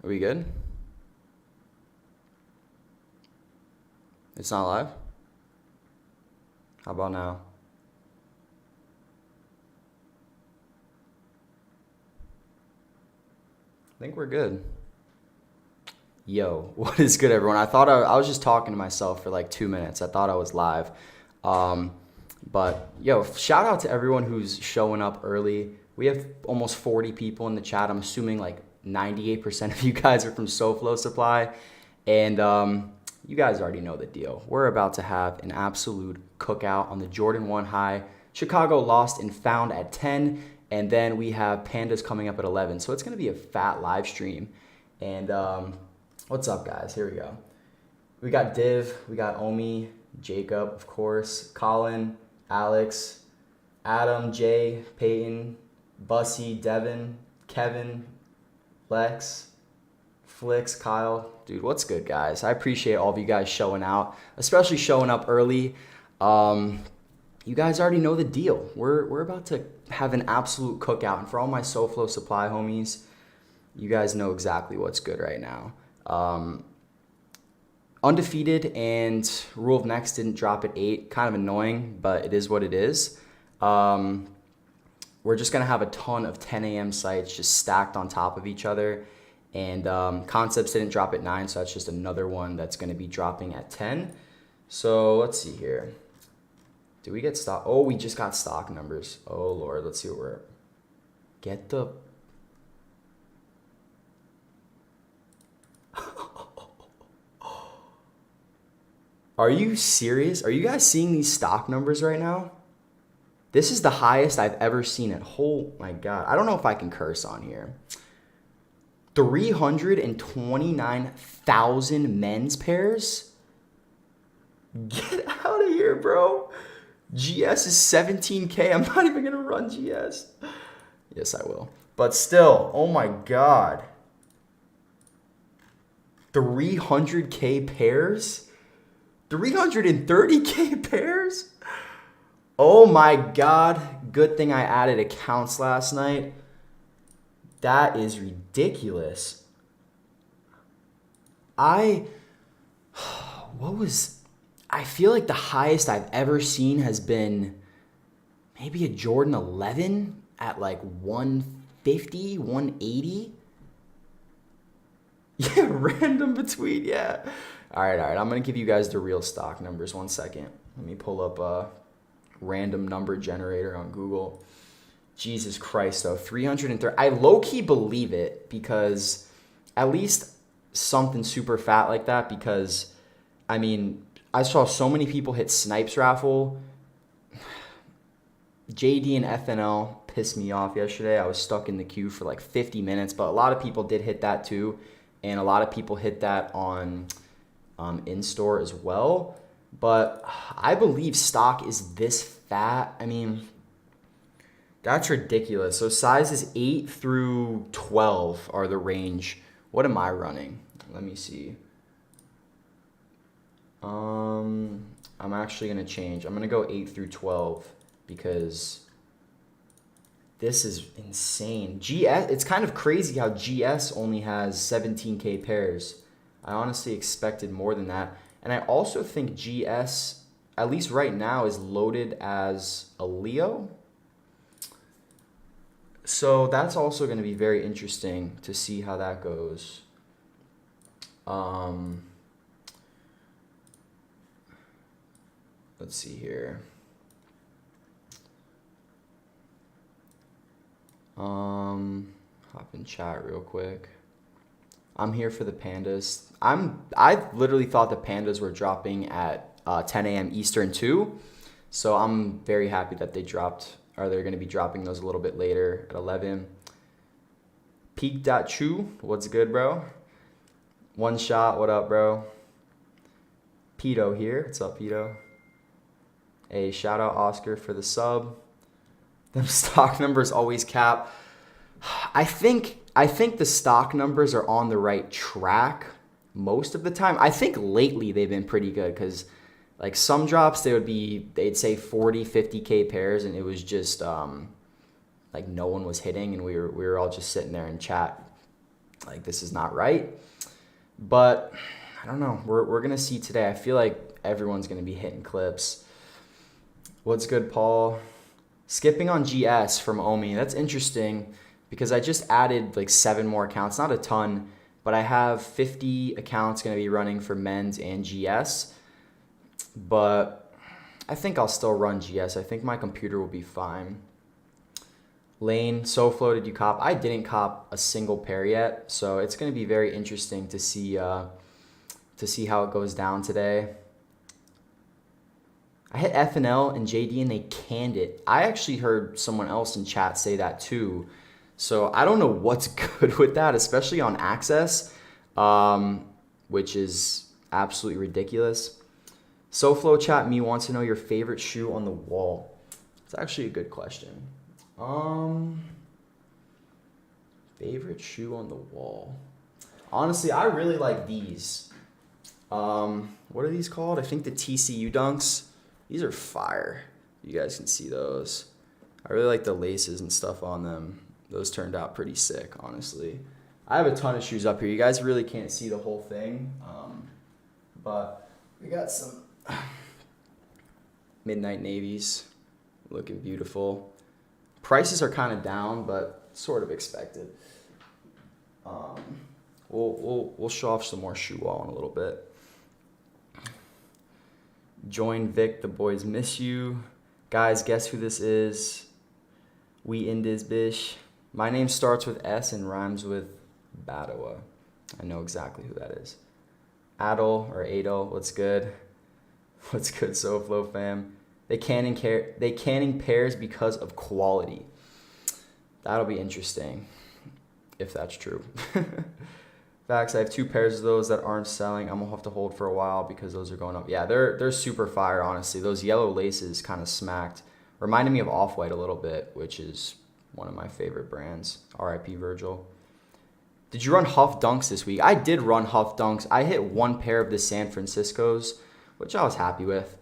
Are we good? It's not live? How about now? I think we're good. Yo, what is good, everyone? I was just talking to myself for like 2 minutes. I thought I was live. Um, but yo, shout out to everyone who's showing up early. We have almost 40 people in the chat. I'm assuming like 98% of you guys are from SoFlo Supply. And you guys already know the deal. We're about to have an absolute cookout on the Jordan 1 high. Chicago lost and found at 10. And then we have Pandas coming up at 11. So it's going to be a fat live stream. And what's up, guys? Here we go. We got Div, we got Omi, Jacob, of course, Colin, Alex, Adam, Jay, Peyton, Bussy, Devin, Kevin, Lex, Flix, Kyle. Dude, what's good, guys? I appreciate all of you guys showing out, especially showing up early. You guys already know the deal. We're about to have an absolute cookout. And for all my SoFlo Supply homies, you guys know exactly what's good right now. Undefeated and Rule of Next didn't drop at 8. Kind of annoying, but it is what it is. We're just going to have a ton of 10 a.m. sites just stacked on top of each other. And Concepts didn't drop at 9, so that's just another one that's going to be dropping at 10. So let's see here. Did we get stock? Oh, we just got stock numbers. Oh, Lord. Let's see what we're... Get the... Are you serious? Are you guys seeing these stock numbers right now? This is the highest I've ever seen it. Oh my God. I don't know if I can curse on here. 329,000 men's pairs? Get out of here, bro. GS is 17K. I'm not even going to run GS. Yes, I will. But still, oh my God. 300K pairs? 330K pairs? Oh my God. Good thing I added accounts last night. That is ridiculous. I feel like the highest I've ever seen has been maybe a Jordan 11 at like 150, 180. Yeah, random between, yeah. All right. I'm going to give you guys the real stock numbers. 1 second. Let me pull up a random number generator on Google. Jesus Christ, though. 330. I low-key believe it because at least something super fat like that because, I mean, I saw so many people hit Snipes raffle. JD and FNL pissed me off yesterday. I was stuck in the queue for like 50 minutes, but a lot of people did hit that too. And a lot of people hit that on in-store as well. But I believe stock is this fat. I mean, that's ridiculous. So sizes 8 through 12 are the range. What am I running? Let me see. I'm actually going to change. I'm going to go 8 through 12 because this is insane. GS, it's kind of crazy how GS only has 17K pairs. I honestly expected more than that. And I also think GS, at least right now, is loaded as a Leo. So that's also going to be very interesting to see how that goes. Let's see here. Hop in chat real quick. I'm here for the Pandas. I literally thought the Pandas were dropping at 10 a.m. Eastern too. So I'm very happy that they dropped, or they're going to be dropping those a little bit later at 11. Peak.chu, what's good, bro? One shot, what up, bro? Pito here. What's up, Pito? Hey, shout out Oscar for the sub. Them stock numbers always cap. I think the stock numbers are on the right track most of the time. I think lately they've been pretty good because like some drops they'd say 40, 50K pairs and it was just like no one was hitting and we were all just sitting there in chat Like, this is not right. But I don't know. We're going to see today. I feel like everyone's going to be hitting clips. What's good, Paul? Skipping on GS from Omi. That's interesting because I just added like 7 more accounts. Not a ton, but I have 50 accounts going to be running for men's and GS. But I think I'll still run GS. I think my computer will be fine. Lane, SoFlo, did you cop? I didn't cop a single pair yet, so it's going to be very interesting to see how it goes down today. I hit FNL and JD and they canned it. I actually heard someone else in chat say that too. So I don't know what's good with that, especially on Access, which is absolutely ridiculous. SoFlo chat me wants to know your favorite shoe on the wall. It's actually a good question. Favorite shoe on the wall. Honestly, I really like these. What are these called? I think the TCU Dunks. These are fire. You guys can see those. I really like the laces and stuff on them. Those turned out pretty sick, honestly. I have a ton of shoes up here. You guys really can't see the whole thing. But we got some Midnight Navies looking beautiful. Prices are kind of down, but sort of expected. We'll show off some more shoe wall in a little bit. Join Vic, the boys miss you. Guys, guess who this is? We in this bish. My name starts with S and rhymes with Badawa. I know exactly who that is. Adel or Adel, what's good? What's good, SoFlo fam? They canning pairs because of quality. That'll be interesting, if that's true. Facts, I have 2 pairs of those that aren't selling. I'm gonna have to hold for a while because those are going up. Yeah, they're super fire, honestly. Those yellow laces kind of smacked. Reminded me of Off-White a little bit, which is one of my favorite brands. R.I.P. Virgil. Did you run Huff Dunks this week? I did run Huff Dunks. I hit 1 pair of the San Franciscos, which I was happy with.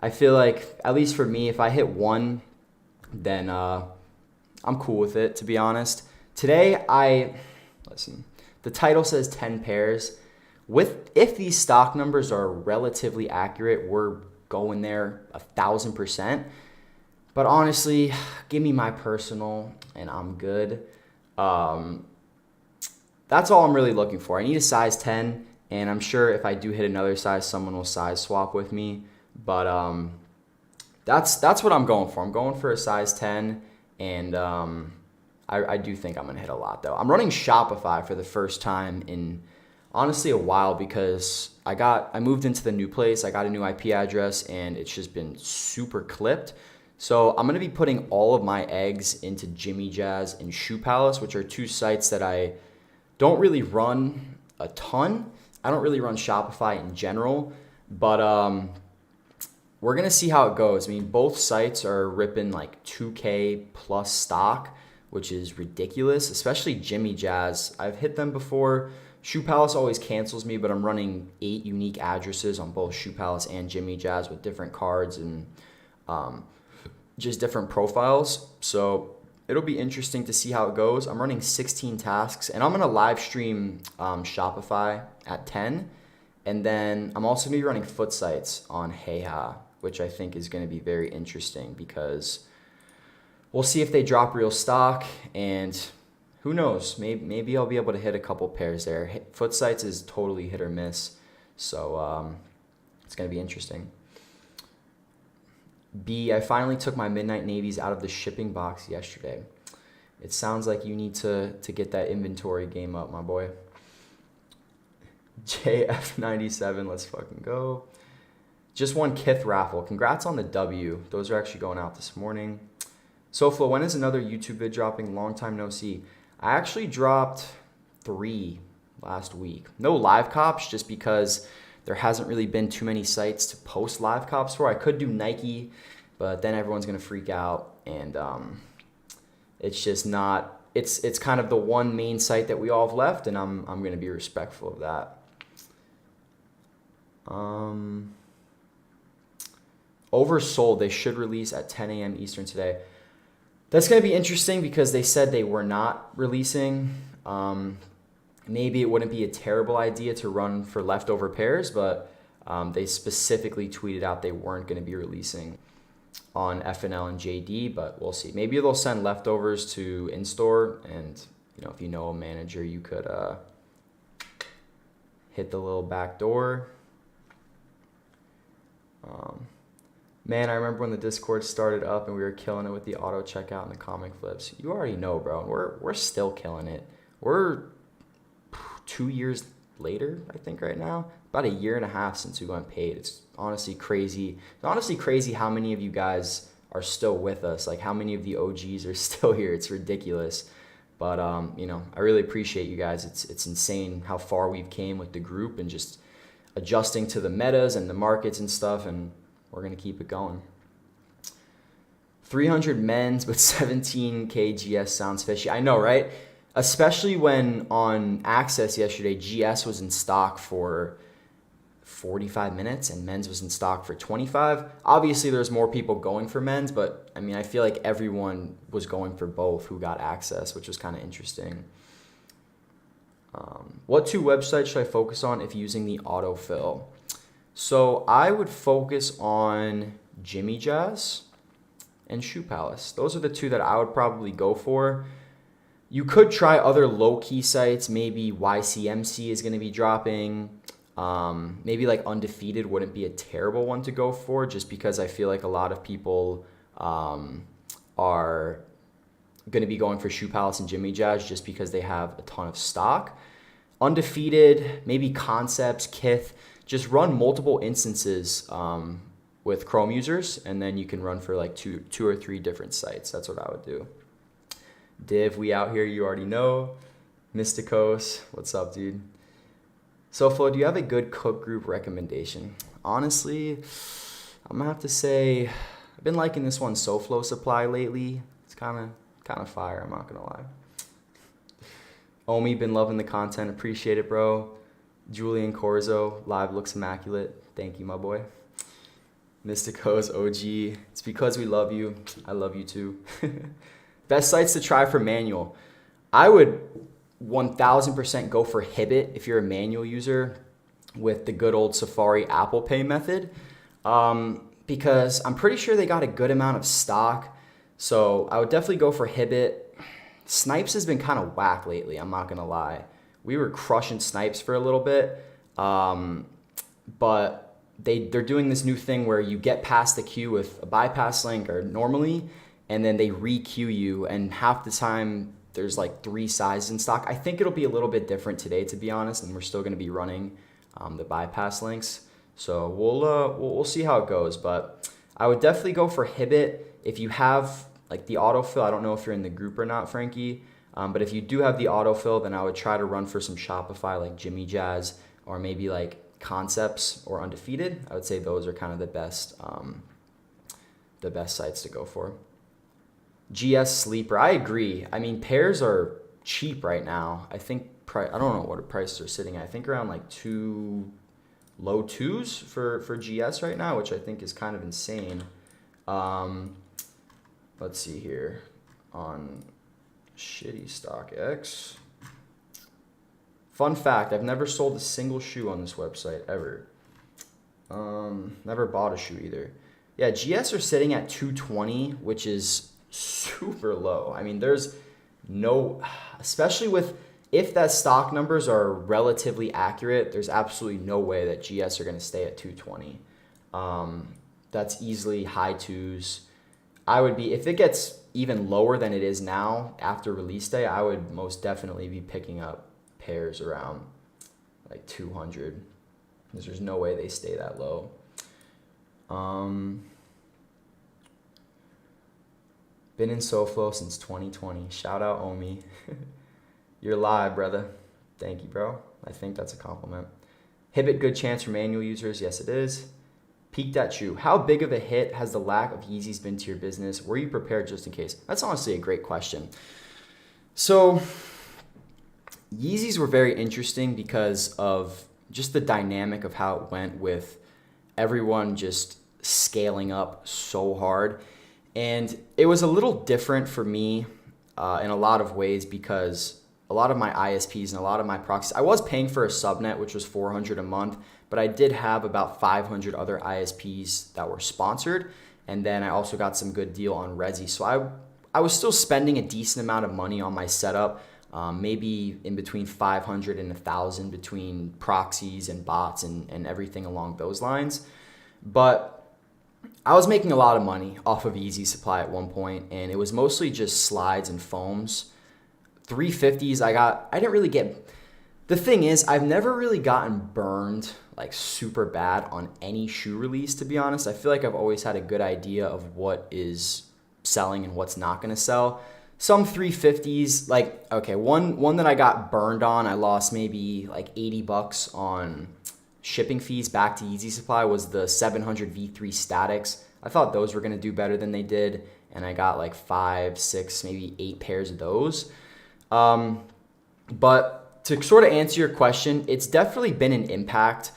I feel like, at least for me, if I hit 1, then I'm cool with it, to be honest. Today, listen, the title says 10 pairs. If these stock numbers are relatively accurate, we're going there 1,000%. But honestly, give me my personal, and I'm good. That's all I'm really looking for. I need a size 10, and I'm sure if I do hit another size, someone will size swap with me. But that's what I'm going for. I'm going for a size 10, and I do think I'm going to hit a lot, though. I'm running Shopify for the first time in, honestly, a while because I moved into the new place. I got a new IP address, and it's just been super clipped. So I'm going to be putting all of my eggs into Jimmy Jazz and Shoe Palace, which are 2 sites that I don't really run a ton. I don't really run Shopify in general, but we're going to see how it goes. I mean, both sites are ripping like 2K plus stock, which is ridiculous, especially Jimmy Jazz. I've hit them before. Shoe Palace always cancels me, but I'm running 8 unique addresses on both Shoe Palace and Jimmy Jazz with different cards and just different profiles. So it'll be interesting to see how it goes. I'm running 16 tasks, and I'm going to live stream Shopify at 10. And then I'm also going to be running foot sites on Heiha, which I think is going to be very interesting because we'll see if they drop real stock, and who knows, maybe I'll be able to hit a couple pairs there. Foot sites is totally hit or miss, so it's going to be interesting. B, I finally took my Midnight Navies out of the shipping box yesterday. It sounds like you need to get that inventory game up, my boy. JF97, let's fucking go. Just won Kith raffle. Congrats on the W. Those are actually going out this morning. SoFlo, when is another YouTube vid dropping? Long time no see. I actually dropped 3 last week. No live cops, just because there hasn't really been too many sites to post live cops for. I could do Nike, but then everyone's going to freak out, and it's just not, it's kind of the one main site that we all have left, and I'm going to be respectful of that. Oversold, they should release at 10 a.m. Eastern today. That's going to be interesting because they said they were not releasing. maybe it wouldn't be a terrible idea to run for leftover pairs, but they specifically tweeted out they weren't going to be releasing on FNL and JD, but we'll see. Maybe they'll send leftovers to in-store, and if you know a manager, you could hit the little back door. Man, I remember when the Discord started up and we were killing it with the auto checkout and the comic flips. You already know, bro. We're still killing it. We're 2 years later, I think, right now. About a year and a half since we went paid. It's honestly crazy. It's honestly crazy how many of you guys are still with us. Like, how many of the OGs are still here. It's ridiculous. But, I really appreciate you guys. It's insane how far we've came with the group and just adjusting to the metas and the markets and stuff, and we're going to keep it going. 300 men's, but 17K GS sounds fishy. I know, right? Especially when on Access yesterday, GS was in stock for 45 minutes and men's was in stock for 25. Obviously, there's more people going for men's, but I feel like everyone was going for both who got Access, which was kind of interesting. What 2 websites should I focus on if using the autofill? So I would focus on Jimmy Jazz and Shoe Palace. Those are the 2 that I would probably go for. You could try other low-key sites. Maybe YCMC is going to be dropping. Maybe like Undefeated wouldn't be a terrible one to go for, just because I feel like a lot of people are going to be going for Shoe Palace and Jimmy Jazz just because they have a ton of stock. Undefeated, maybe Concepts, Kith. Just run multiple instances with Chrome users, and then you can run for like two or 3 different sites. That's what I would do. Div, we out here, you already know. Mysticos, what's up, dude? SoFlo, do you have a good cook group recommendation? Honestly, I'm gonna have to say I've been liking this one, SoFlo Supply, lately. It's kind of fire, I'm not gonna lie. Omi, been loving the content, appreciate it, bro. Julian Corzo, live looks immaculate. Thank you, my boy. Mysticos, OG. It's because we love you. I love you too. Best sites to try for manual. I would 1000% go for Hibbit if you're a manual user with the good old Safari Apple Pay method, because I'm pretty sure they got a good amount of stock. So I would definitely go for Hibbit. Snipes has been kind of whack lately, I'm not going to lie. We were crushing Snipes for a little bit, but they're doing this new thing where you get past the queue with a bypass link or normally, and then they re-queue you, and half the time there's like 3 sizes in stock. I think it'll be a little bit different today, to be honest, and we're still going to be running the bypass links. So we'll see how it goes, but I would definitely go for Hibbit. If you have like the autofill, I don't know if you're in the group or not, Frankie, but if you do have the autofill, then I would try to run for some Shopify like Jimmy Jazz or maybe like Concepts or Undefeated. I would say those are kind of the best sites to go for. GS Sleeper, I agree. Pairs are cheap right now. I think I don't know what prices are sitting at. I think around like low 2s for GS right now, which I think is kind of insane. Let's see here on Shitty StockX. Fun fact, I've never sold a single shoe on this website ever. Never bought a shoe either. Yeah, GS are sitting at 220, which is super low. There's no, especially if that stock numbers are relatively accurate, there's absolutely no way that GS are going to stay at 220. That's easily high 2s. If it gets even lower than it is now after release day, I would most definitely be picking up pairs around like 200, because there's no way they stay that low. Been in SoFlo since 2020. Shout out Omi. You're live, brother. Thank you, bro. I think that's a compliment. Hibbit, good chance for manual users. Yes, it is. Peaked at shoe. How big of a hit has the lack of Yeezys been to your business? Were you prepared just in case? That's honestly a great question. So Yeezys were very interesting because of just the dynamic of how it went with everyone just scaling up so hard. And it was a little different for me in a lot of ways because a lot of my ISPs and a lot of my proxies. I was paying for a subnet, which was $400 a month, but I did have about 500 other ISPs that were sponsored. And then I also got some good deal on Resi. So I was still spending a decent amount of money on my setup, maybe in between 500 and 1,000 between proxies and bots and everything along those lines. But I was making a lot of money off of Yeezy supply at one point, and it was mostly just slides and foams. 350s, I didn't really get, the thing is, I've never really gotten burned like super bad on any shoe release, to be honest. I feel like I've always had a good idea of what is selling and what's not going to sell. Some 350s, like, okay, one that I got burned on, I lost maybe like $80 on shipping fees back to Yeezy Supply, was the 700 V3 Statics. I thought those were going to do better than they did, and I got like 5, 6, maybe 8 pairs of those. But to sort of answer your question, it's definitely been an impact.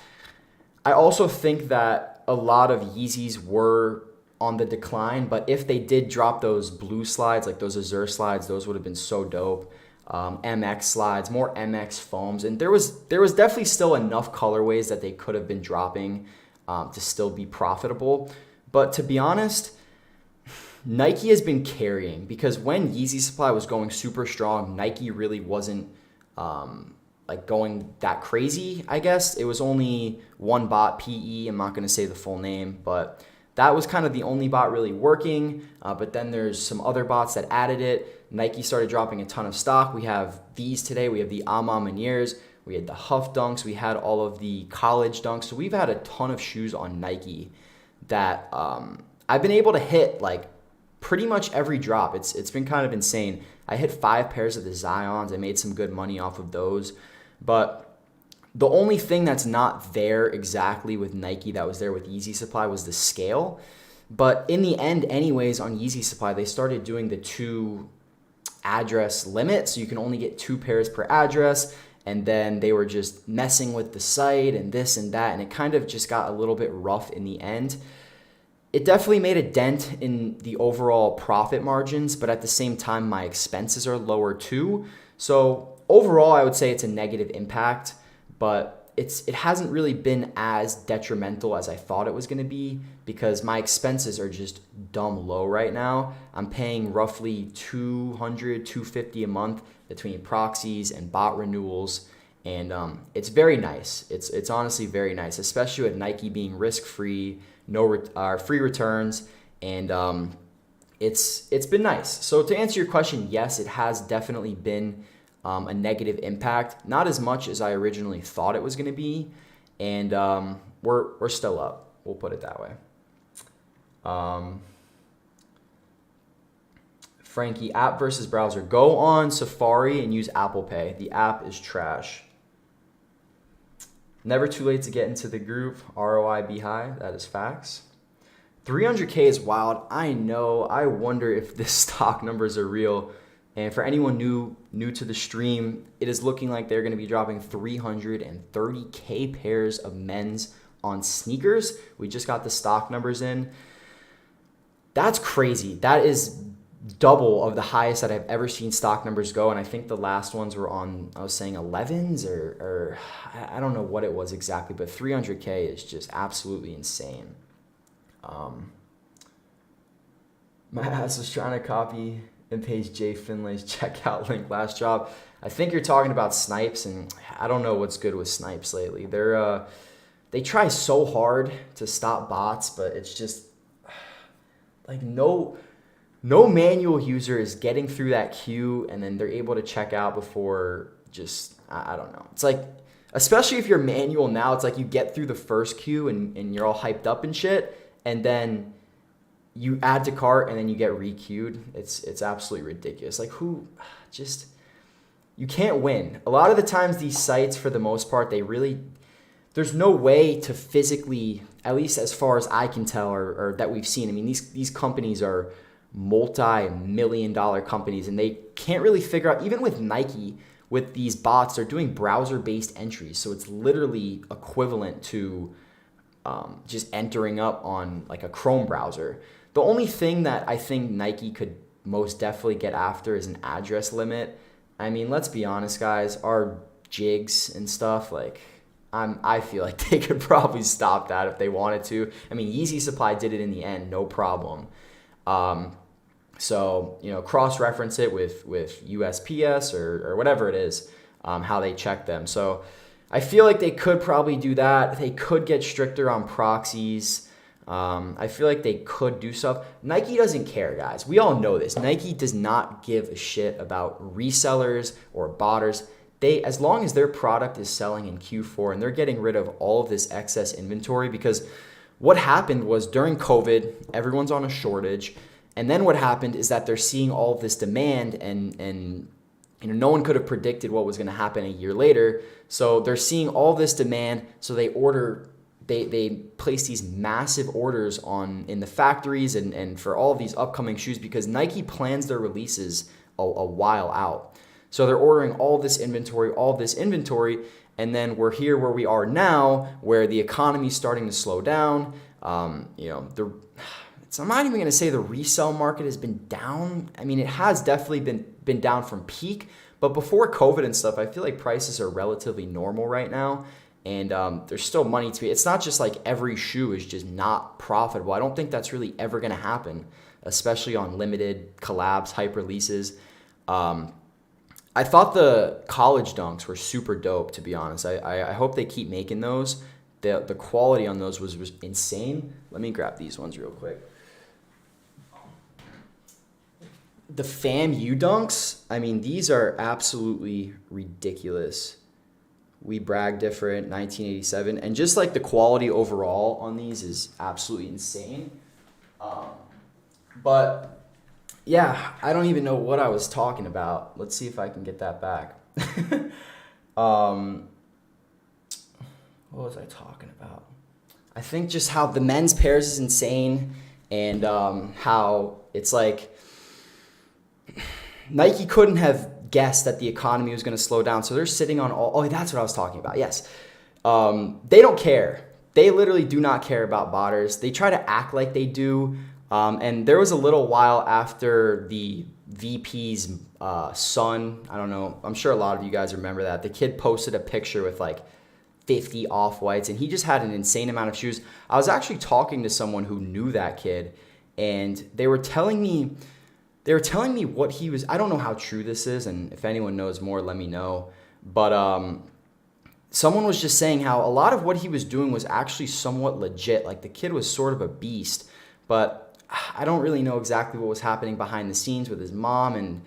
I also think that a lot of Yeezys were on the decline, but if they did drop those blue slides, like those Azure slides, those would have been so dope. MX slides, more MX foams, and there was definitely still enough colorways that they could have been dropping to still be profitable. But to be honest, Nike has been carrying, because when Yeezy Supply was going super strong, Nike really wasn't like going that crazy, I guess. It was only one bot, PE, I'm not going to say the full name, but that was kind of the only bot really working. But then there's some other bots that added it. Nike started dropping a ton of stock. We have these today. We have the Ama Maniers. We had the Huff Dunks. We had all of the college dunks. So we've had a ton of shoes on Nike that I've been able to hit like pretty much every drop. It's been kind of insane. I hit 5 pairs of the Zions. I made some good money off of those. But the only thing that's not there exactly with Nike that was there with Yeezy Supply was the scale. But in the end, anyways, on Yeezy Supply, they started doing the 2 address limit. So you can only get 2 pairs per address. And then they were just messing with the site and this and that. And it kind of just got a little bit rough in the end. It definitely made a dent in the overall profit margins. But at the same time, my expenses are lower too. So overall, I would say it's a negative impact. But it hasn't really been as detrimental as I thought it was going to be, because my expenses are just dumb low right now. I'm paying roughly $200, $250 a month between proxies and bot renewals, and it's very nice. It's honestly very nice, especially with Nike being risk-free, free returns, and it's been nice. So to answer your question, yes, it has definitely been a negative impact, not as much as I originally thought it was going to be, and we're still up. We'll put it that way. Frankie, app versus browser. Go on Safari and use Apple Pay. The app is trash. Never too late to get into the group. ROI be high. That is facts. 300K is wild. I know. I wonder if the stock numbers are real. And for anyone new to the stream, it is looking like they're going to be dropping 330K pairs of men's on sneakers. We just got the stock numbers in. That's crazy. That is double of the highest that I've ever seen stock numbers go. And I think the last ones were on, I was saying 11s or I don't know what it was exactly, but 300K is just absolutely insane. My ass was trying to copy and paste Jay Finlay's checkout link last drop. I think you're talking about Snipes, and I don't know what's good with Snipes lately. They try so hard to stop bots, but it's just like no manual user is getting through that queue, and then they're able to check out before just, I don't know. It's like, especially if you're manual now, it's like you get through the first queue and you're all hyped up and shit, and then you add to cart and then you get re-queued. It's absolutely ridiculous. Like you can't win. A lot of the times these sites, for the most part, there's no way to physically, at least as far as I can tell or that we've seen. I mean, these companies are multi-million-dollar companies, and they can't really figure out, even with Nike, with these bots, they're doing browser-based entries. So it's literally equivalent to just entering up on like a Chrome browser. The only thing that I think Nike could most definitely get after is an address limit. I mean, let's be honest, guys. Our jigs and stuff, like, I feel like they could probably stop that if they wanted to. I mean, Yeezy Supply did it in the end, no problem. Um, so, cross-reference it with USPS or whatever it is, how they check them. So I feel like they could probably do that. They could get stricter on proxies. I feel like they could do stuff. Nike doesn't care, guys. We all know this. Nike does not give a shit about resellers or botters. As long as their product is selling in Q4 and they're getting rid of all of this excess inventory, because what happened was during COVID, everyone's on a shortage. And then what happened is that they're seeing all of this demand and no one could have predicted what was going to happen a year later. So they're seeing all this demand. So they place these massive orders in the factories and for all of these upcoming shoes, because Nike plans their releases a while out. So they're ordering all this inventory, and then we're here where we are now, where the economy's starting to slow down. I'm not even going to say the resale market has been down. I mean, it has definitely been down from peak, but before COVID and stuff, I feel like prices are relatively normal right now, and there's still money to be. It's not just like every shoe is just not profitable. I don't think that's really ever going to happen, especially on limited collabs, hype releases. I thought the college dunks were super dope, to be honest. I hope they keep making those. The quality on those was insane. Let me grab these ones real quick. The FAMU dunks, I mean, these are absolutely ridiculous. We brag different, 1987. And just like the quality overall on these is absolutely insane. But yeah, I don't even know what I was talking about. Let's see if I can get that back. What was I talking about? I think just how the men's pairs is insane, and how it's like Nike couldn't have guessed that the economy was going to slow down. So they're sitting on all. Oh, that's what I was talking about. Yes. They don't care. They literally do not care about botters. They try to act like they do. And there was a little while after the VP's son, I don't know, I'm sure a lot of you guys remember that. The kid posted a picture with like 50 off-whites, and he just had an insane amount of shoes. I was actually talking to someone who knew that kid, and they were telling me what he was. I don't know how true this is, and if anyone knows more, let me know. But someone was just saying how a lot of what he was doing was actually somewhat legit. Like, the kid was sort of a beast, but I don't really know exactly what was happening behind the scenes with his mom and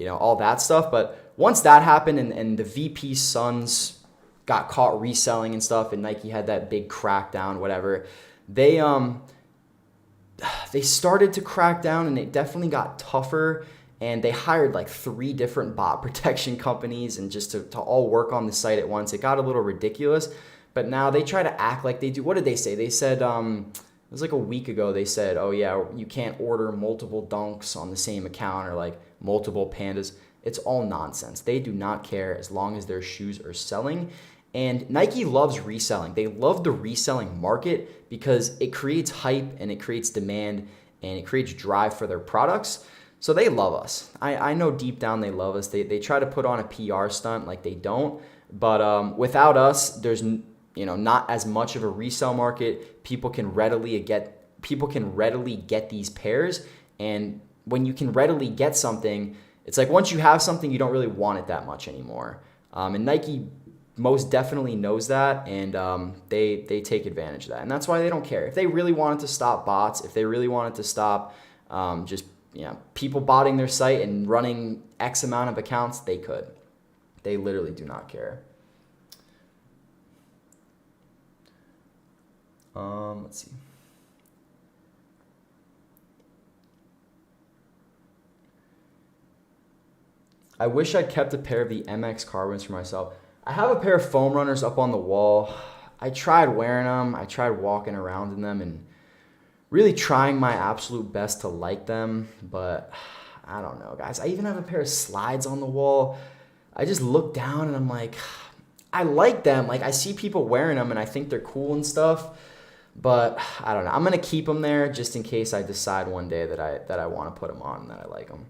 all that stuff. But once that happened and the VP's sons got caught reselling and stuff, and Nike had that big crackdown, whatever, they started to crack down, and it definitely got tougher. And they hired like 3 different bot protection companies, and just to all work on the site at once. It got a little ridiculous. But now they try to act like they do. What did they say? They said it was like a week ago. They said, oh yeah, you can't order multiple dunks on the same account, or like multiple pandas. It's all nonsense. They do not care as long as their shoes are selling. And Nike loves reselling. They love the reselling market because it creates hype and it creates demand and it creates drive for their products. So they love us. I know deep down they love us. They try to put on a PR stunt like they don't. But without us, there's not as much of a resale market. People can readily get these pairs. And when you can readily get something, it's like once you have something, you don't really want it that much anymore. And Nike most definitely knows that, and they take advantage of that. And that's why they don't care. If they really wanted to stop bots, if they really wanted to stop people botting their site and running X amount of accounts, they could. They literally do not care. Let's see. I wish I kept a pair of the MX Carbons for myself. I have a pair of foam runners up on the wall. I tried wearing them. I tried walking around in them and really trying my absolute best to like them, but I don't know, guys. I even have a pair of slides on the wall. I just look down and I'm like, I like them. Like, I see people wearing them and I think they're cool and stuff, but I don't know. I'm going to keep them there just in case I decide one day that I want to put them on and that I like them.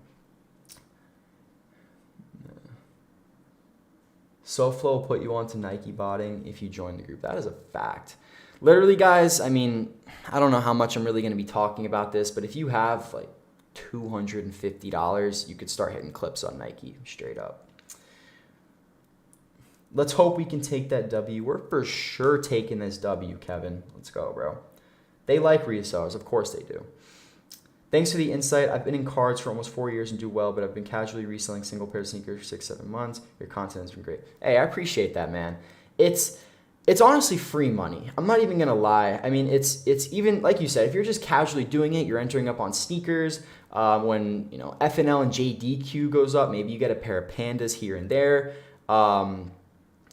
SoFlo will put you onto Nike botting if you join the group. That is a fact. Literally, guys, I mean, I don't know how much I'm really going to be talking about this, but if you have like $250, you could start hitting clips on Nike straight up. Let's hope we can take that W. We're for sure taking this W, Kevin. Let's go, bro. They like resellers. Of course they do. Thanks for the insight. I've been in cards for almost 4 years and do well, but I've been casually reselling single pair of sneakers for 6-7 months. Your content has been great. Hey, I appreciate that, man. It's honestly free money. I'm not even gonna lie. I mean, it's even like you said, if you're just casually doing it, you're entering up on sneakers. When FNL and JDQ goes up, maybe you get a pair of Pandas here and there.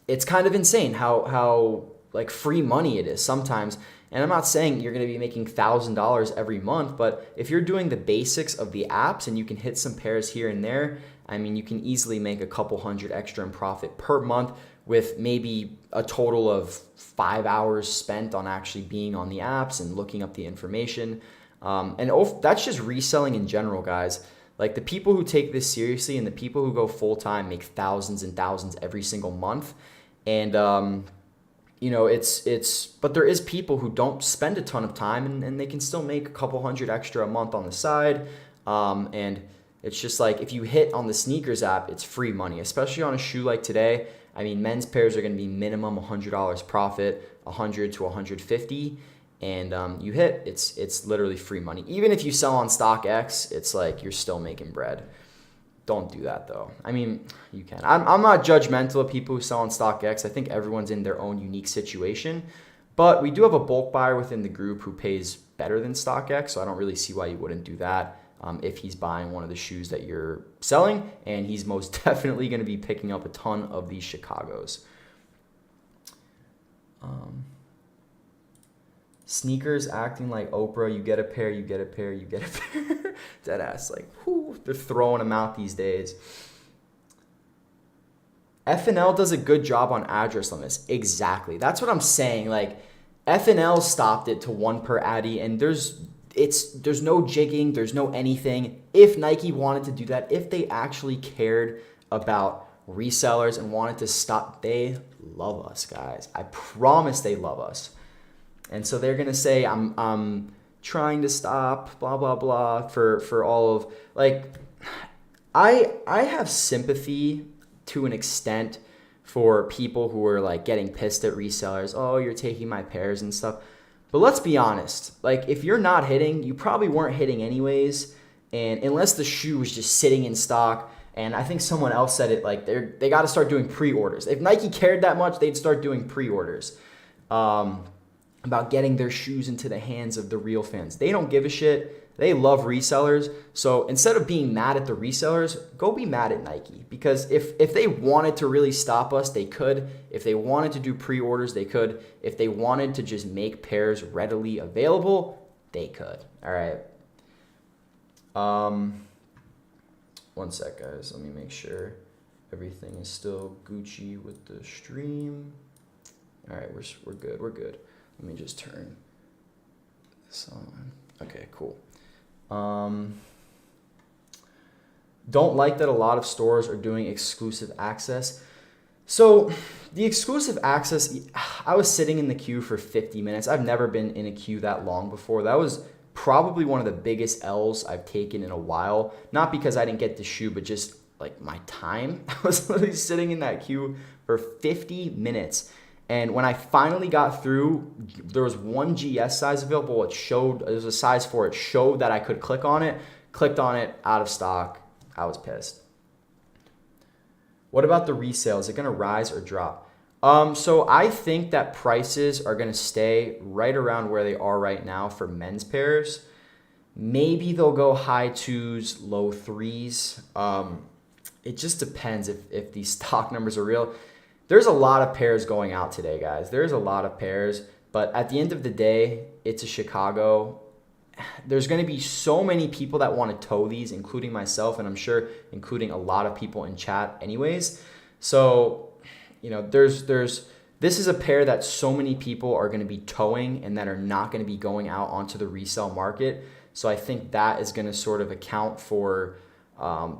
It's kind of insane how like free money it is sometimes. And I'm not saying you're going to be making $1,000 every month, but if you're doing the basics of the apps and you can hit some pairs here and there, I mean, you can easily make a couple hundred extra in profit per month with maybe a total of 5 hours spent on actually being on the apps and looking up the information. That's just reselling in general, guys. Like the people who take this seriously and the people who go full time make thousands and thousands every single month. And, but there is people who don't spend a ton of time and they can still make a couple hundred extra a month on the side. And it's just like if you hit on the sneakers app, it's free money, especially on a shoe like today. I mean, men's pairs are going to be minimum $100 profit, 100 to 150. And you hit, it's literally free money. Even if you sell on StockX, it's like you're still making bread. Don't do that though. I mean, you can. I'm not judgmental of people who sell on StockX. I think everyone's in their own unique situation. But we do have a bulk buyer within the group who pays better than StockX, so I don't really see why you wouldn't do that if he's buying one of the shoes that you're selling, and he's most definitely going to be picking up a ton of these Chicagos. Sneakers acting like Oprah, you get a pair, you get a pair, you get a pair. Dead ass, like, whoo, they're throwing them out these days. FNL does a good job on address limits. Exactly. That's what I'm saying. Like, FNL stopped it to 1 per Addy, and there's no jigging, there's no anything. If Nike wanted to do that, if they actually cared about resellers and wanted to stop, they love us, guys. I promise they love us. And so they're gonna say, I'm trying to stop, blah blah blah, for all of, like, I have sympathy to an extent for people who are like getting pissed at resellers. Oh, you're taking my pairs and stuff. But let's be honest, like if you're not hitting, you probably weren't hitting anyways. And unless the shoe was just sitting in stock, and I think someone else said it, like they got to start doing pre-orders. If Nike cared that much, they'd start doing pre-orders. About getting their shoes into the hands of the real fans. They don't give a shit. They love resellers. So instead of being mad at the resellers, go be mad at Nike. Because if they wanted to really stop us, they could. If they wanted to do pre-orders, they could. If they wanted to just make pairs readily available, they could. All right. One sec, guys. Let me make sure everything is still Gucci with the stream. All right, we're good. We're good. Let me just turn this on. Okay, cool. Don't like that a lot of stores are doing exclusive access. So the exclusive access, I was sitting in the queue for 50 minutes. I've never been in a queue that long before. That was probably one of the biggest L's I've taken in a while. Not because I didn't get the shoe, but just like my time. I was literally sitting in that queue for 50 minutes. And when I finally got through, there was one GS size available. It showed, there was a size 4. It showed that I could click on it. Clicked on it, out of stock. I was pissed. What about the resale? Is it going to rise or drop? So I think that prices are going to stay right around where they are right now for men's pairs. Maybe they'll go high 2s, low 3s. It just depends if these stock numbers are real. There's a lot of pairs going out today, guys. There's a lot of pairs, but at the end of the day, it's a Chicago. There's going to be so many people that want to tow these, including myself, and I'm sure including a lot of people in chat anyways. So, this is a pair that so many people are going to be towing and that are not going to be going out onto the resale market. So I think that is going to sort of account for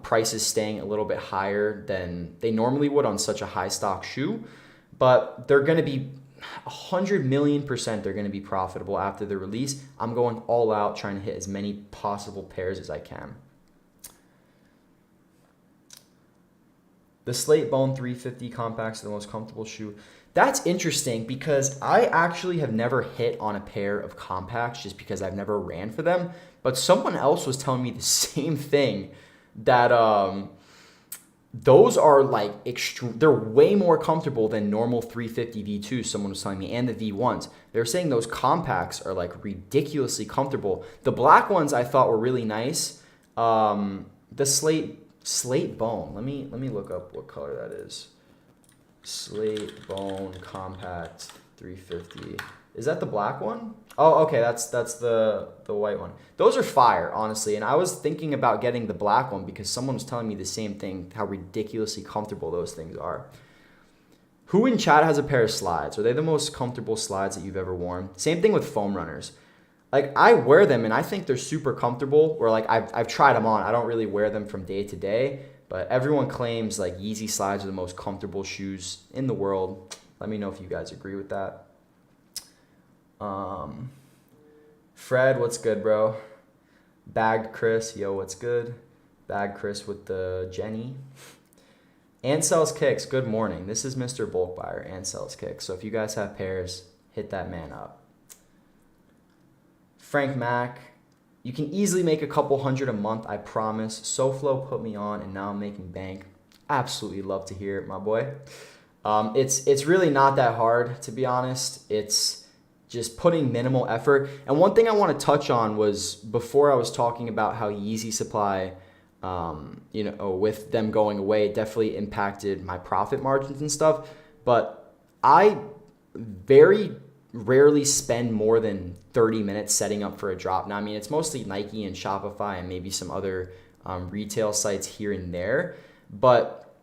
prices staying a little bit higher than they normally would on such a high stock shoe, but they're going to be 100,000,000% they're going to be profitable after the release. I'm going all out trying to hit as many possible pairs as I can. The Slate Bone 350 Compacts are the most comfortable shoe. That's interesting because I actually have never hit on a pair of compacts just because I've never ran for them. But someone else was telling me the same thing, that those are like they're way more comfortable than normal 350 V2s, someone was telling me, and the V1s. They're saying those compacts are like ridiculously comfortable. The black ones I thought were really nice. The Slate Bone. Let me look up what color that is. Slate Bone Compact 350. Is that the black one? Oh, okay, that's the white one. Those are fire, honestly. And I was thinking about getting the black one because someone was telling me the same thing, how ridiculously comfortable those things are. Who in chat has a pair of slides? Are they the most comfortable slides that you've ever worn? Same thing with foam runners. Like, I wear them and I think they're super comfortable, or like I've tried them on. I don't really wear them from day to day, but everyone claims like Yeezy slides are the most comfortable shoes in the world. Let me know if you guys agree with that. Fred, what's good, bro? Bagged Chris, yo, what's good? Bagged Chris with the Jenny. Ansel's Kicks, good morning. This is Mr. Bulk Buyer, Ansel's Kicks. So if you guys have pairs, hit that man up. Frank Mack, you can easily make a couple hundred a month, I promise. SoFlo put me on and now I'm making bank. Absolutely love to hear it, my boy. It's really not that hard, to be honest. It's just putting minimal effort. And one thing I want to touch on was, before I was talking about how Yeezy supply, with them going away, it definitely impacted my profit margins and stuff. But I very rarely spend more than 30 minutes setting up for a drop. Now, I mean, it's mostly Nike and Shopify and maybe some other retail sites here and there. But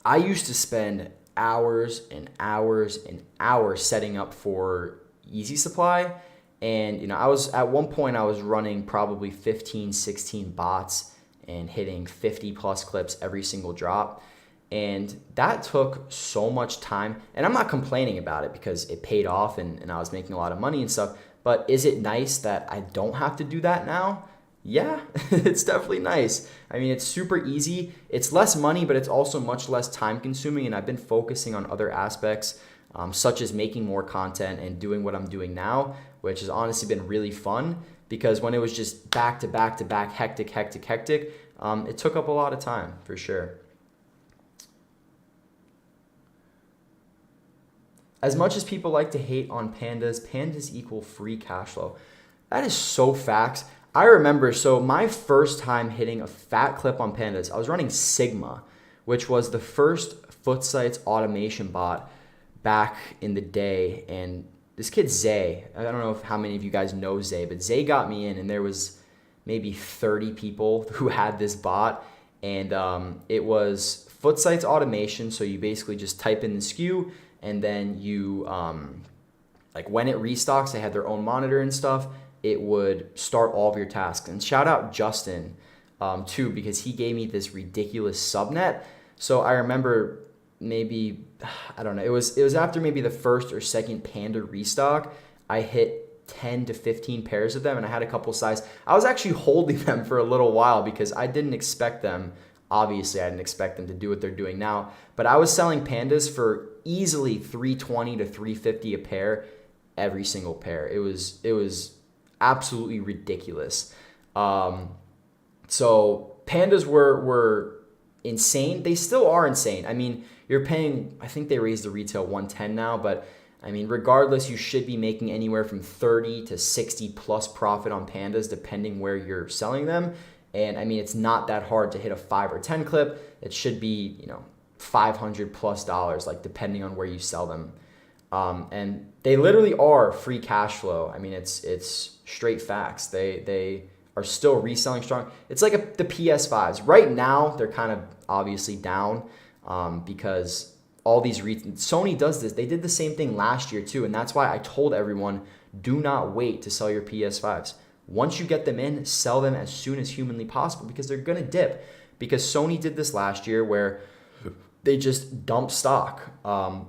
I used to spend hours and hours and hours setting up for Yeezy supply. And, I was at one point I was running probably 15, 16 bots and hitting 50 plus clips every single drop. And that took so much time. And I'm not complaining about it because it paid off and I was making a lot of money and stuff. But is it nice that I don't have to do that now? Yeah, it's definitely nice. I mean, it's super easy. It's less money, but it's also much less time consuming. And I've been focusing on other aspects, such as making more content and doing what I'm doing now, which has honestly been really fun, because when it was just back to back to back, hectic, it took up a lot of time for sure. As much as people like to hate on pandas equal free cash flow. That is so facts. I remember, so my first time hitting a fat clip on pandas, I was running Sigma, which was the first Footsites automation bot back in the day. And this kid Zay, I don't know how many of you guys know Zay, but Zay got me in, and there was maybe 30 people who had this bot. And it was Footsites automation. So you basically just type in the SKU, and then you, when it restocks, they had their own monitor and stuff, it would start all of your tasks. And shout out Justin, too, because he gave me this ridiculous subnet. So I remember maybe, I don't know, it was after maybe the first or second Panda restock, I hit 10 to 15 pairs of them, and I had a couple size. I was actually holding them for a little while because I didn't expect them. Obviously, I didn't expect them to do what they're doing now, but I was selling pandas for easily $320 to $350 a pair, every single pair. It was absolutely ridiculous. So pandas were insane. They still are insane. I mean, you're paying, I think they raised the retail 110 now, but I mean, regardless, you should be making anywhere from 30 to 60 plus profit on pandas, depending where you're selling them. And I mean, it's not that hard to hit a 5 or 10 clip. It should be, $500 plus, like depending on where you sell them. And they literally are free cash flow. I mean, it's straight facts. They are still reselling strong. It's like the PS5s. Right now, they're kind of obviously down because all these Sony does this. They did the same thing last year too, and that's why I told everyone, do not wait to sell your PS5s. Once you get them in, sell them as soon as humanly possible because they're going to dip. because Sony did this last year where they just dump stock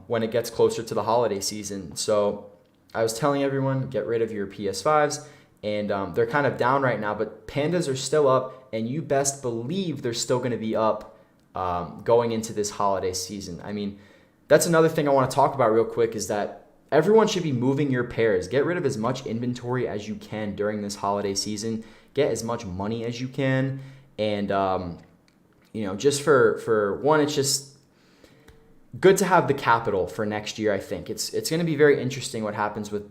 when it gets closer to the holiday season. So I was telling everyone, get rid of your PS5s, and they're kind of down right now, but Pandas are still up, and you best believe they're still going to be up going into this holiday season. I mean, that's another thing I want to talk about real quick is that everyone should be moving your pairs. Get rid of as much inventory as you can during this holiday season. Get as much money as you can. And, just for one, it's just good to have the capital for next year, I think. It's going to be very interesting what happens with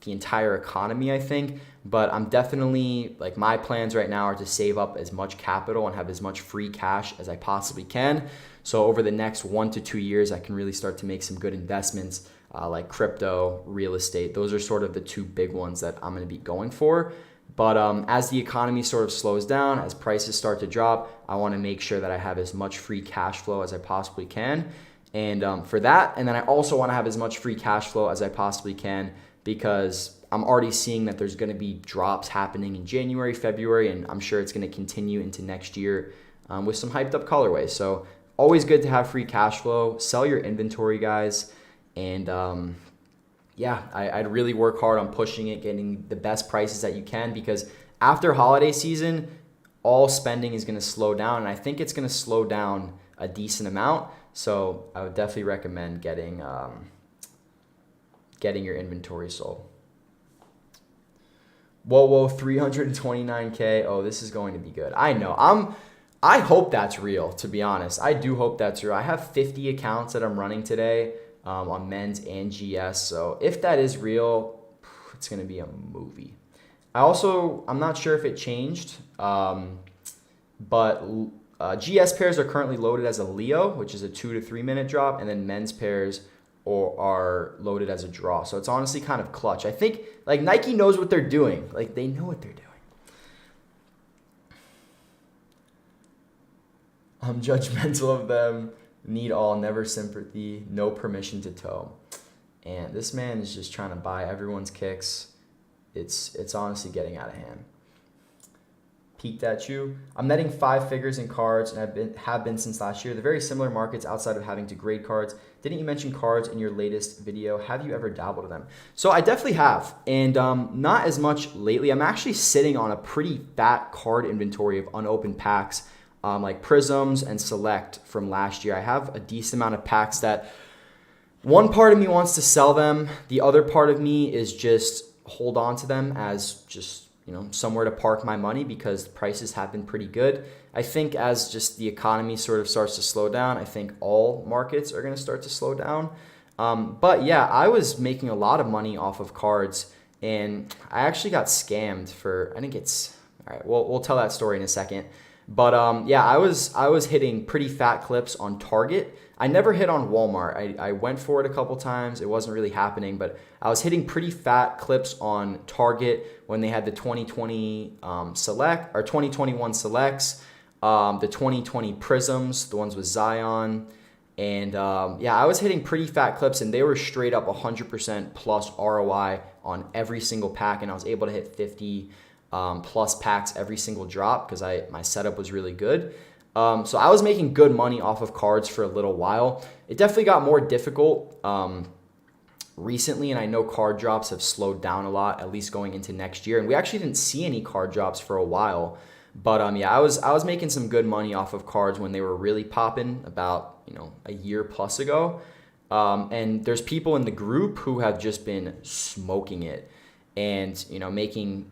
the entire economy, I think. But I'm definitely, my plans right now are to save up as much capital and have as much free cash as I possibly can. So over the next 1 to 2 years, I can really start to make some good investments like crypto, real estate. Those are sort of the two big ones that I'm going to be going for. But as the economy sort of slows down, as prices start to drop, I want to make sure that I have as much free cash flow as I possibly can. And for that, and then I also want to have as much free cash flow as I possibly can because I'm already seeing that there's going to be drops happening in January, February, and I'm sure it's going to continue into next year with some hyped up colorways. So always good to have free cash flow. Sell your inventory, guys. And I'd really work hard on pushing it, getting the best prices that you can, because after holiday season, all spending is going to slow down. And I think it's going to slow down a decent amount. So I would definitely recommend getting your inventory sold. Whoa, 329K. Oh, this is going to be good. I know. I hope that's real, to be honest. I do hope that's real. I have 50 accounts that I'm running today on men's and GS. So if that is real, it's going to be a movie. I'm not sure if it changed, but GS pairs are currently loaded as a Leo, which is a 2 to 3 minute drop, and then men's pairs are loaded as a draw. So it's honestly kind of clutch. I think Nike knows what they're doing. They know what they're doing. I'm judgmental of them. Need all, never sympathy, no permission to tow. And this man is just trying to buy everyone's kicks. It's honestly getting out of hand. Peeked at you. I'm netting 5 figures in cards and have been since last year. They're very similar markets outside of having to grade cards. Didn't you mention cards in your latest video? Have you ever dabbled in them? So I definitely have, and not as much lately. I'm actually sitting on a pretty fat card inventory of unopened packs, like Prisms and Select from last year. I have a decent amount of packs that one part of me wants to sell them. The other part of me is just hold on to them as just somewhere to park my money because prices have been pretty good. I think as just the economy sort of starts to slow down, I think all markets are going to start to slow down. But yeah, I was making a lot of money off of cards, and I actually got scammed for, I think it's, all right, we'll tell that story in a second. But I was hitting pretty fat clips on Target. I never hit on Walmart. I went for it a couple times. It wasn't really happening, but I was hitting pretty fat clips on Target when they had the 2020 Select or 2021 Selects, the 2020 Prisms, the ones with Zion. And I was hitting pretty fat clips, and they were straight up 100% plus ROI on every single pack, and I was able to hit 50 plus packs every single drop because my setup was really good. So I was making good money off of cards for a little while. It definitely got more difficult recently, and I know card drops have slowed down a lot, at least going into next year. And we actually didn't see any card drops for a while. But I was making some good money off of cards when they were really popping about a year plus ago. And there's people in the group who have just been smoking it and making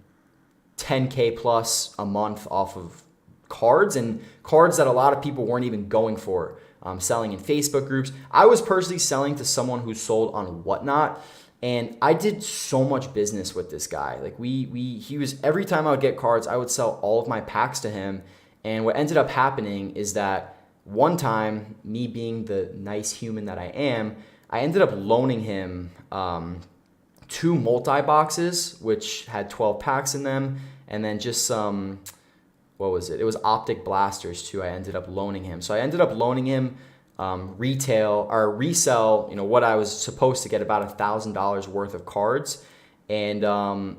10K plus a month off of cards, and cards that a lot of people weren't even going for, selling in Facebook groups. I was personally selling to someone who sold on Whatnot, and I did so much business with this guy. He was, every time I would get cards, I would sell all of my packs to him. And what ended up happening is that one time, me being the nice human that I am, I ended up loaning him 2 multi-boxes, which had 12 packs in them, and then just some, what was it? It was optic blasters too. I ended up loaning him. So I ended up loaning him resell, what I was supposed to get, about $1,000 worth of cards. And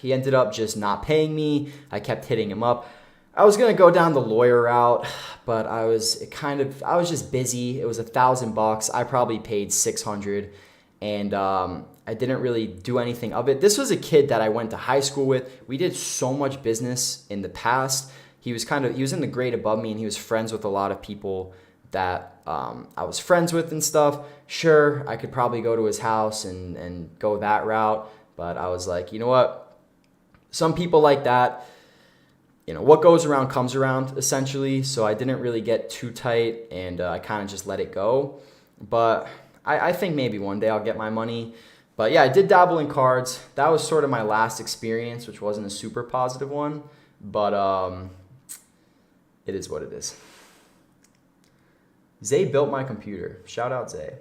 he ended up just not paying me. I kept hitting him up. I was gonna go down the lawyer route, but I was just busy. It was $1,000. I probably paid 600, and I didn't really do anything of it. This was a kid that I went to high school with. We did so much business in the past. He was in the grade above me, and he was friends with a lot of people that I was friends with and stuff. Sure, I could probably go to his house and go that route, but I was like, you know what? Some people like that. You know, what goes around comes around, essentially. So I didn't really get too tight, and I kind of just let it go. But I think maybe one day I'll get my money. But yeah, I did dabble in cards. That was sort of my last experience, which wasn't a super positive one. But it is what it is. Zay built my computer. Shout out Zay.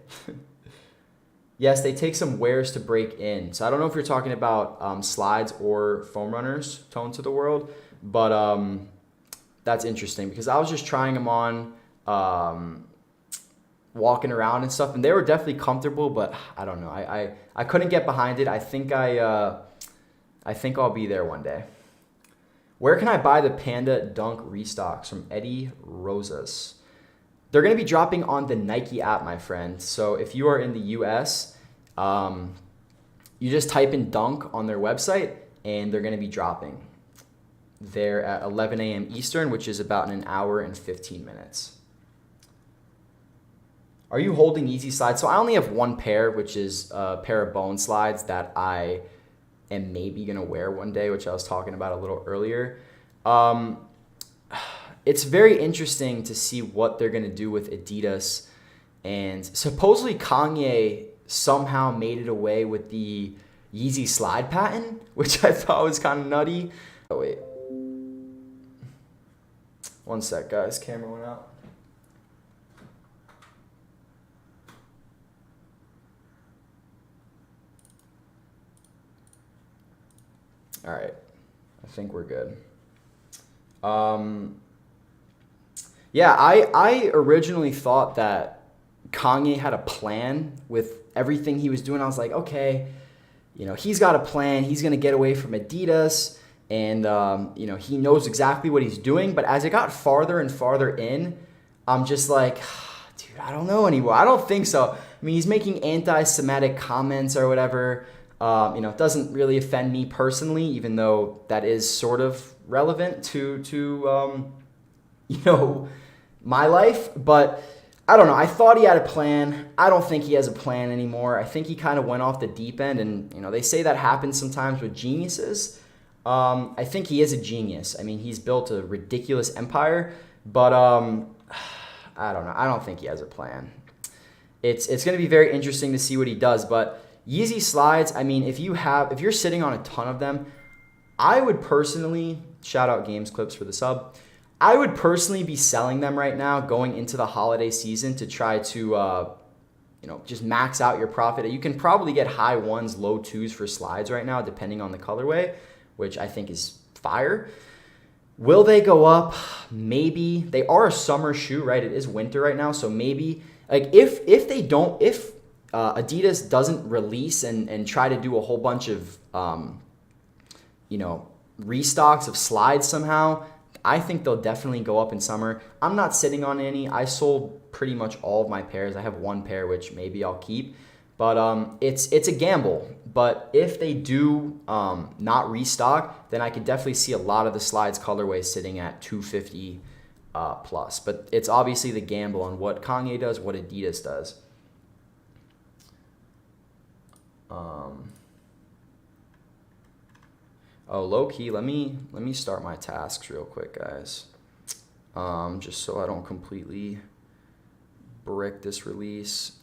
Yes, they take some wares to break in. So I don't know if you're talking about slides or foam runners, Tone to the World. But that's interesting because I was just trying them on, walking around and stuff, and they were definitely comfortable. But I don't know, I couldn't get behind it. I think I'll be there one day. Where can I buy the Panda Dunk restocks? From Eddie Rosas. They're gonna be dropping on the Nike app, my friend. So if you are in the US, you just type in Dunk on their website, and they're gonna be dropping. They're at 11 a.m. Eastern, which is about an hour and 15 minutes. Are you holding Yeezy slides? So I only have one pair, which is a pair of bone slides that I am maybe going to wear one day, which I was talking about a little earlier. It's very interesting to see what they're going to do with Adidas. And supposedly Kanye somehow made it away with the Yeezy slide patent, which I thought was kind of nutty. Oh, wait. One sec, guys. Camera went out. All right. I think we're good. Yeah, I originally thought that Kanye had a plan with everything he was doing. I was like, okay, you know, he's got a plan. He's going to get away from Adidas. And, you know, he knows exactly what he's doing. But as it got farther and farther in, I'm just like, dude, I don't know anymore. I don't think so. I mean, he's making anti-Semitic comments or whatever. You know, it doesn't really offend me personally, even though that is sort of relevant to you know, my life. But I don't know. I thought he had a plan. I don't think he has a plan anymore. I think he kind of went off the deep end. And, you know, they say that happens sometimes with geniuses. I think he is a genius. I mean, he's built a ridiculous empire, but I don't know. I don't think he has a plan. It's going to be very interesting to see what he does. But Yeezy slides, I mean, if you're sitting on a ton of them, I would personally, shout out Games Clips for the sub, I would personally be selling them right now going into the holiday season to try to you know, just max out your profit. You can probably get high ones, low twos for slides right now, depending on the colorway, which I think is fire. Will they go up? Maybe. They are a summer shoe, right? It is winter right now, so maybe. Like if Adidas doesn't release and try to do a whole bunch of you know, restocks of slides somehow, I think they'll definitely go up in summer. I'm not sitting on any. I sold pretty much all of my pairs. I have one pair which maybe I'll keep. But it's a gamble. But if they do not restock, then I could definitely see a lot of the slides colorways sitting at $250 plus. But it's obviously the gamble on what Kanye does, what Adidas does. Oh, low key. Let me start my tasks real quick, guys. Just so I don't completely brick this release.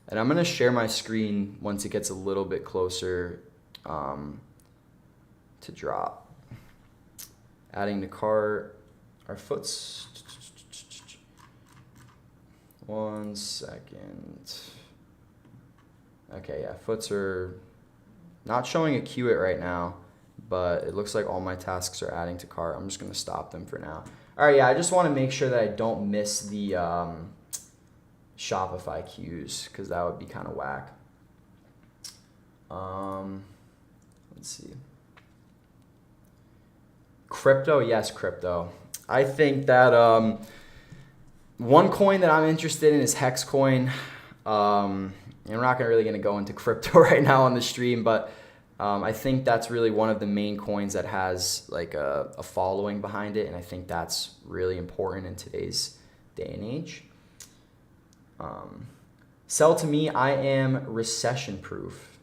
And I'm going to share my screen once it gets a little bit closer to drop. Adding to cart. Our foots. 1 second. Okay, yeah, foots are not showing a queue it right now, but it looks like all my tasks are adding to cart. I'm just going to stop them for now. All right, yeah, I just want to make sure that I don't miss the Shopify queues because that would be kind of whack. Let's see. Crypto, yes, crypto. I think that one coin that I'm interested in is Hex coin. And we're not really going to go into crypto right now on the stream, but I think that's really one of the main coins that has like a following behind it, and I think that's really important in today's day and age. Sell to me, I am recession proof.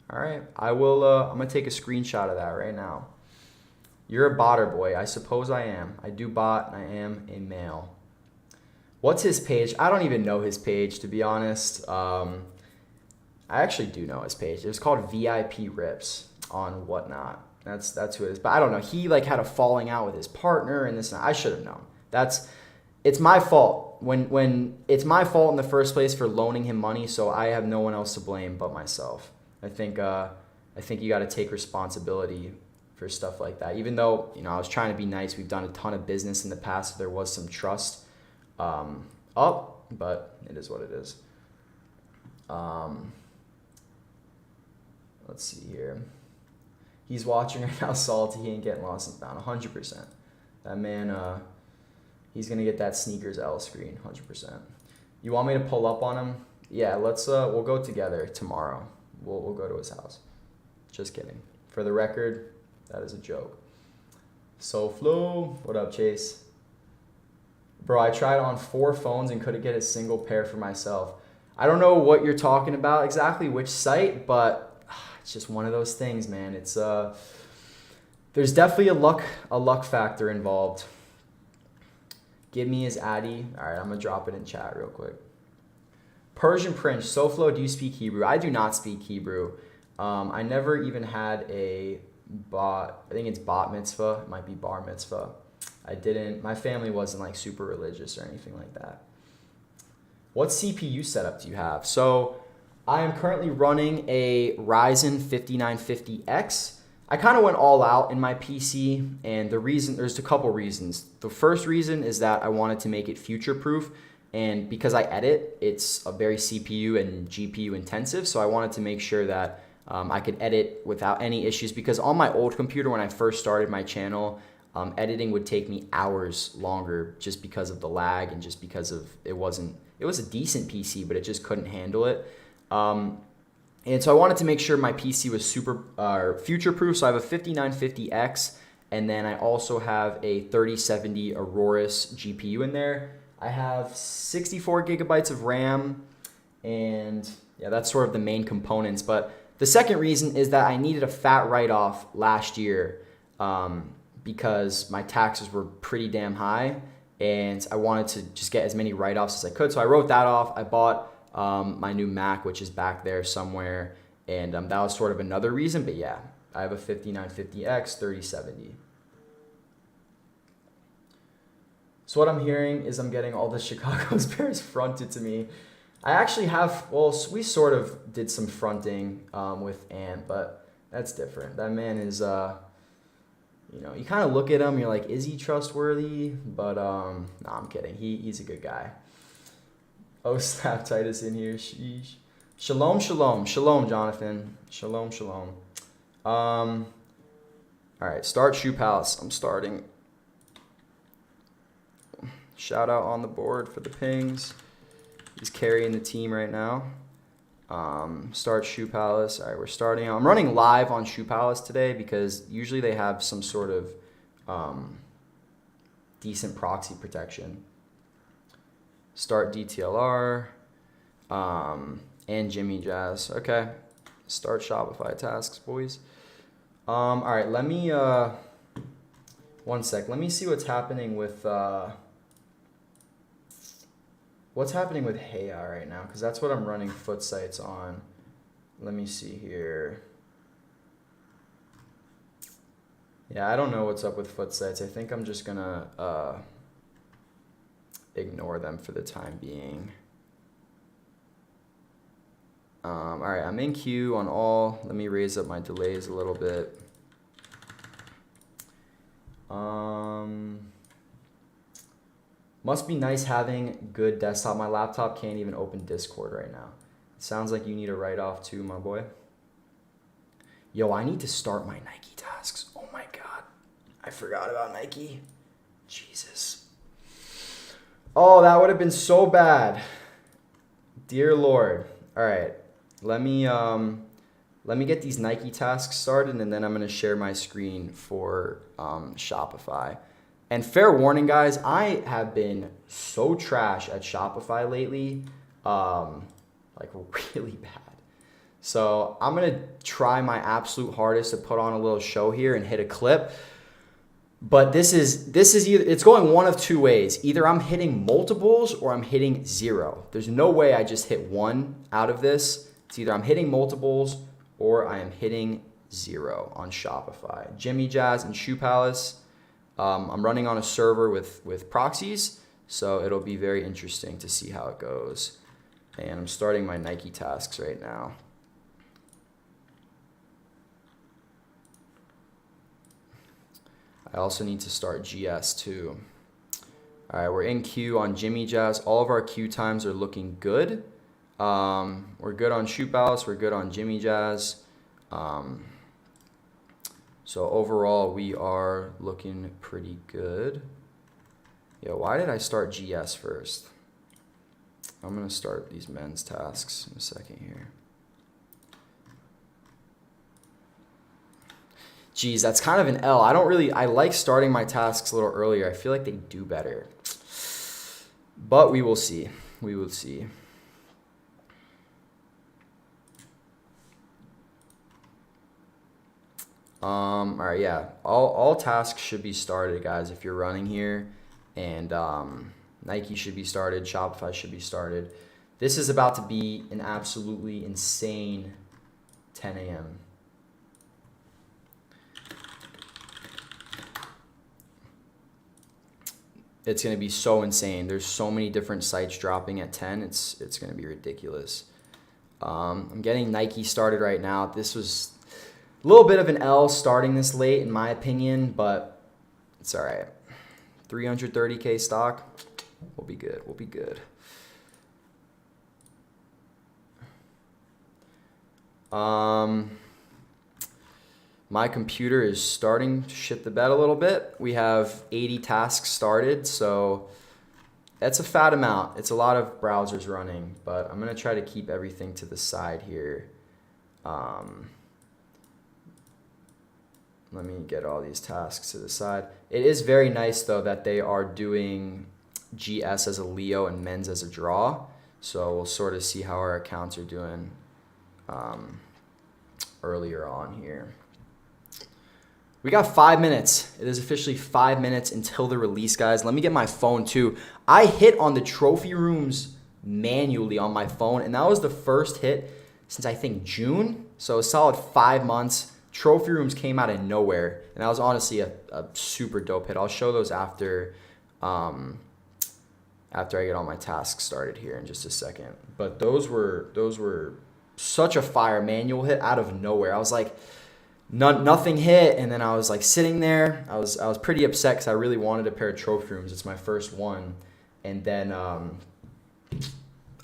All right, I'm gonna take a screenshot of that right now. You're a botter boy. I suppose I am. I do bot, and I am a male. What's his page? I don't even know his page, to be honest. I actually do know his page. It was called VIP Rips on Whatnot. That's who it is. But I don't know. He like had a falling out with his partner and this and that. I should have known. It's my fault. When it's my fault in the first place for loaning him money, so I have no one else to blame but myself. I think you got to take responsibility for stuff like that. Even though, I was trying to be nice. We've done a ton of business in the past. So there was some trust up, but it is what it is. Let's see here. He's watching right now, salty. He ain't getting lost and found. 100%. That man, he's gonna get that sneakers L screen. 100%. You want me to pull up on him? Yeah, let's. We'll go together tomorrow. We'll go to his house. Just kidding. For the record, that is a joke. So Flo, what up, Chase? Bro, I tried on 4 phones and couldn't get a single pair for myself. I don't know what you're talking about exactly, which site, but it's just one of those things, man. It's there's definitely a luck factor involved. Give me his Addy. All right, I'm gonna drop it in chat real quick. Persian Prince, SoFlo, do you speak Hebrew? I do not speak Hebrew. I never even had a I think it's bat mitzvah. It might be bar mitzvah. I didn't. My family wasn't like super religious or anything like that. What CPU setup do you have? So I am currently running a Ryzen 5950X. I kind of went all out in my PC, and there's a couple reasons. The first reason is that I wanted to make it future-proof, and because I edit, it's a very CPU and GPU intensive, so I wanted to make sure that I could edit without any issues, because on my old computer when I first started my channel, editing would take me hours longer just because of the lag and just because of it was a decent PC, but it just couldn't handle it. And so I wanted to make sure my PC was super future-proof. So I have a 5950X, and then I also have a 3070 Aurorus GPU in there. I have 64 gigabytes of RAM, and yeah, that's sort of the main components. But the second reason is that I needed a fat write-off last year because my taxes were pretty damn high, and I wanted to just get as many write-offs as I could. So I wrote that off. I bought my new Mac, which is back there somewhere, and that was sort of another reason. But yeah, I have a 5950X 3070. So what I'm hearing is I'm getting all the Chicago's Bears fronted to me. I actually have, we sort of did some fronting with Ant, but that's different. That man is, you kind of look at him, you're like, is he trustworthy? But no, I'm kidding. He's a good guy. Oh, snap, Titus in here. Sheesh. Shalom, shalom. Shalom, Jonathan. Shalom, shalom. All right, start Shoe Palace. I'm starting. Shout out on the board for the pings. He's carrying the team right now. Start Shoe Palace. All right, we're starting. I'm running live on Shoe Palace today because usually they have some sort of decent proxy protection. Start DTLR and Jimmy Jazz. Okay, start Shopify tasks, boys. All right, let me, 1 sec. Let me see what's happening with, Heya right now, because that's what I'm running foot sites on. Let me see here. Yeah, I don't know what's up with foot sites. I think I'm just gonna ignore them for the time being. All right, I'm in queue on all. Let me raise up my delays a little bit. Must be nice having good desktop. My laptop can't even open Discord right now. Sounds like you need a write-off too, my boy. Yo, I need to start my Nike tasks. Oh my God. I forgot about Nike. Jesus. Oh, that would have been so bad. Dear Lord. All right. Let me get these Nike tasks started, and then I'm going to share my screen for Shopify. And fair warning, guys, I have been so trash at Shopify lately, like really bad. So I'm going to try my absolute hardest to put on a little show here and hit a clip. But this is either, it's going one of two ways. Either I'm hitting multiples or I'm hitting 0. There's no way I just hit 1 out of this. It's either I'm hitting multiples or I am hitting 0 on Shopify. Jimmy Jazz and Shoe Palace. I'm running on a server with proxies, so it'll be very interesting to see how it goes. And I'm starting my Nike tasks right now. I also need to start GS too. All right, we're in queue on Jimmy Jazz. All of our queue times are looking good. We're good on Shoe Palace. We're good on Jimmy Jazz. So overall, we are looking pretty good. Yeah, why did I start GS first? I'm going to start these men's tasks in a second here. Geez, that's kind of an L. I like starting my tasks a little earlier. I feel like they do better. But we will see. We will see. All right, yeah. All tasks should be started, guys, if you're running here. And Nike should be started. Shopify should be started. This is about to be an absolutely insane 10 a.m. It's going to be so insane. There's so many different sites dropping at 10. It's going to be ridiculous. I'm getting Nike started right now. This was a little bit of an L starting this late, in my opinion, but it's all right. 330K stock. We'll be good. We'll be good. My computer is starting to shit the bed a little bit. We have 80 tasks started, so that's a fat amount. It's a lot of browsers running, but I'm going to try to keep everything to the side here. Let me get all these tasks to the side. It is very nice, though, that they are doing GS as a Leo and men's as a draw. So we'll sort of see how our accounts are doing earlier on here. We got 5 minutes. It is officially 5 minutes until the release, guys. Let me get my phone, too. I hit on the trophy rooms manually on my phone, and that was the first hit since, I think, June. So a solid 5 months. Trophy rooms came out of nowhere, and that was honestly a super dope hit. I'll show those after I get all my tasks started here in just a second. But those were such a fire manual hit out of nowhere. I was like, nothing hit, and then I was like sitting there. I was pretty upset because I really wanted a pair of trophy rooms. It's my first one, and then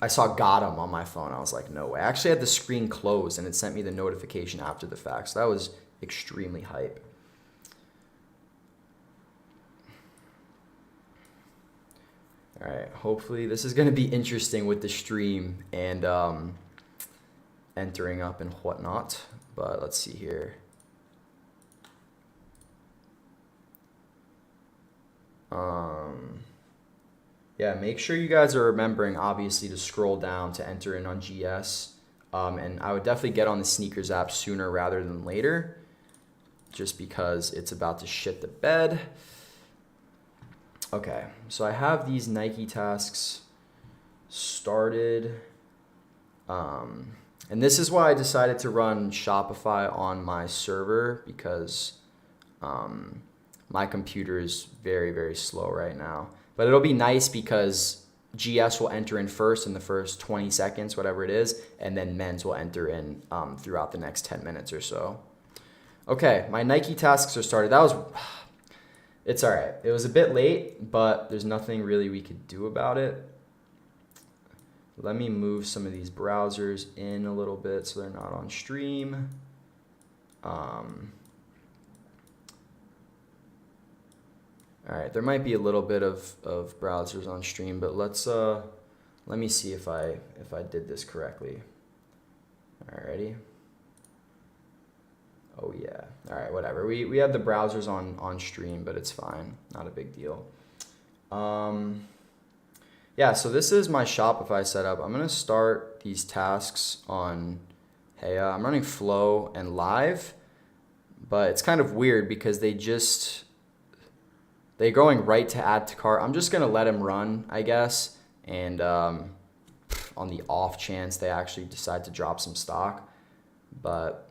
I saw got 'em on my phone. I was like, no way. I actually had the screen closed, and it sent me the notification after the fact. So that was extremely hype. All right. Hopefully this is going to be interesting with the stream and entering up and whatnot. But let's see here. Yeah, make sure you guys are remembering, obviously, to scroll down to enter in on GS. And I would definitely get on the sneakers app sooner rather than later, just because it's about to shit the bed. Okay, so I have these Nike tasks started. And this is why I decided to run Shopify on my server, because my computer is very, very slow right now. But it'll be nice because GS will enter in first in the first 20 seconds, whatever it is, and then men's will enter in throughout the next 10 minutes or so. Okay, my Nike tasks are started. It's all right. It was a bit late, but there's nothing really we could do about it. Let me move some of these browsers in a little bit so they're not on stream. All right, there might be a little bit of browsers on stream, but let me see if I did this correctly. Alrighty. Oh yeah. All right, whatever. We have the browsers on stream, but it's fine. Not a big deal. Yeah, so this is my Shopify setup. I'm gonna start these tasks on Heya. I'm running Flow and Live, but it's kind of weird because they're going right to add to cart. I'm just gonna let them run, I guess, and on the off chance they actually decide to drop some stock. But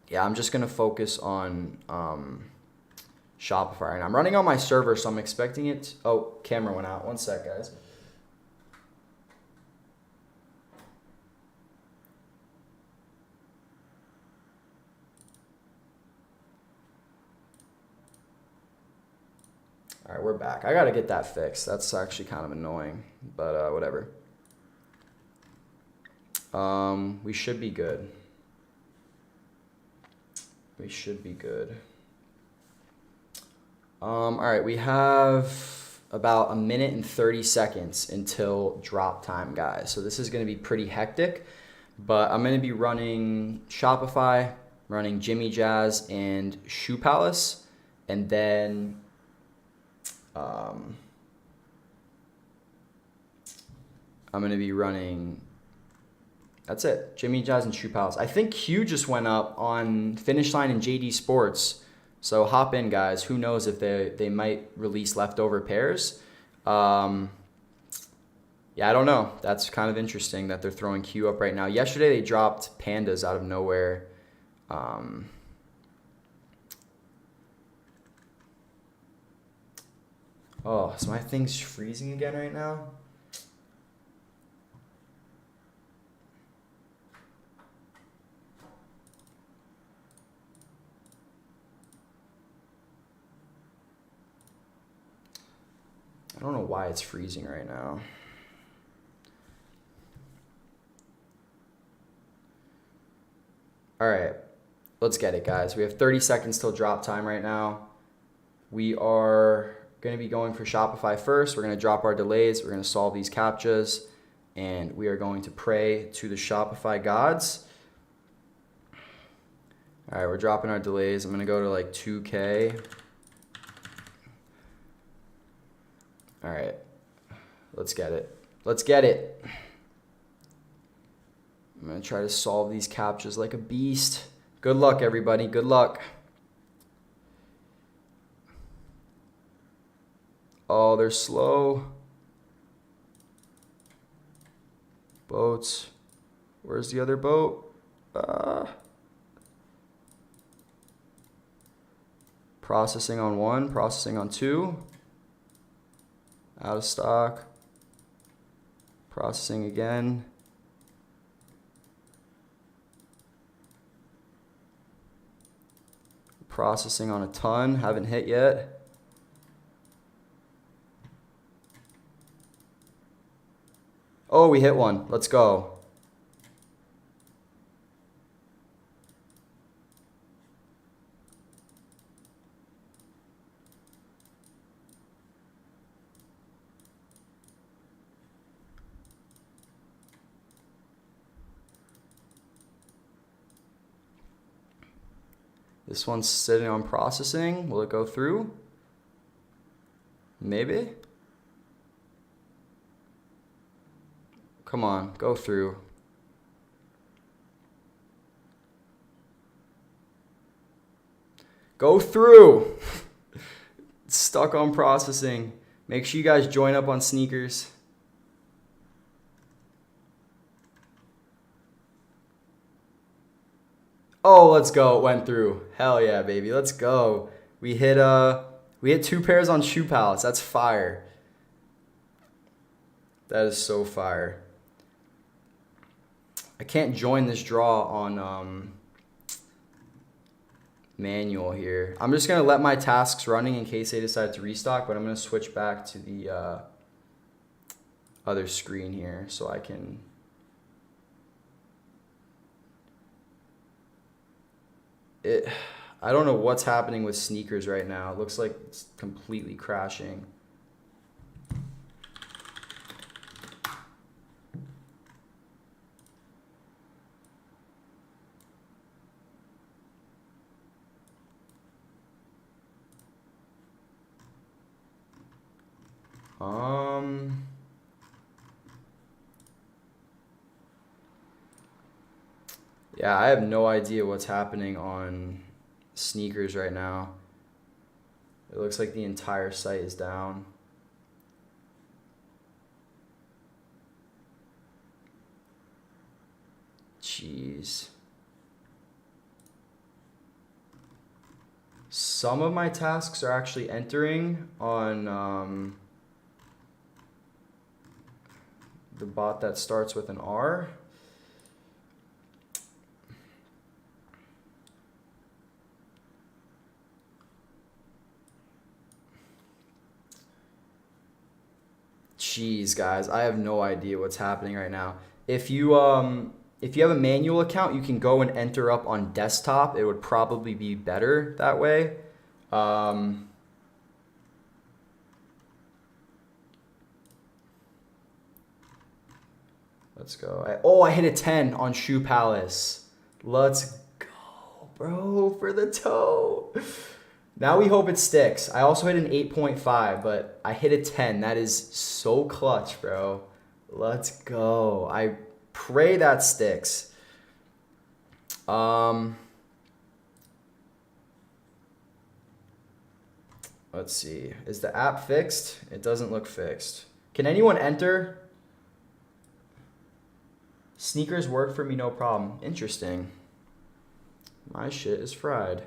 yeah, I'm just gonna focus on Shopify, and I'm running on my server, so I'm expecting it. Oh, camera went out. One sec, guys. All right, we're back. I gotta get that fixed. That's actually kind of annoying, but whatever. We should be good. We should be good. All right, we have about 1 minute and 30 seconds until drop time, guys. So this is gonna be pretty hectic, but I'm gonna be running Shopify, running Jimmy Jazz and Shoe Palace, and then I'm going to be running, that's it, Jimmy Jazz and Shoe Palace. I think Q just went up on Finish Line and JD Sports, so hop in, guys. Who knows if they might release leftover pairs. Yeah, I don't know. That's kind of interesting that they're throwing Q up right now. Yesterday they dropped Pandas out of nowhere. Oh, so my thing's freezing again right now? I don't know why it's freezing right now. All right, let's get it, guys. We have 30 seconds till drop time right now. We are going to be going for Shopify first. We're going to drop our delays. We're going to solve these CAPTCHAs, and we are going to pray to the Shopify gods. All right, we're dropping our delays. I'm going to go to like 2K. All right, let's get it. Let's get it. I'm going to try to solve these CAPTCHAs like a beast. Good luck, everybody. Good luck. Oh, they're slow. Boats. Where's the other boat? Processing on 1, processing on 2. Out of stock. Processing again. Processing on a ton. Haven't hit yet. Oh, we hit one. Let's go. This one's sitting on processing. Will it go through? Maybe. Come on, go through. Go through. It's stuck on processing. Make sure you guys join up on sneakers. Oh, let's go. It went through. Hell yeah, baby. Let's go. We hit 2 pairs on Shoe Palace. That's fire. That is so fire. I can't join this draw on manual here. I'm just gonna let my tasks running in case they decide to restock, but I'm gonna switch back to the other screen here so I can. I don't know what's happening with sneakers right now. It looks like it's completely crashing. Yeah, I have no idea what's happening on sneakers right now. It looks like the entire site is down. Jeez. Some of my tasks are actually entering on the bot that starts with an R. Jeez, guys, I have no idea what's happening right now. If you have a manual account, you can go and enter up on desktop. It would probably be better that way. Let's go. I hit a 10 on Shoe Palace. Let's go, bro, for the toe. Now we hope it sticks. I also hit an 8.5, but I hit a 10. That is so clutch, bro. Let's go. I pray that sticks. Let's see. Is the app fixed? It doesn't look fixed. Can anyone enter? Sneakers work for me, no problem. Interesting. My shit is fried.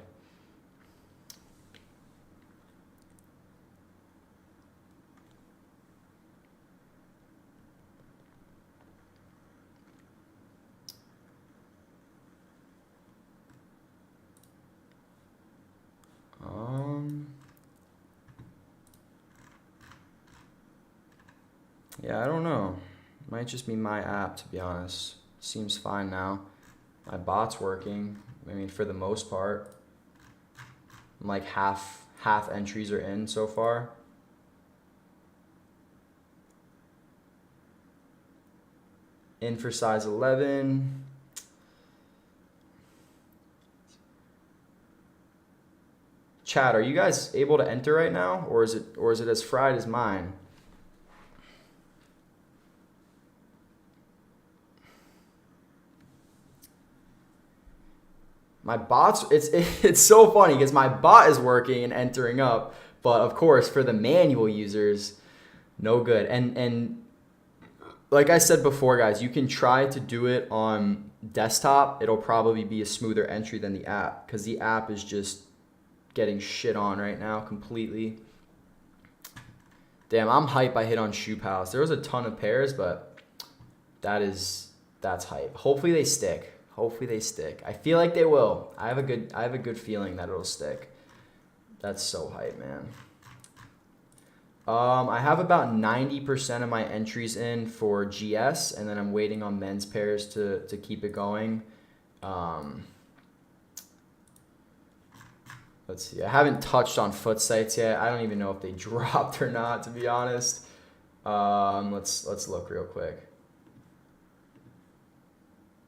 Yeah, I don't know. Might just be my app, to be honest. Seems fine now. My bot's working. I mean, for the most part. I'm like half entries are in so far. In for size 11. Chat, are you guys able to enter right now, or is it as fried as mine? My bot's it's so funny because my bot is working and entering up, but of course for the manual users, no good. And like I said before, guys, you can try to do it on desktop. It'll probably be a smoother entry than the app because the app is just getting shit on right now completely. Damn, I'm hype I hit on Shoe Palace. There was a ton of pairs, but that's hype. Hopefully they stick. Hopefully they stick. I feel like they will. I have a good feeling that it'll stick. That's so hype, man. I have about 90% of my entries in for GS, and then I'm waiting on men's pairs to keep it going. Let's see. I haven't touched on foot sites yet. I don't even know if they dropped or not, to be honest. Let's look real quick.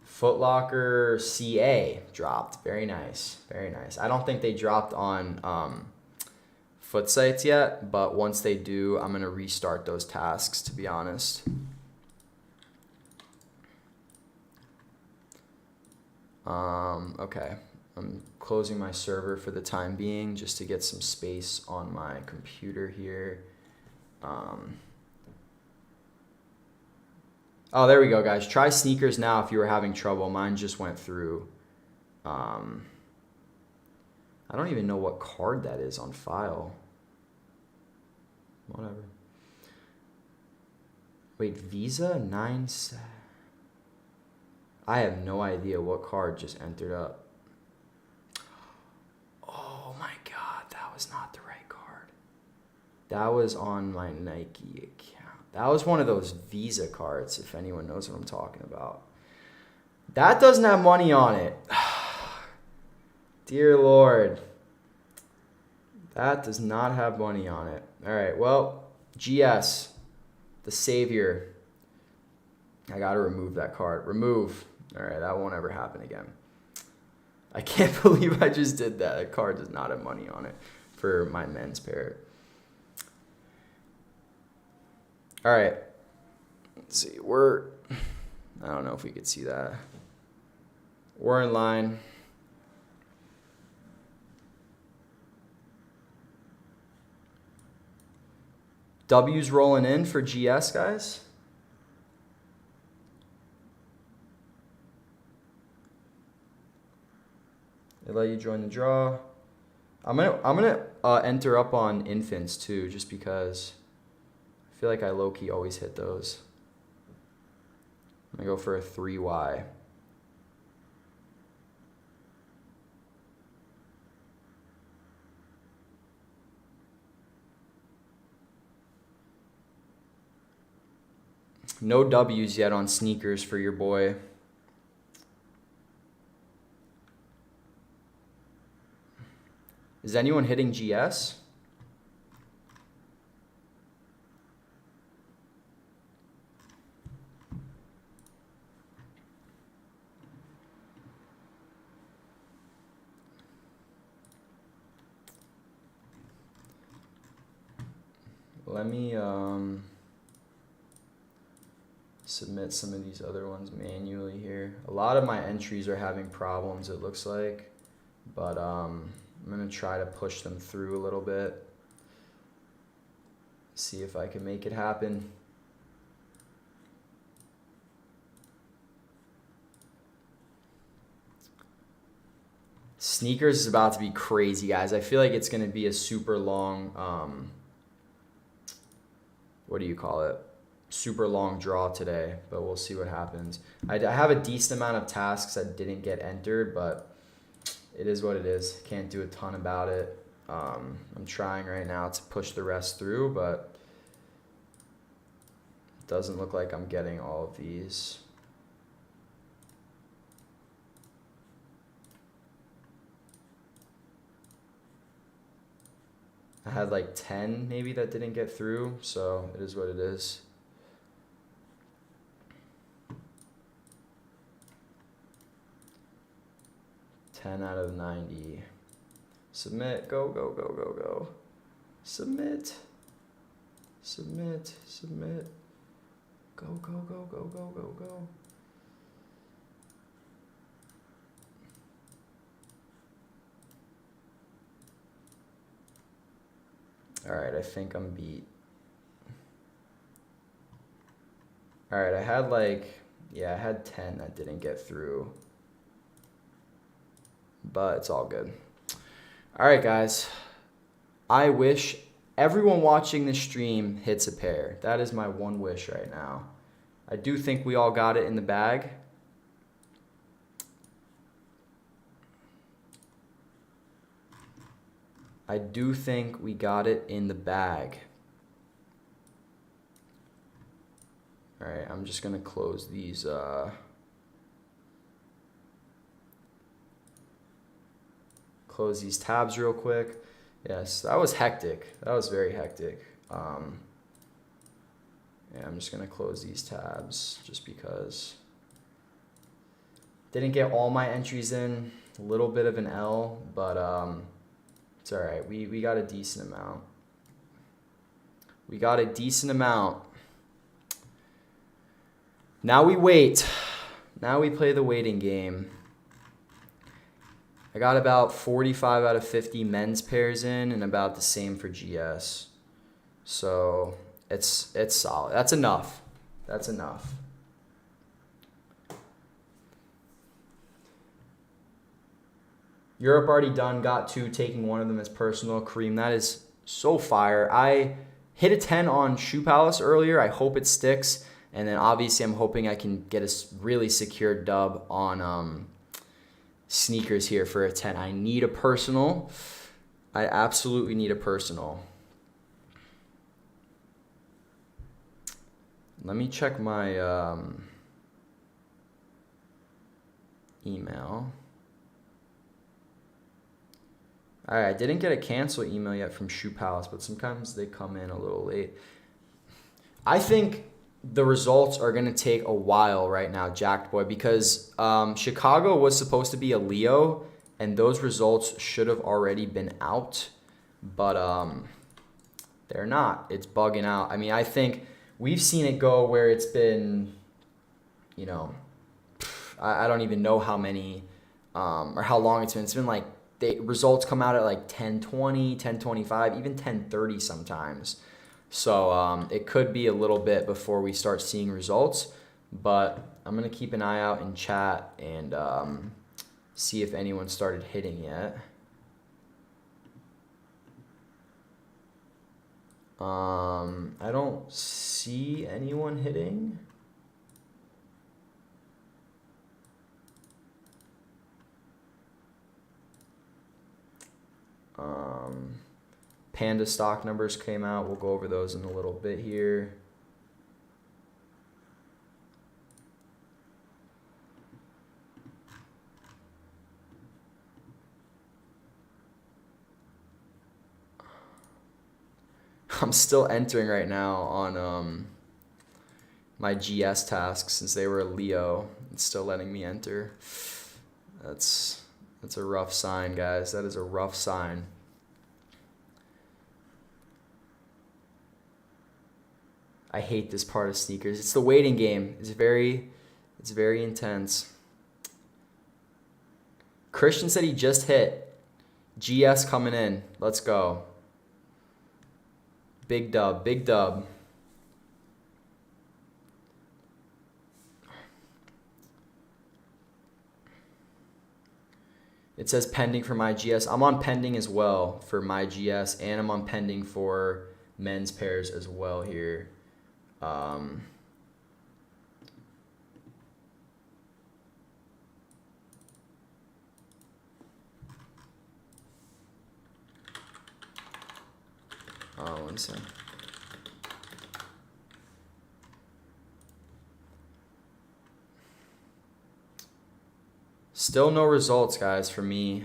Foot Locker CA dropped. Very nice. Very nice. I don't think they dropped on foot sites yet, but once they do, I'm going to restart those tasks, to be honest. Okay. I'm closing my server for the time being just to get some space on my computer here. Oh, there we go, guys. Try sneakers now if you were having trouble. Mine just went through. I don't even know what card that is on file. Whatever. Wait, Visa 9. I have no idea what card just entered up. Oh my God, that was not the right card. That was on my Nike account. That was one of those Visa cards, if anyone knows what I'm talking about. That doesn't have money on it. Dear Lord. That does not have money on it. All right, well, GS, the savior. I got to remove that card. Remove. All right, that won't ever happen again. I can't believe I just did that. That card does not have money on it for my men's pair. All right. Let's see. I don't know if we could see that. We're in line. W's rolling in for GS, guys. They let you join the draw. I'm gonna enter up on infants too, just because I feel like I low-key always hit those. I'm gonna go for a 3Y. No W's yet on sneakers for your boy. Is anyone hitting GS? Let me submit some of these other ones manually here. A lot of my entries are having problems, it looks like, but I'm gonna try to push them through a little bit. See if I can make it happen. Sneakers is about to be crazy, guys. I feel like it's gonna be a super long, what do you call it? Super long draw today, but we'll see what happens. I have a decent amount of tasks that didn't get entered, but it is what it is. Can't do a ton about it. I'm trying right now to push the rest through, but it doesn't look like I'm getting all of these. I had like 10 maybe that didn't get through, so it is what it is. Out of 90. Submit. Go, go, go, go, go. Submit. Submit. Submit. Go, go, go, go, go, go, go. All right, I think I'm beat. All right, I had I had 10 that didn't get through. But it's all good. All right, guys. I wish everyone watching this stream hits a pair. That is my one wish right now. I do think we all got it in the bag. I do think we got it in the bag. All right, I'm just going to close these close these tabs real quick. Yes, that was hectic. That was very hectic. Yeah, I'm just gonna close these tabs just because. Didn't get all my entries in. A little bit of an L, but it's all right. We got a decent amount. We got a decent amount. Now we wait. Now we play the waiting game. I got about 45 out of 50 men's pairs in and about the same for GS. So it's solid. That's enough. That's enough. Europe already done. Got 2, taking one of them as personal. Kareem, that is so fire. I hit a 10 on Shoe Palace earlier. I hope it sticks. And then obviously I'm hoping I can get a really secure dub on sneakers here for a 10. I need a personal. I absolutely need a personal. Let me check my email. All right, I didn't get a cancel email yet from Shoe Palace, but sometimes they come in a little late. I think the results are going to take a while right now, Jacked Boy, because Chicago was supposed to be a Leo, and those results should have already been out, but they're not. It's bugging out. I mean, I think we've seen it go where it's been, I don't even know how many or how long it's been. It's been like the results come out at like 10:20, 10:25, even 10:30 sometimes. So it could be a little bit before we start seeing results, but I'm going to keep an eye out in chat and see if anyone started hitting yet. I don't see anyone hitting. Panda stock numbers came out. We'll go over those in a little bit here. I'm still entering right now on my GS task since they were a Leo. It's still letting me enter. That's a rough sign, guys. That is a rough sign. I hate this part of sneakers. It's the waiting game. It's very intense. Christian said he just hit. GS coming in. Let's go. Big dub, big dub. It says pending for my GS. I'm on pending as well for my GS, and I'm on pending for men's pairs as well here. Oh, one second. Still no results, guys, for me.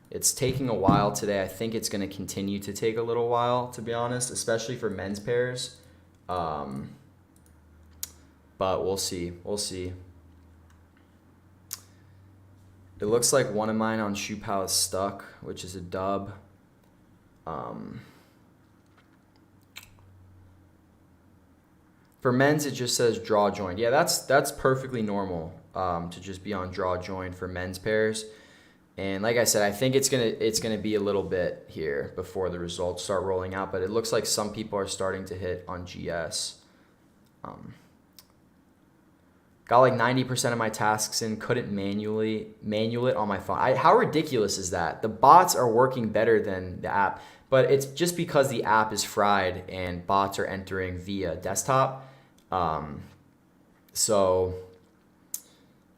It's taking a while today. I think it's going to continue to take a little while, to be honest, especially for men's pairs. But we'll see. We'll see. It looks like one of mine on Shoe Palace stuck, which is a dub. For men's, it just says draw joined. Yeah, that's perfectly normal to just be on draw joined for men's pairs. And like I said, I think it's gonna be a little bit here before the results start rolling out. But it looks like some people are starting to hit on GS. Got like 90% of my tasks in. Couldn't manual it on my phone. How ridiculous is that? The bots are working better than the app, but it's just because the app is fried and bots are entering via desktop. So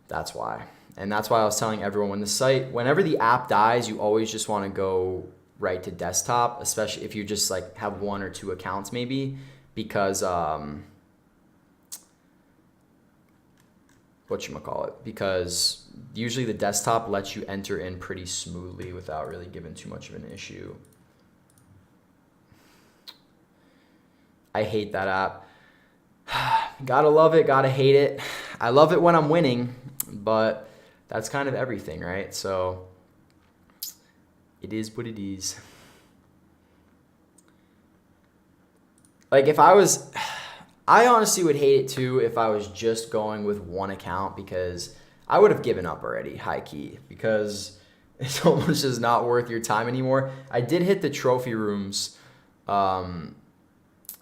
that's why. And that's why I was telling everyone whenever the app dies, you always just want to go right to desktop, especially if you just like have one or two accounts maybe, because because usually the desktop lets you enter in pretty smoothly without really giving too much of an issue. I hate that app. Gotta love it, gotta hate it. I love it when I'm winning, but that's kind of everything, right? So it is what it is. Like I honestly would hate it too if I was just going with one account, because I would have given up already, high key, because it's almost just not worth your time anymore. I did hit the trophy rooms on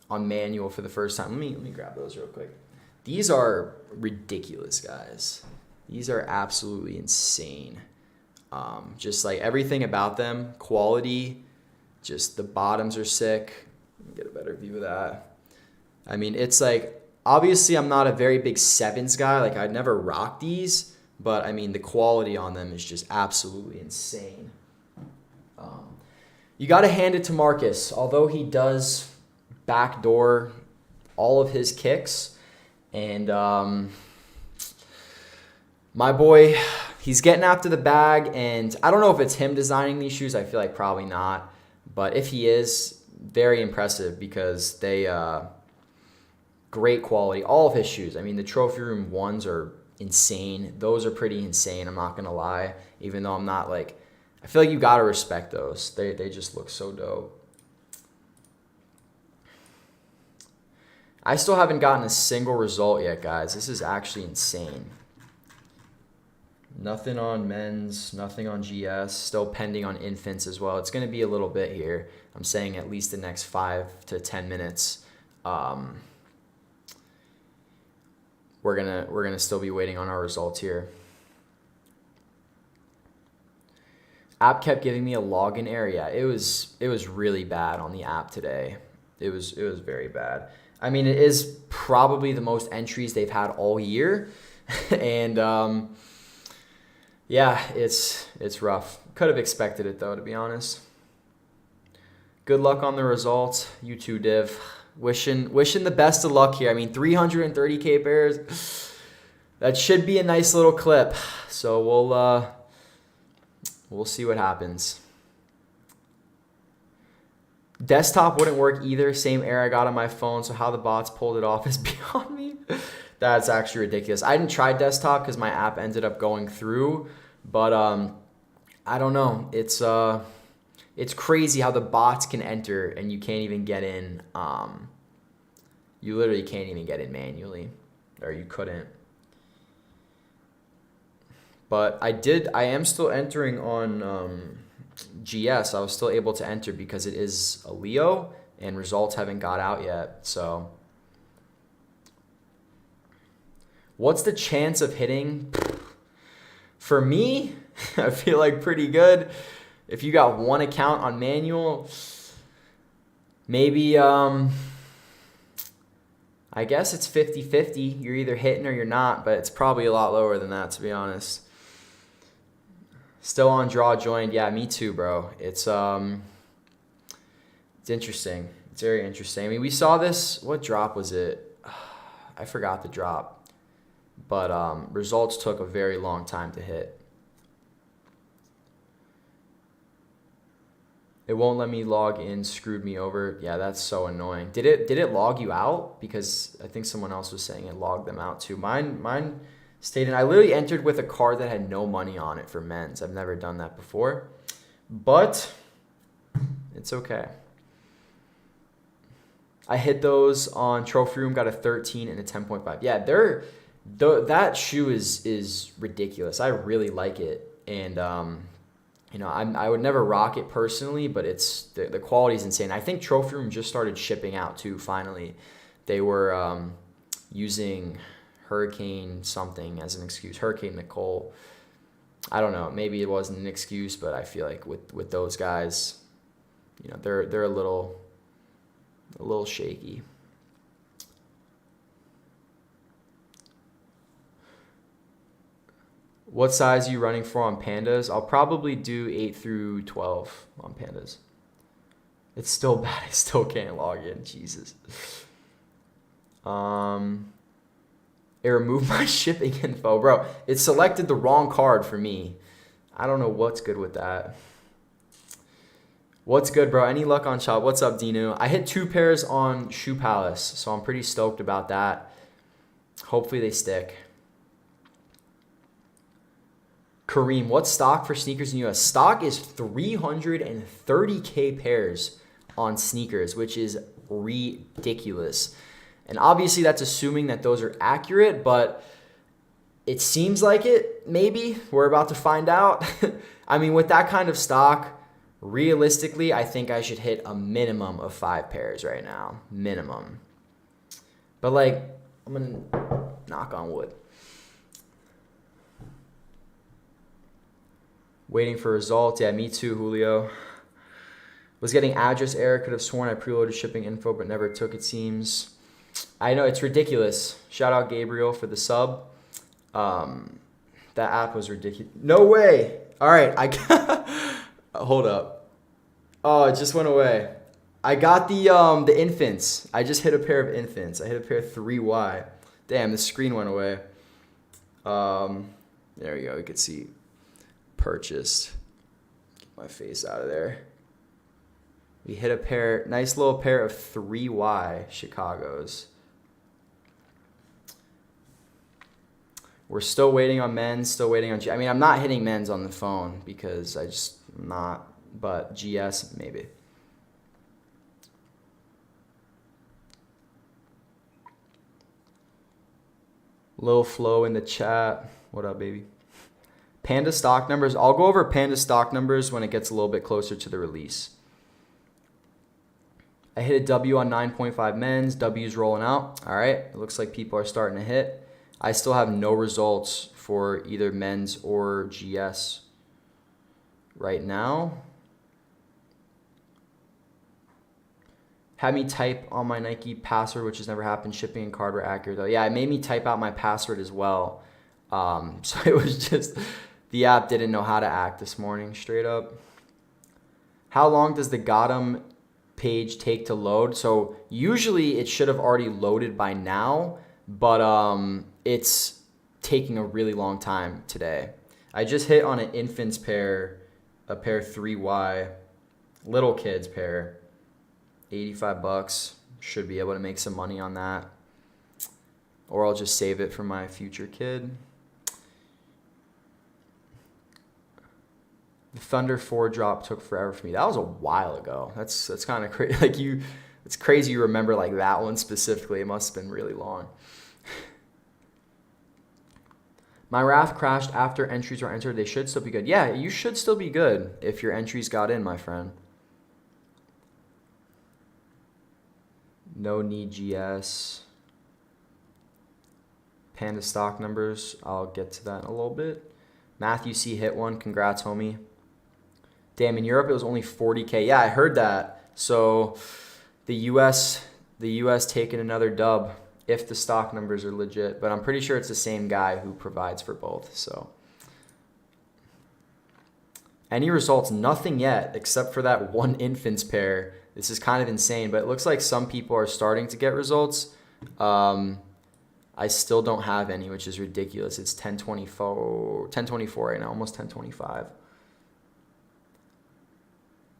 manual for the first time. Let me grab those real quick. These are ridiculous, guys. These are absolutely insane. Just like everything about them, quality, just the bottoms are sick. Let me get a better view of that. I mean, it's like, obviously I'm not a very big sevens guy. Like I'd never rock these, but I mean, the quality on them is just absolutely insane. You got to hand it to Marcus. Although he does backdoor all of his kicks, and my boy, he's getting after the bag, and I don't know if it's him designing these shoes. I feel like probably not. But if he is, very impressive because they great quality. All of his shoes. I mean, the Trophy Room ones are insane. Those are pretty insane. I'm not going to lie. Even though I'm not like, I feel like you got to respect those. They just look so dope. I still haven't gotten a single result yet, guys. This is actually insane. Nothing on men's, nothing on GS, still pending on infants as well. It's going to be a little bit here. I'm saying at least the next 5 to 10 minutes. We're gonna still be waiting on our results here. App kept giving me a login error. Yeah, it was really bad on the app today. It was very bad. I mean, it is probably the most entries they've had all year, and yeah, it's rough. Could have expected it though, to be honest. Good luck on the results, you two, Div. Wishing the best of luck here. I mean, 330K pairs. That should be a nice little clip. So we'll see what happens. Desktop wouldn't work either. Same error I got on my phone. So how the bots pulled it off is beyond me. That's actually ridiculous. I didn't try desktop because my app ended up going through. But I don't know. It's crazy how the bots can enter and you can't even get in. You literally can't even get in manually, or you couldn't. But I am still entering on GS. I was still able to enter because it is a Leo and results haven't got out yet. So what's the chance of hitting? For me, I feel like pretty good. If you got one account on manual, maybe, I guess it's 50-50. You're either hitting or you're not, but it's probably a lot lower than that, to be honest. Still on draw joined. Yeah, me too, bro. It's interesting. It's very interesting. I mean, we saw this. What drop was it? I forgot the drop. But results took a very long time to hit. It won't let me log in, screwed me over. Yeah, that's so annoying. Did it log you out? Because I think someone else was saying it logged them out too. Mine stayed in. I literally entered with a card that had no money on it for men's. I've never done that before. But it's okay. I hit those on Trophy Room, got a 13 and a 10.5. Yeah, that shoe is ridiculous. I really like it. And you know, I would never rock it personally, but it's the quality is insane. I think Trophy Room just started shipping out too. Finally, they were using Hurricane something as an excuse. Hurricane Nicole. I don't know. Maybe it wasn't an excuse, but I feel like with those guys, you know, they're a little shaky. What size are you running for on Pandas? I'll probably do 8 through 12 on Pandas. It's still bad. I still can't log in. Jesus. It removed my shipping info. Bro, it selected the wrong card for me. I don't know what's good with that. What's good, bro? Any luck on shop? What's up, Dinu? I hit 2 pairs on Shoe Palace, so I'm pretty stoked about that. Hopefully they stick. Kareem, what's stock for sneakers in US? Stock is 330K pairs on sneakers, which is ridiculous. And obviously that's assuming that those are accurate, but it seems like it, maybe. We're about to find out. I mean, with that kind of stock, realistically, I think I should hit a minimum of 5 pairs right now. Minimum. But like, I'm going to knock on wood. Waiting for results. Yeah, me too, Julio. Was getting address error. Could have sworn I preloaded shipping info, but never took, it seems. I know, it's ridiculous. Shout out Gabriel for the sub. That app was ridiculous. No way. All right, I got hold up. Oh, it just went away. I got the infants. I just hit a pair of infants. I hit a pair of 3Y. Damn, the screen went away. There we go. You can see. purchased. Get my face out of there. We hit a pair, nice little pair of 3Y Chicago's. We're still waiting on men's, still waiting on I mean, I'm not hitting men's on the phone because I just not, but GS maybe. Lil Flo in the chat. What up, baby? Panda stock numbers. I'll go over Panda stock numbers when it gets a little bit closer to the release. I hit a W on 9.5 men's. W's rolling out. All right. It looks like people are starting to hit. I still have no results for either men's or GS right now. Had me type on my Nike password, which has never happened. Shipping and card were accurate though. Yeah, it made me type out my password as well. So it was just, the app didn't know how to act this morning, straight up. How long does the Gotham page take to load? So usually it should have already loaded by now, but it's taking a really long time today. I just hit on an infant's pair, a pair 3Y, little kids pair, $85. Should be able to make some money on that. Or I'll just save it for my future kid. The Thunder 4 drop took forever for me. That was a while ago. That's kind of crazy. Like it's crazy you remember like that one specifically. It must have been really long. My RAF crashed after entries were entered. They should still be good. Yeah, you should still be good if your entries got in, my friend. No need GS. Panda stock numbers. I'll get to that in a little bit. Matthew C hit one. Congrats, homie. Damn, in Europe it was only 40K. Yeah, I heard that. So the US taking another dub if the stock numbers are legit. But I'm pretty sure it's the same guy who provides for both. So any results? Nothing yet, except for that one infants pair. This is kind of insane, but it looks like some people are starting to get results. I still don't have any, which is ridiculous. It's 10:24 right now, almost 10:25.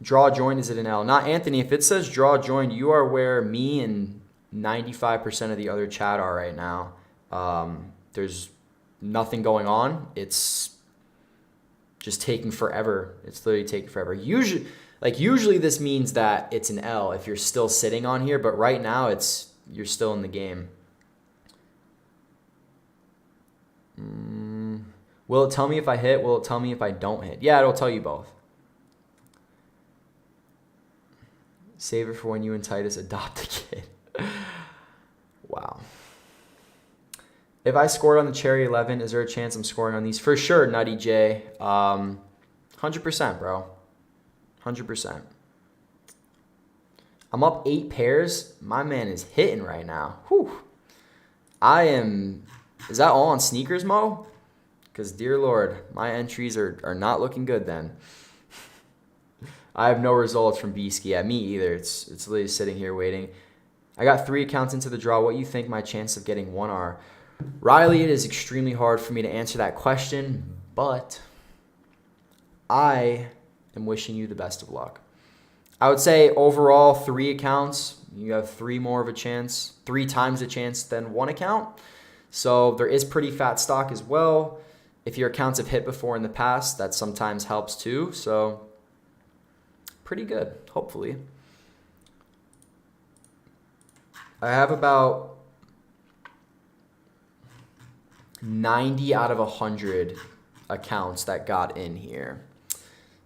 Draw join, is it an L? Not Anthony. If it says draw join, you are where me and 95% of the other chat are right now. There's nothing going on. It's just taking forever. It's literally taking forever. Usually this means that it's an L if you're still sitting on here, but right now you're still in the game. Will it tell me if I hit? Will it tell me if I don't hit? Yeah, it'll tell you both. Save it for when you and Titus adopt a kid. Wow. If I scored on the Cherry 11, is there a chance I'm scoring on these? For sure, Nutty J. 100%, bro. 100%. I'm up 8 pairs. My man is hitting right now. Whew. Is that all on sneakers, Mo? Because, dear Lord, my entries are not looking good then. I have no results from B-Ski. Yeah, me either. It's literally sitting here waiting. I got 3 accounts into the draw. What do you think my chances of getting one are? Riley, it is extremely hard for me to answer that question, but I am wishing you the best of luck. I would say overall 3 accounts. You have 3 more of a chance, 3 times the chance than 1 account. So there is pretty fat stock as well. If your accounts have hit before in the past, that sometimes helps too. So pretty good, hopefully. I have about 90 out of 100 accounts that got in here.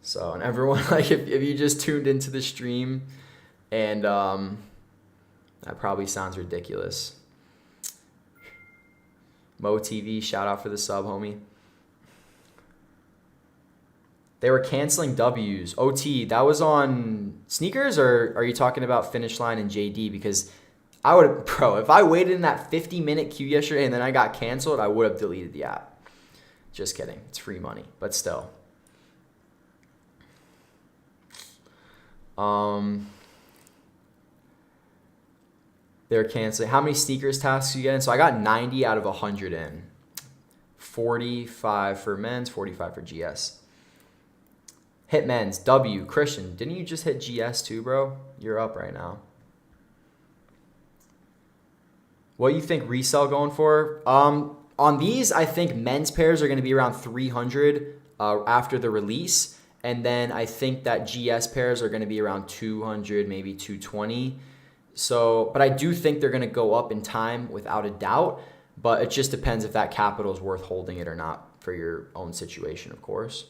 So, and everyone, like, if you just tuned into the stream, and that probably sounds ridiculous. Mo TV, shout out for the sub, homie. They were canceling W's. OT, that was on sneakers, or are you talking about Finish Line and JD? Because I would, bro, if I waited in that 50-minute queue yesterday and then I got canceled, I would have deleted the app. Just kidding. It's free money, but still. They're canceling. How many sneakers tasks you get in? So I got 90 out of 100 in. 45 for men's, 45 for GS. Hit men's. W. Christian, didn't you just hit GS too, bro? You're up right now. What do you think resell going for? On these, I think men's pairs are going to be around 300 after the release. And then I think that GS pairs are going to be around 200, maybe 220. So, but I do think they're going to go up in time without a doubt. But it just depends if that capital is worth holding it or not for your own situation, of course.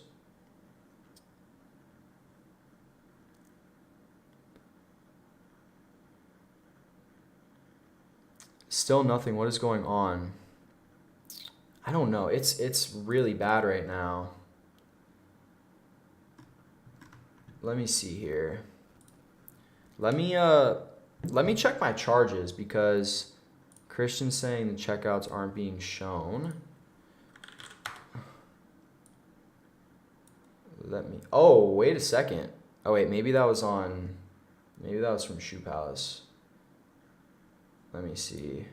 Still nothing. What is going on? I don't know. It's really bad right now. Let me see here. Let me check my charges because Christian's saying the checkouts aren't being shown. Oh, wait a second. Oh wait, maybe that was from Shoe Palace. Let me see.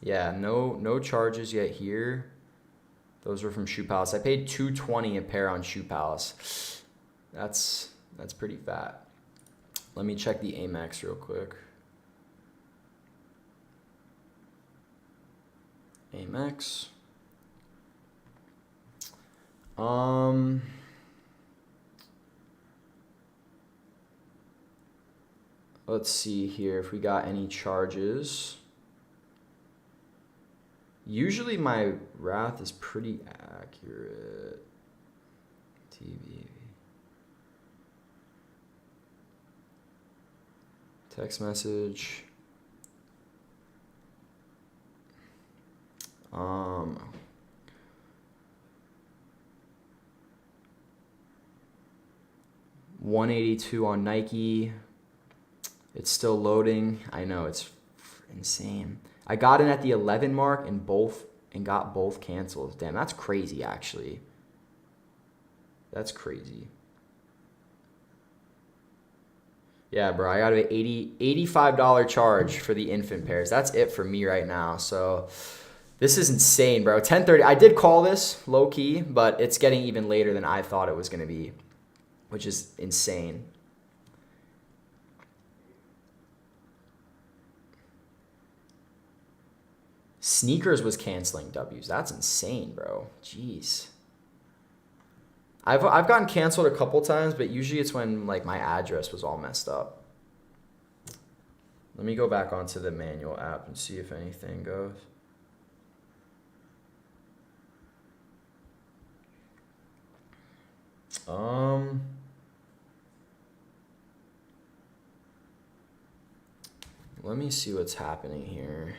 Yeah, no charges yet here. Those were from Shoe Palace. I paid $220 a pair on Shoe Palace. That's pretty fat. Let me check the Amex real quick. Amex. Let's see here if we got any charges. Usually my Wrath is pretty accurate. TV. Text message. $182 on Nike. It's still loading. I know, it's insane. I got in at the 11 mark and got both cancels. Damn, that's crazy actually. That's crazy. Yeah, bro, I got an $85 charge for the infant pairs. That's it for me right now. So this is insane, bro. 10:30. I did call this low key, but it's getting even later than I thought it was going to be, which is insane. Sneakers was canceling W's. That's insane, bro. Jeez. I've gotten canceled a couple times, but usually it's when like my address was all messed up. Let me go back onto the manual app and see if anything goes. Let me see what's happening here.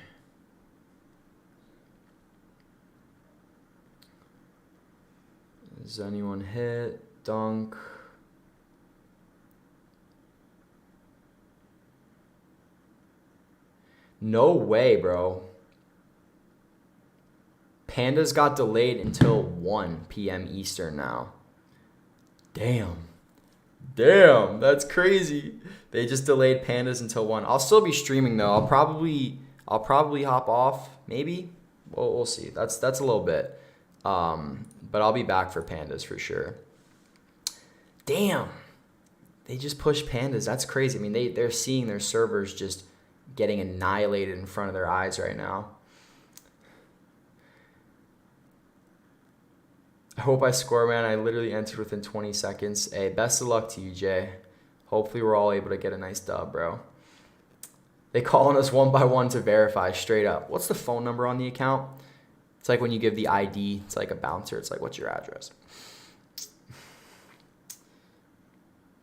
Does anyone hit? Dunk. No way, bro. Pandas got delayed until 1 p.m. Eastern now. Damn, that's crazy. They just delayed Pandas until 1. I'll still be streaming though. I'll probably hop off. Maybe. We'll see. That's a little bit. But I'll be back for Pandas for sure. Damn. They just pushed Pandas. That's crazy. I mean, they're seeing their servers just getting annihilated in front of their eyes right now. I hope I score, man. I literally entered within 20 seconds. Hey, best of luck to you, Jay. Hopefully we're all able to get a nice dub, bro. They calling us one by one to verify straight up. What's the phone number on the account? It's like when you give the ID, it's like a bouncer. It's like, what's your address?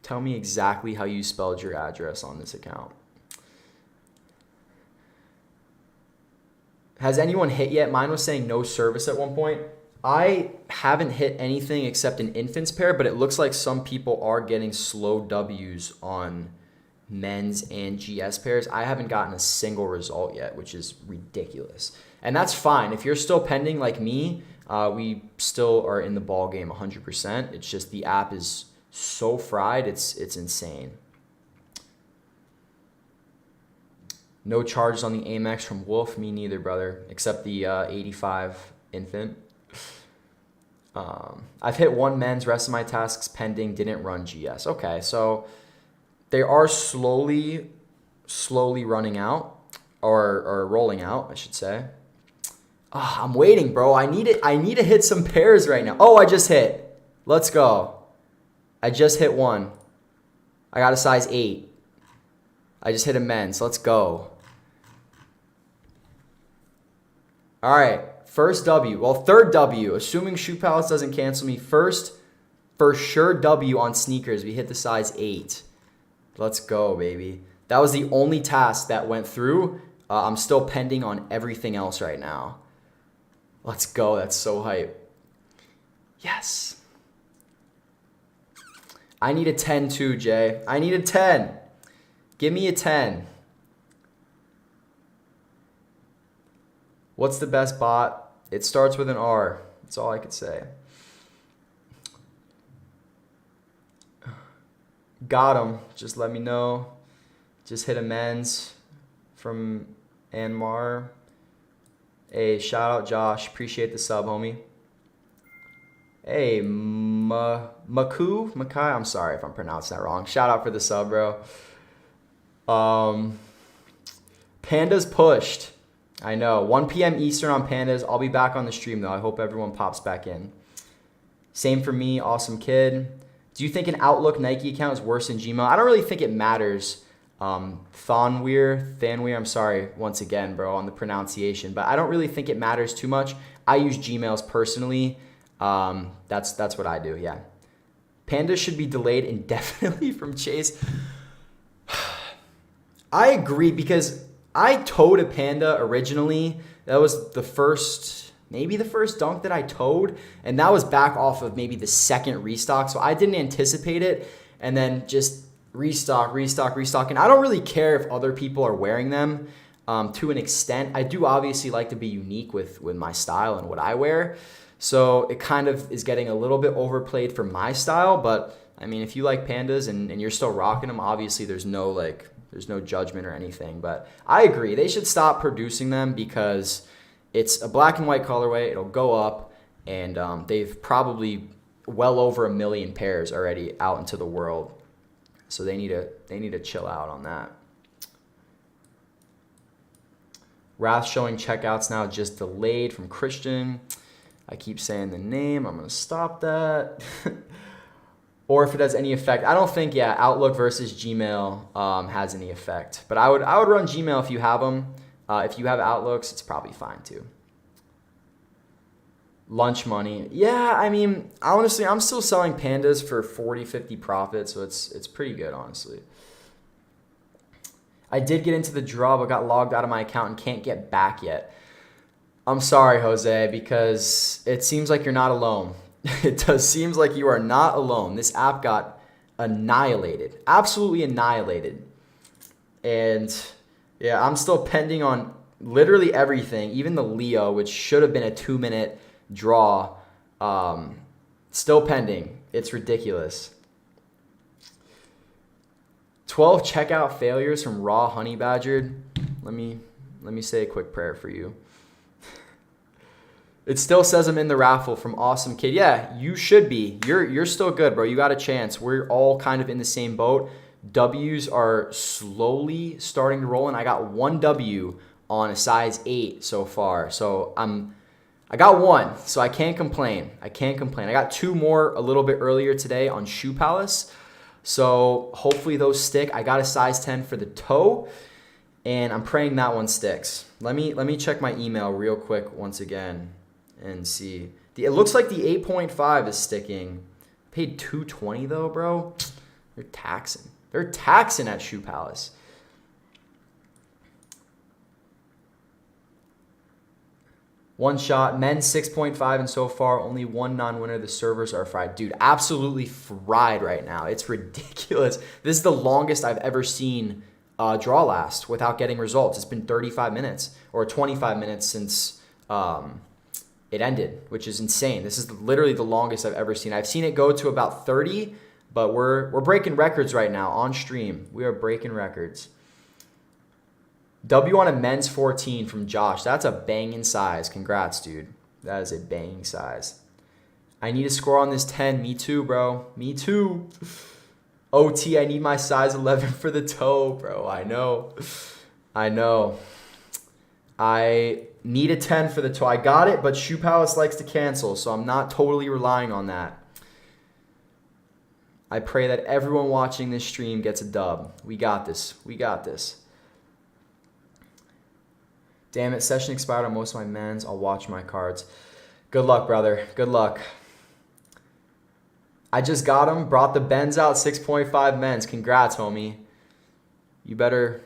Tell me exactly how you spelled your address on this account. Has anyone hit yet? Mine was saying no service at one point. I haven't hit anything except an infant's pair, but it looks like some people are getting slow W's on men's and GS pairs. I haven't gotten a single result yet, which is ridiculous. And that's fine. If you're still pending like me, we still are in the ball game 100%. It's just the app is so fried, it's insane. No charges on the Amex from Wolf. Me neither, brother, except the 85 infant. I've hit one men's, rest of my tasks pending, didn't run GS. Okay, so they are slowly running out or rolling out, I should say. I'm waiting, bro. I need to hit some pairs right now. Oh, I just hit. Let's go. I just hit one. I got a size 8. I just hit a men's. Let's go. All right. First W. Well, third W. Assuming Shoe Palace doesn't cancel me. First, for sure, W on sneakers. We hit the size 8. Let's go, baby. That was the only task that went through. I'm still pending on everything else right now. Let's go. That's so hype. Yes. I need a 10 too, Jay. I need a 10. Give me a 10. What's the best bot? It starts with an R. That's all I could say. Got him. Just let me know. Just hit a men's from Anmar. Hey, shout out Josh. Appreciate the sub, homie. Hey, Makai. I'm sorry if I'm pronouncing that wrong. Shout out for the sub, bro. Panda's pushed. I know. 1 p.m. Eastern on Pandas. I'll be back on the stream, though. I hope everyone pops back in. Same for me. Awesome kid. Do you think an Outlook Nike account is worse than Gmail? I don't really think it matters. Thanweir, I'm sorry once again, bro, on the pronunciation. But I don't really think it matters too much. I use Gmails personally. That's what I do, yeah. Panda should be delayed indefinitely from Chase. I agree because I towed a Panda originally. That was maybe the first dunk that I towed. And that was back off of maybe the second restock. So I didn't anticipate it. And then just restock. And I don't really care if other people are wearing them to an extent. I do obviously like to be unique with my style and what I wear. So it kind of is getting a little bit overplayed for my style. But I mean, if you like Pandas and you're still rocking them, obviously there's no judgment or anything. But I agree. They should stop producing them because it's a black and white colorway. It'll go up. And they've probably well over 1 million pairs already out into the world. So they need to chill out on that. Wrath showing checkouts now just delayed from Christian. I keep saying the name. I'm going to stop that. Or if it has any effect. I don't think, Outlook versus Gmail has any effect. But I would run Gmail if you have them. If you have Outlooks, it's probably fine too. Lunch money. Yeah, I mean, honestly, I'm still selling Pandas for 40, 50 profit, so it's pretty good, honestly. I did get into the draw, but got logged out of my account and can't get back yet. I'm sorry, Jose, because it seems like you're not alone. It does seems like you are not alone. This app got annihilated, absolutely annihilated. And yeah, I'm still pending on literally everything, even the Leo, which should have been a 2-minute draw, still pending. It's ridiculous. 12 checkout failures from Raw Honey Badgered. Let me say a quick prayer for you. It still says I'm in the raffle from Awesome Kid. Yeah, you should be. You're still good, bro. You got a chance. We're all kind of in the same boat. W's are slowly starting to roll, and I got 1 W on a size 8 so far. So I got 1, so I can't complain. I got 2 more a little bit earlier today on Shoe Palace. So hopefully those stick. I got a size 10 for the toe, and I'm praying that one sticks. Let me check my email real quick once again and see. It looks like the 8.5 is sticking. Paid $220 though, bro. They're taxing. They're taxing at Shoe Palace. One shot, men's 6.5, and so far only 1 non-winner. The servers are fried. Dude, absolutely fried right now. It's ridiculous. This is the longest I've ever seen draw last without getting results. It's been 35 minutes or 25 minutes since it ended, which is insane. This is literally the longest I've ever seen. I've seen it go to about 30, but we're breaking records right now on stream. We are breaking records. W on a men's 14 from Josh. That's a banging size. Congrats, dude. That is a banging size. I need to score on this 10. Me too, bro. Me too. OT, I need my size 11 for the toe, bro. I know. I need a 10 for the toe. I got it, but Shoe Palace likes to cancel, so I'm not totally relying on that. I pray that everyone watching this stream gets a dub. We got this. Damn it, session expired on most of my men's. I'll watch my cards. Good luck, brother. Good luck. I just got him. Brought the Benz out. 6.5 men's. Congrats, homie. You better.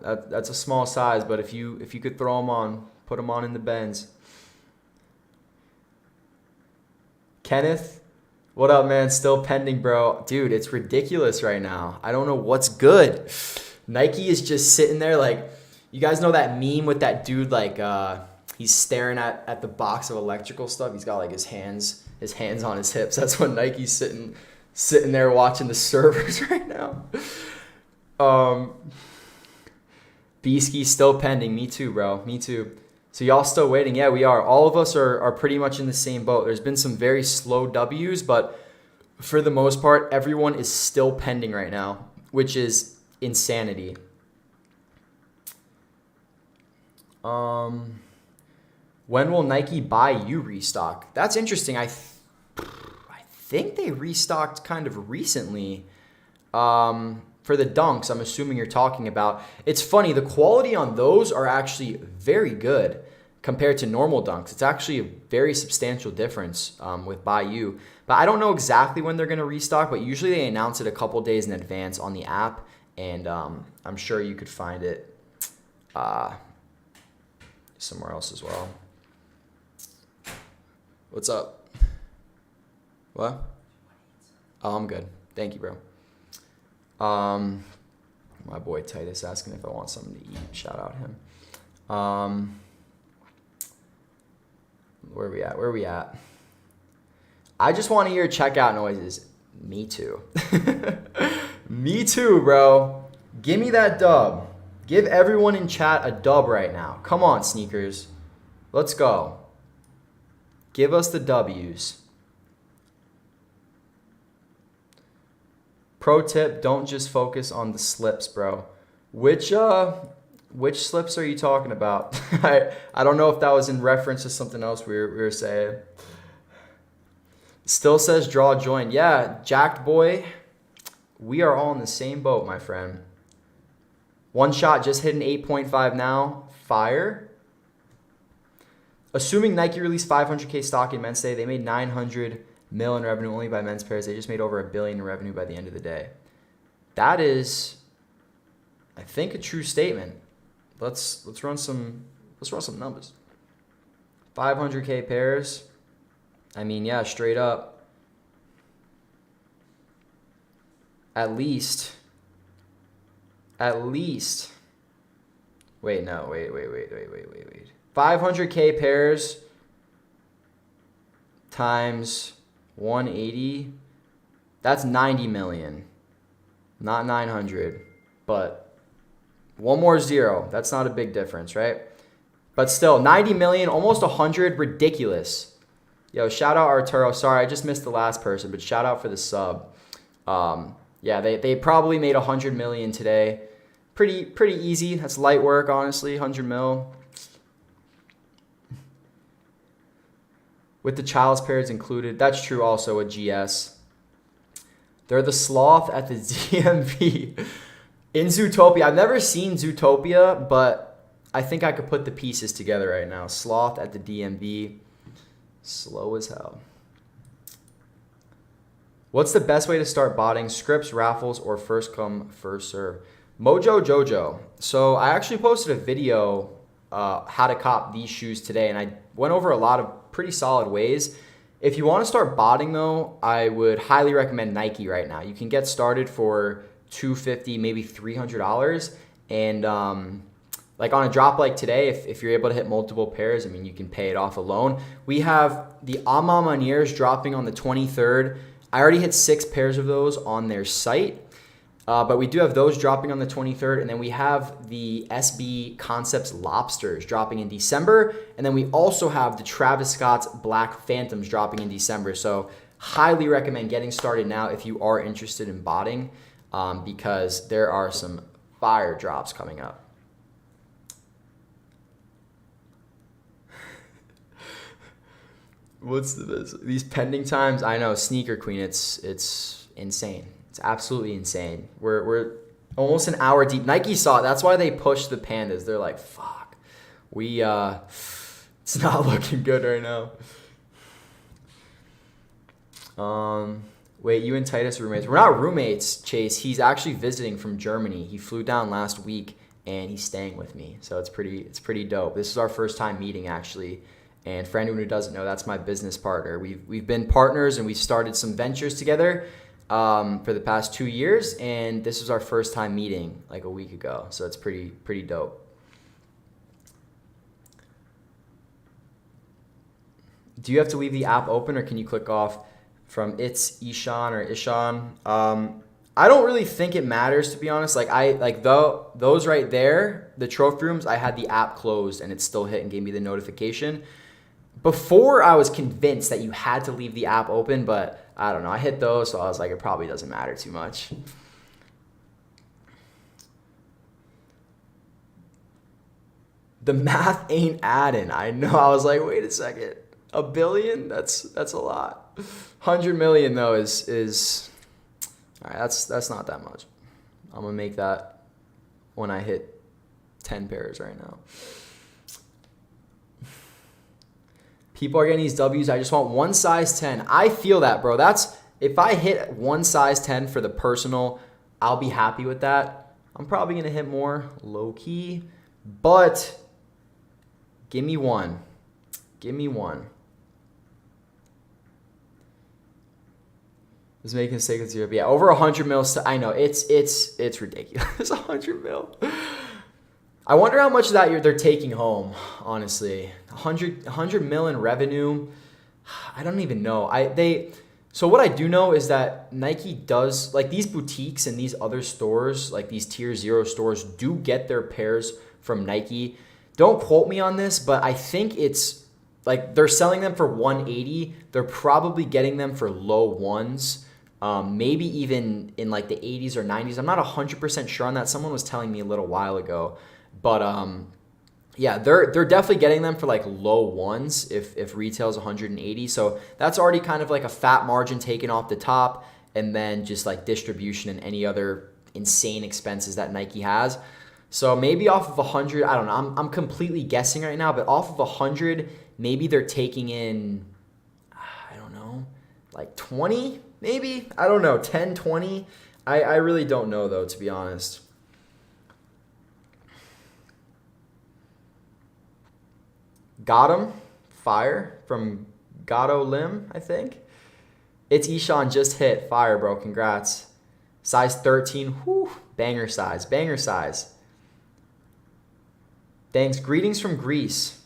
That's a small size, but if you could throw them on, put them on in the Benz. Kenneth, what up, man? Still pending, bro. Dude, it's ridiculous right now. I don't know what's good. Nike is just sitting there like, you guys know that meme with that dude like he's staring at the box of electrical stuff. He's got like his hands on his hips. That's what Nike's sitting there watching the servers right now. Beasky's still pending. Me too, bro. Me too. So y'all still waiting? Yeah, we are. All of us are pretty much in the same boat. There's been some very slow W's, but for the most part, everyone is still pending right now, which is insanity. When will Nike buy you restock? That's interesting. I think they restocked kind of recently. For the dunks, I'm assuming you're talking about. It's funny, the quality on those are actually very good compared to normal dunks. It's actually a very substantial difference with Buy You. But I don't know exactly when they're going to restock, but usually they announce it a couple days in advance on the app, and I'm sure you could find it somewhere else as well. What's up? What? Oh, I'm good. Thank you, bro. My boy Titus asking if I want something to eat. Shout out him. Where are we at? I just want to hear checkout noises. Me too. Me too, bro. Give me that dub. Give everyone in chat a dub right now. Come on, sneakers. Let's go. Give us the W's. Pro tip, don't just focus on the slips, bro. Which slips are you talking about? I don't know if that was in reference to something else we were saying. Still says draw join. Yeah, Jacked Boy, we are all in the same boat, my friend. One shot just hit an 8.5 now. Fire. Assuming Nike released 500K stock in men's today, they made 900 mil in revenue only by men's pairs. They just made over $1 billion in revenue by the end of the day. That is, I think, a true statement. Let's run some numbers. 500K pairs. I mean, yeah, straight up. At least. Wait. 500K pairs times 180, that's 90 million, not 900, but one more zero. That's not a big difference, right? But still, 90 million, almost 100, ridiculous. Yo, shout out Arturo. Sorry, I just missed the last person, but shout out for the sub. Yeah, they probably made 100 million today. Pretty easy. That's light work, honestly, 100 mil. With the child's pairs included. That's true also with GS. They're the sloth at the DMV. In Zootopia. I've never seen Zootopia, but I think I could put the pieces together right now. Sloth at the DMV. Slow as hell. What's the best way to start botting? Scripts, raffles, or first come, first serve? Mojo Jojo. So I actually posted a video how to cop these shoes today, and I went over a lot of pretty solid ways. If you want to start botting though, I would highly recommend Nike right now. You can get started for $250, maybe $300, and like on a drop like today, if you're able to hit multiple pairs, I mean, you can pay it off alone. We have the Ama Maniers dropping on the 23rd. I already hit 6 pairs of those on their site. But we do have those dropping on the 23rd, and then we have the SB Concepts Lobsters dropping in December, and then we also have the Travis Scott's Black Phantoms dropping in December. So highly recommend getting started now if you are interested in botting, because there are some fire drops coming up. What's these pending times? I know, Sneaker Queen. It's insane. It's absolutely insane. We're almost an hour deep. Nike saw it. That's why they pushed the Pandas. They're like, fuck, it's not looking good right now. Wait, you and Titus are roommates? We're not roommates, Chase. He's actually visiting from Germany. He flew down last week and he's staying with me. So it's pretty dope. This is our first time meeting actually. And for anyone who doesn't know, that's my business partner. We've been partners and we've started some ventures together for the past 2 years, and this was our first time meeting like a week ago. So it's pretty dope. Do you have to leave the app open, or can you click off from It's Ishan or Ishan? I don't really think it matters, to be honest. Those right there, the trophy rooms, I had the app closed and it still hit and gave me the notification. Before, I was convinced that you had to leave the app open, but I don't know. I hit those, so I was like, it probably doesn't matter too much. The math ain't adding. I know. I was like, wait a second. $1 billion? That's a lot. 100 million though is all right. That's not that much. I'm gonna make that when I hit 10 pairs right now. People are getting these W's. I just want one size 10. I feel that, bro. If I hit one size 10 for the personal, I'll be happy with that. I'm probably going to hit more low key, but give me one. Give me one. Is making a mistake with zero. Yeah, over 100 mils. I know it's ridiculous. 100 mil. I wonder how much of that they're taking home, honestly. 100 mil in revenue. I don't even know. So what I do know is that Nike does, like these boutiques and these other stores, like these tier 0 stores, do get their pairs from Nike. Don't quote me on this, but I think it's like they're selling them for 180. They're probably getting them for low ones. Maybe even in like the 80s or 90s. I'm not 100% sure on that. Someone was telling me a little while ago. But yeah, they're definitely getting them for like low ones if retail's 180. So that's already kind of like a fat margin taken off the top, and then just like distribution and any other insane expenses that Nike has. So maybe off of 100, I don't know. I'm completely guessing right now, but off of 100, maybe they're taking in, I don't know, like 20 maybe? I don't know, 10, 20? I really don't know though, to be honest. Got him. Fire from Gato Lim, I think. It's Ishan just hit. Fire, bro. Congrats. Size 13. Whew. Banger size. Banger size. Thanks. Greetings from Greece.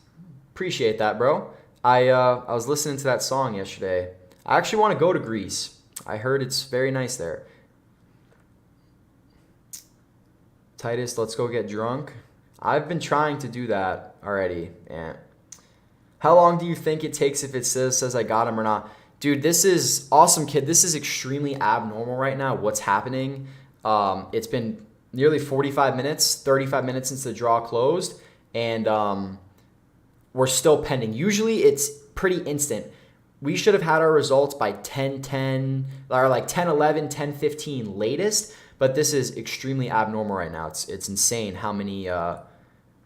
Appreciate that, bro. I was listening to that song yesterday. I actually want to go to Greece. I heard it's very nice there. Titus, let's go get drunk. I've been trying to do that already. Yeah. How long do you think it takes if it says I got him or not? Dude, this is awesome, kid. This is extremely abnormal right now, what's happening. It's been nearly 45 minutes, 35 minutes since the draw closed, and we're still pending. Usually it's pretty instant. We should have had our results by 10:10 or like 10:11, 10:15 latest, but this is extremely abnormal right now. It's insane how many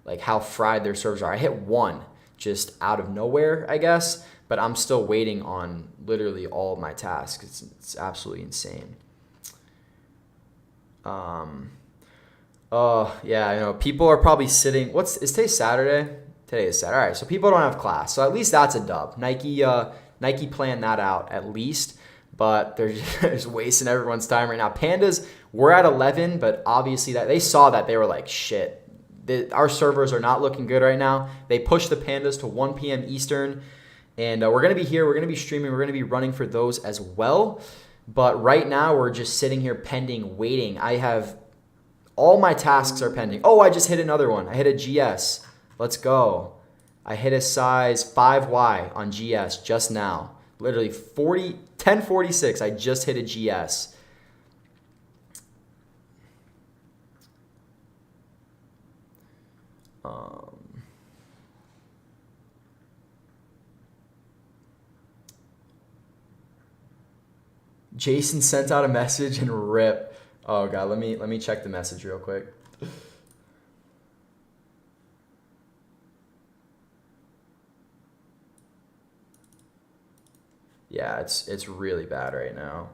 like how fried their servers are. I hit one just out of nowhere, I guess, but I'm still waiting on literally all of my tasks. It's absolutely insane. Oh yeah, I know people are probably sitting. Is today Saturday? Today is Saturday. All right, so people don't have class, so at least that's a dub. Nike planned that out at least, but they're just wasting everyone's time right now. Pandas, we're at 11, but obviously that they saw that, they were like, shit. Our servers are not looking good right now. They pushed the Pandas to 1 p.m. Eastern, and we're going to be here. We're going to be streaming. We're going to be running for those as well. But right now we're just sitting here pending, waiting. I have all my tasks are pending. Oh, I just hit another one. I hit a GS. Let's go. I hit a size 5Y on GS just now. Literally 1046. I just hit a GS. Jason sent out a message and rip. Oh god, let me check the message real quick. Yeah, it's really bad right now.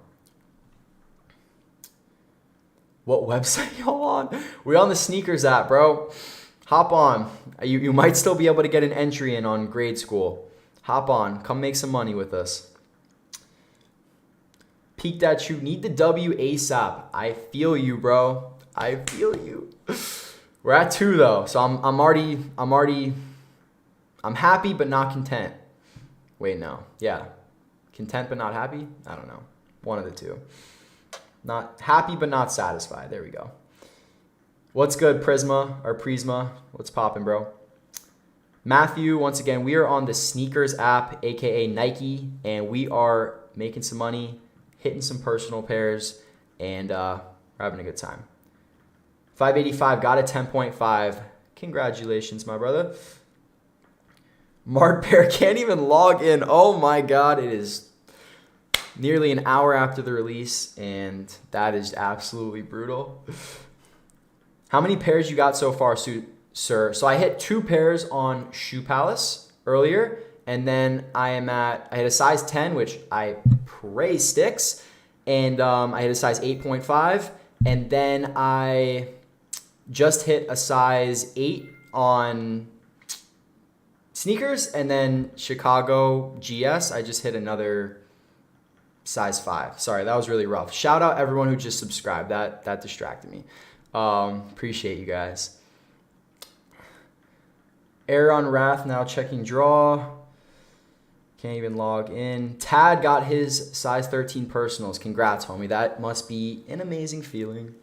What website y'all on? We're on the sneakers app, bro. Hop on. You might still be able to get an entry in on grade school. Hop on. Come make some money with us. Peak that shoe. Need the W ASAP. I feel you, bro. I feel you. We're at 2 though, so I'm happy but not content. Wait, no. Yeah. Content but not happy? I don't know. One of the two. Not happy but not satisfied. There we go. What's good, Prisma? What's poppin', bro? Matthew, once again, we are on the sneakers app, aka Nike, and we are making some money, hitting some personal pairs, and we're having a good time. 585, got a 10.5. Congratulations, my brother. Mart Bear can't even log in. Oh my god, it is nearly an hour after the release, and that is absolutely brutal. How many pairs you got so far, sir? So I hit 2 pairs on Shoe Palace earlier, and then I hit a size 10, which I pray sticks, and I hit a size 8.5, and then I just hit a size 8 on sneakers, and then Chicago GS, I just hit another size 5. Sorry, that was really rough. Shout out everyone who just subscribed. That distracted me. Appreciate you guys. Air on Wrath now checking draw. Can't even log in. Tad got his size 13 personals. Congrats, homie. That must be an amazing feeling.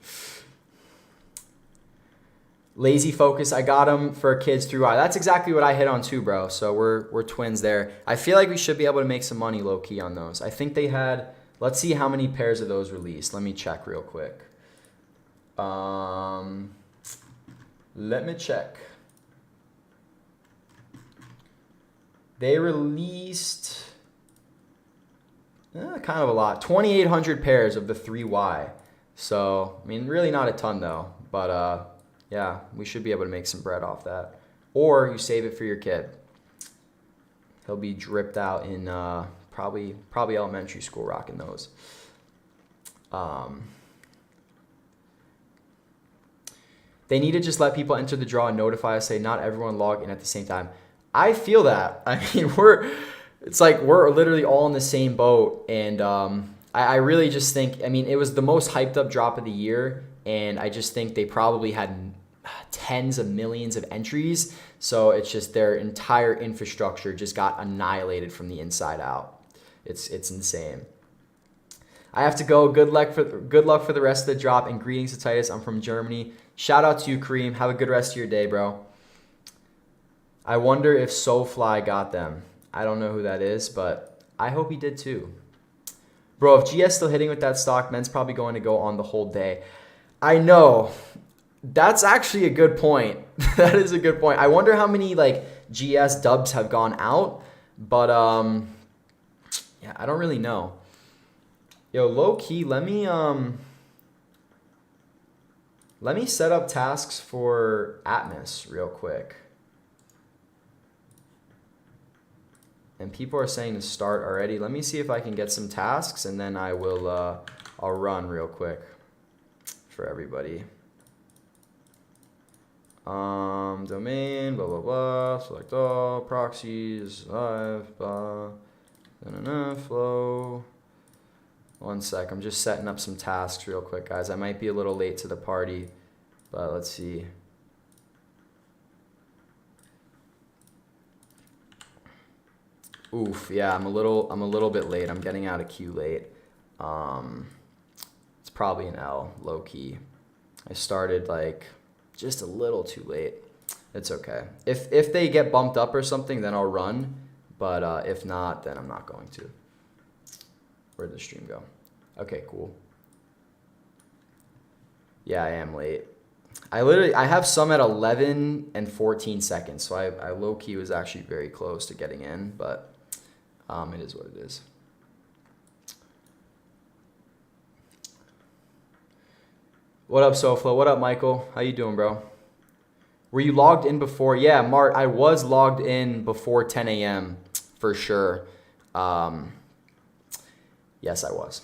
Lazy Focus, I got him for kids through I. That's exactly what I hit on too, bro. So we're twins there. I feel like we should be able to make some money low key on those. I think they had, let's see how many pairs of those released. Let me check real quick. Let me check. They released kind of a lot. 2,800 pairs of the 3Y. So, I mean, really not a ton though. But yeah, we should be able to make some bread off that. Or you save it for your kid. He'll be dripped out in probably elementary school rocking those. They need to just let people enter the draw and notify us, say not everyone log in at the same time. I feel that. I mean, it's like we're literally all in the same boat. And I really just think, I mean, it was the most hyped up drop of the year. And I just think they probably had tens of millions of entries. So it's just their entire infrastructure just got annihilated from the inside out. It's insane. I have to go. Good luck for the rest of the drop, and greetings to Titus. I'm from Germany. Shout out to you, Kareem. Have a good rest of your day, bro. I wonder if SoFly got them. I don't know who that is, but I hope he did too. Bro, if GS still hitting with that stock, men's probably going to go on the whole day. I know. That's actually a good point. That is a good point. I wonder how many like GS dubs have gone out, but yeah, I don't really know. Yo, low key, let me set up tasks for Atmos real quick. And people are saying to start already. Let me see if I can get some tasks, and then I'll run real quick for everybody. Domain, blah blah blah. Select all proxies, live, blah, flow. One sec, I'm just setting up some tasks real quick, guys. I might be a little late to the party, but let's see. Oof, yeah, I'm a little bit late. I'm getting out of queue late. It's probably an L, low key. I started like just a little too late. It's okay. If they get bumped up or something, then I'll run. But if not, then I'm not going to. Where'd the stream go? Okay, cool. Yeah, I am late. I have some at 11 and 14 seconds, so I low-key was actually very close to getting in, but it is what it is. What up, Soflo? What up, Michael? How you doing, bro? Were you logged in before? Yeah, Mart, I was logged in before 10 a.m. for sure. Yes, I was.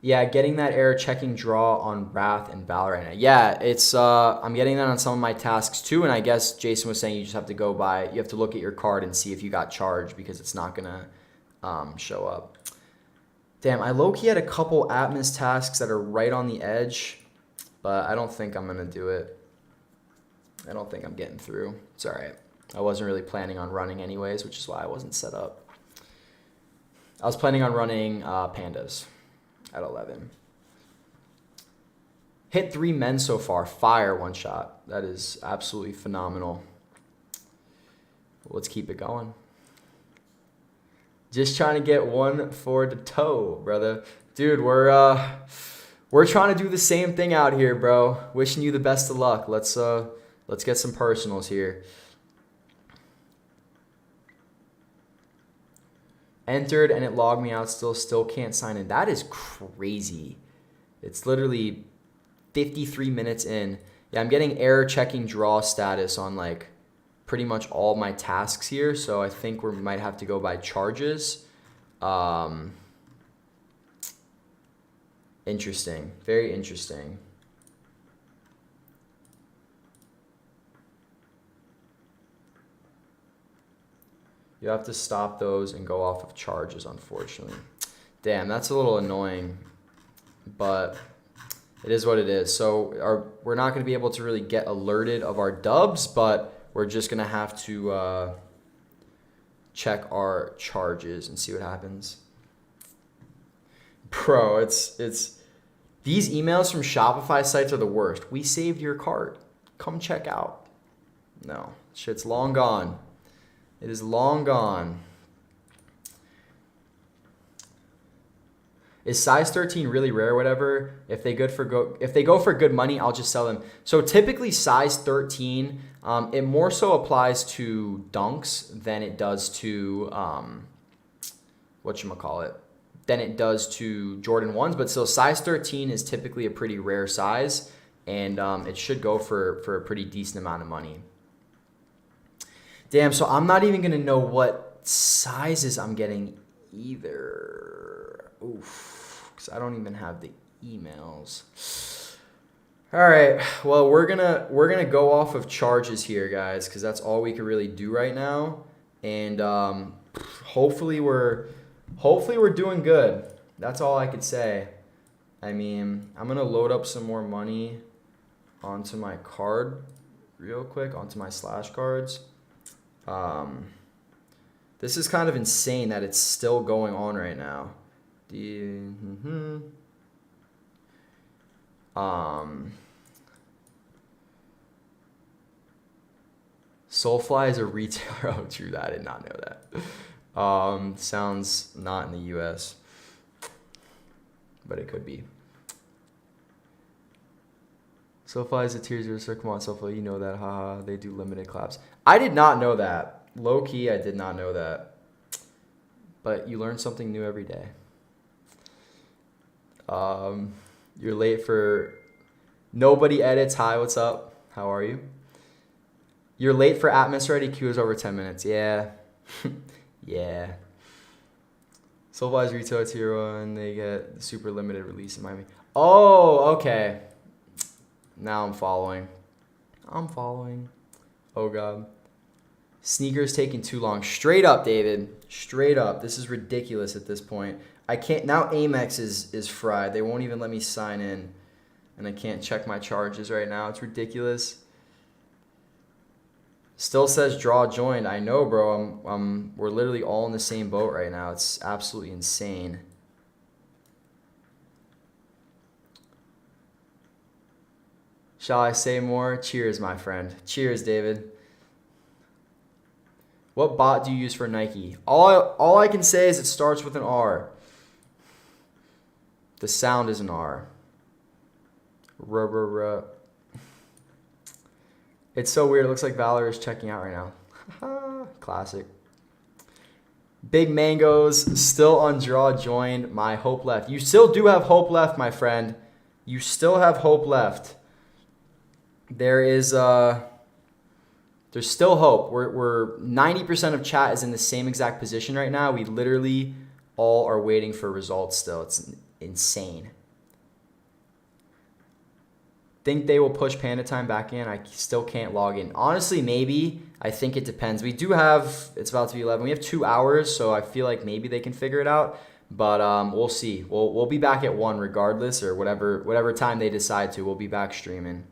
Yeah, getting that error checking draw on Wrath and Valor right now. Yeah, it's I'm getting that on some of my tasks too, and I guess Jason was saying you just have to you have to look at your card and see if you got charged because it's not gonna show up. Damn, I low-key had a couple Atmos tasks that are right on the edge, but I don't think I'm gonna do it. I don't think I'm getting through. It's all right. I wasn't really planning on running anyways, which is why I wasn't set up. I was planning on running Pandas at 11. Hit 3 men so far. Fire one shot. That is absolutely phenomenal. Let's keep it going. Just trying to get one for the toe, brother. Dude, we're trying to do the same thing out here, bro. Wishing you the best of luck. Let's get some personals here. Entered and it logged me out still can't sign in. That is crazy. It's literally 53 minutes in. Yeah, I'm getting error checking draw status on like pretty much all my tasks here. So I think we might have to go by charges. Interesting. Very interesting. You have to stop those and go off of charges, unfortunately. Damn, that's a little annoying, but it is what it is. So we're not going to be able to really get alerted of our dubs, but we're just going to have to check our charges and see what happens. Bro, it's these emails from Shopify sites are the worst. We saved your cart. Come check out. No, shit's long gone. It is long gone. Is size 13 really rare or whatever? If they go for good money, I'll just sell them. So typically size 13, it more so applies to dunks than it does to than it does to Jordan 1s. But still, size 13 is typically a pretty rare size, and it should go for a pretty decent amount of money. Damn, so I'm not even going to know what sizes I'm getting either. Oof, because I don't even have the emails. All right, well, we're gonna go off of charges here, guys, because that's all we can really do right now. And hopefully we're doing good. That's all I could say. I mean, I'm going to load up some more money onto my card real quick, onto my slash cards. This is kind of insane that it's still going on right now. Soulfly is a retailer. Oh, true that. I did not know that. Sounds not in the US, but it could be. Soulfly is a tier 0, sir. Come on, Soulfly, you know that. Haha, they do limited collabs. I did not know that. Low key, I did not know that. But you learn something new every day. You're late for Nobody Edits. Hi, what's up? How are you? You're late for Atmos already. Queue is over 10 minutes. Yeah. Yeah. Soulfly's retail tier 1. They get super limited release in Miami. Oh, okay. Now I'm following. Oh, God. Sneakers taking too long. Straight up, David. Straight up. This is ridiculous at this point. I can't. Now Amex is fried. They won't even let me sign in. And I can't check my charges right now. It's ridiculous. Still says draw joined. I know, bro. We're literally all in the same boat right now. It's absolutely insane. Shall I say more? Cheers, my friend. Cheers, David. What bot do you use for Nike? All I can say is it starts with an R. The sound is an R. It's so weird. It looks like Valor is checking out right now. Classic. Big Mangoes still on draw joined. My hope left. You still do have hope left, my friend. You still have hope left. There's still hope. We're 90% of chat is in the same exact position right now. We literally all are waiting for results still. It's insane. Think they will push Panda Time back in. I still can't log in. Honestly, maybe. I think it depends. We do have, it's about to be 11. We have 2 hours, so I feel like maybe they can figure it out. But we'll see. We'll be back at 1 regardless, or whatever time they decide to. We'll be back streaming.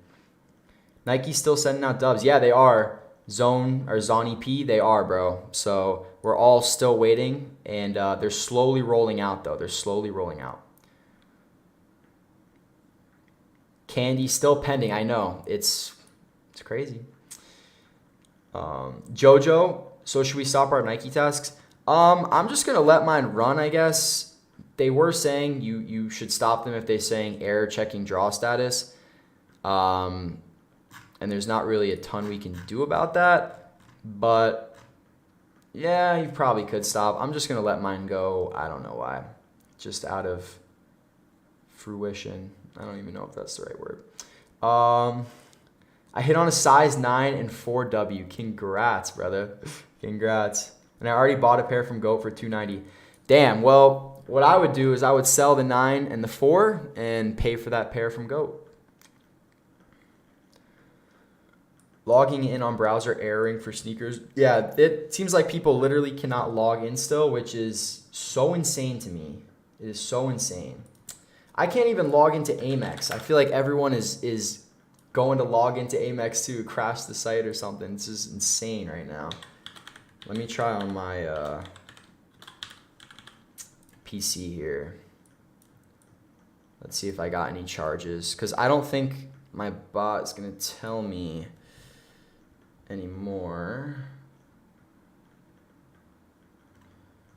Nike's still sending out dubs. Yeah, they are. Zone or Zon EP, they are, bro. So we're all still waiting, and they're slowly rolling out, though. They're slowly rolling out. Candy still pending. I know. It's crazy. Jojo, so should we stop our Nike tasks? I'm just going to let mine run, I guess. They were saying you should stop them if they're saying error checking draw status. And there's not really a ton we can do about that. But, yeah, you probably could stop. I'm just going to let mine go. I don't know why. Just out of fruition. I don't even know if that's the right word. I hit on a size 9 and 4W. Congrats, brother. Congrats. And I already bought a pair from GOAT for $290. Damn, well, what I would do is I would sell the 9 and the 4 and pay for that pair from GOAT. Logging in on browser erroring for sneakers. Yeah, it seems like people literally cannot log in still, which is so insane to me. It is so insane. I can't even log into Amex. I feel like everyone is going to log into Amex to crash the site or something. This is insane right now. Let me try on my PC here. Let's see if I got any charges. Because I don't think my bot is going to tell me anymore.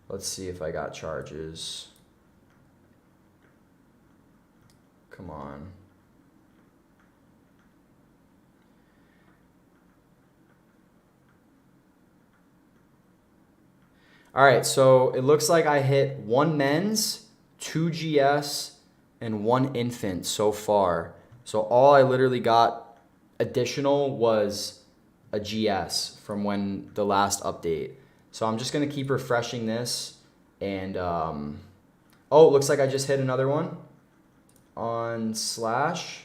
Let's see if I got charges. Come on. All right, so it looks like I hit 1 men's, 2 GS, and 1 infant so far. So all I literally got additional was a GS from when the last update. So I'm just gonna keep refreshing this, and oh, it looks like I just hit another one on Slash.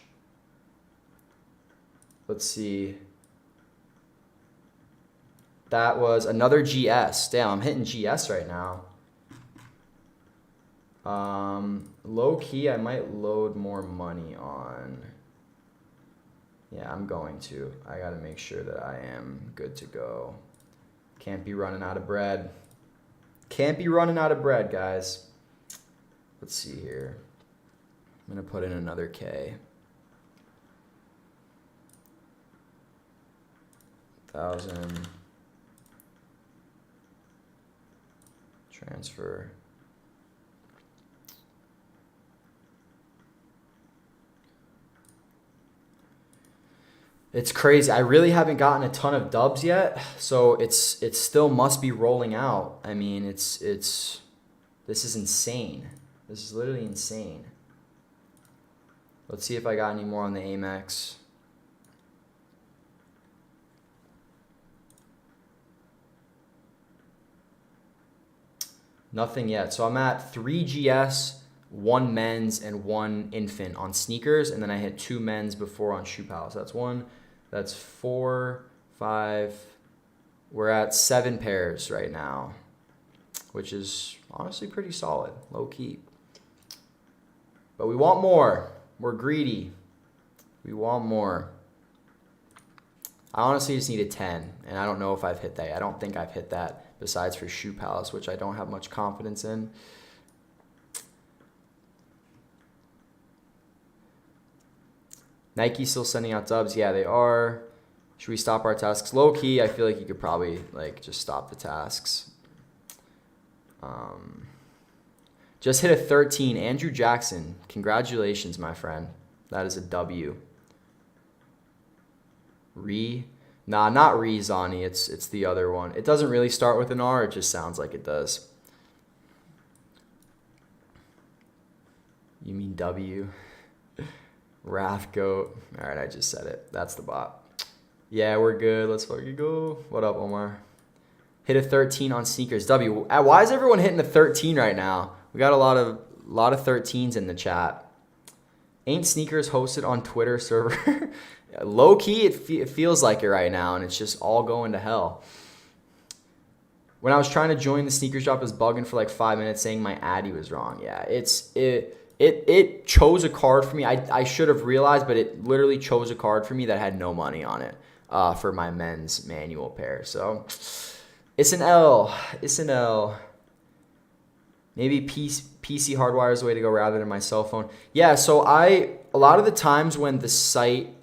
Let's see. That was another GS. Damn, I'm hitting GS right now. Low key, I might load more money on. Yeah, I'm going to. I gotta make sure that I am good to go. Can't be running out of bread. Can't be running out of bread, guys. Let's see here. I'm gonna put in another K. 1,000. Transfer. It's crazy. I really haven't gotten a ton of dubs yet, so it still must be rolling out. I mean, this is insane. This is literally insane. Let's see if I got any more on the Amex. Nothing yet. So I'm at 3 GS, 1 men's, and 1 infant on sneakers, and then I hit 2 men's before on Shoe Palace. That's 1. That's 4, 5. We're at 7 pairs right now, which is honestly pretty solid, low key. But we want more. We're greedy. We want more. I honestly just need a 10, and I don't know if I've hit that. I don't think I've hit that besides for Shoe Palace, which I don't have much confidence in. Nike still sending out dubs. Yeah, they are. Should we stop our tasks? Low key, I feel like you could probably like just stop the tasks. Just hit a 13. Andrew Jackson. Congratulations, my friend. That is a W. Nah, not Zani. It's the other one. It doesn't really start with an R. It just sounds like it does. You mean W? Wrathgoat. All right, I just said it. That's the bot. Yeah, we're good. Let's fucking go. What up, Omar? Hit a 13 on sneakers. W. Why is everyone hitting a 13 right now? We got a lot of 13s in the chat. Ain't sneakers hosted on Twitter server? Low key, it feels like it right now, and it's just all going to hell. When I was trying to join the sneakers shop, it was bugging for like 5 minutes, saying my addy was wrong. Yeah, it chose a card for me. I should have realized, but it literally chose a card for me that had no money on it for my men's manual pair. So it's an L. It's an L. Maybe PC Hardwire is the way to go rather than my cell phone. Yeah, so a lot of the times when the site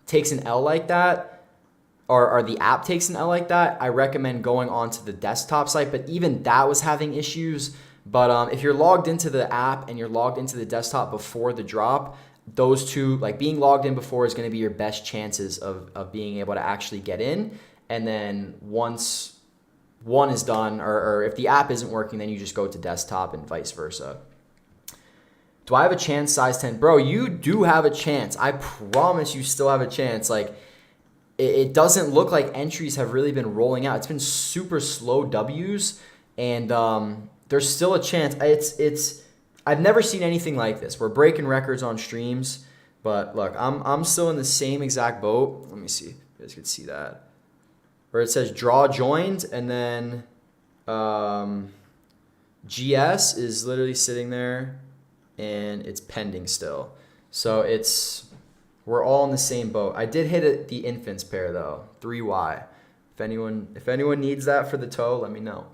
takes an L like that, or the app takes an L like that, I recommend going onto the desktop site. But even that was having issues. But if you're logged into the app and you're logged into the desktop before the drop, those two, like being logged in before is going to be your best chances of being able to actually get in. And then once one is done, or if the app isn't working, then you just go to desktop and vice versa. Do I have a chance, size 10? Bro, you do have a chance. I promise you still have a chance. Like, it doesn't look like entries have really been rolling out. It's been super slow W's, and there's still a chance. I've never seen anything like this. We're breaking records on streams, but look, I'm still in the same exact boat. Let me see. You guys can see that. Where it says draw joined, and then GS is literally sitting there, and it's pending still. So we're all in the same boat. I did hit the infants pair though, 3Y. If anyone needs that for the toe, let me know.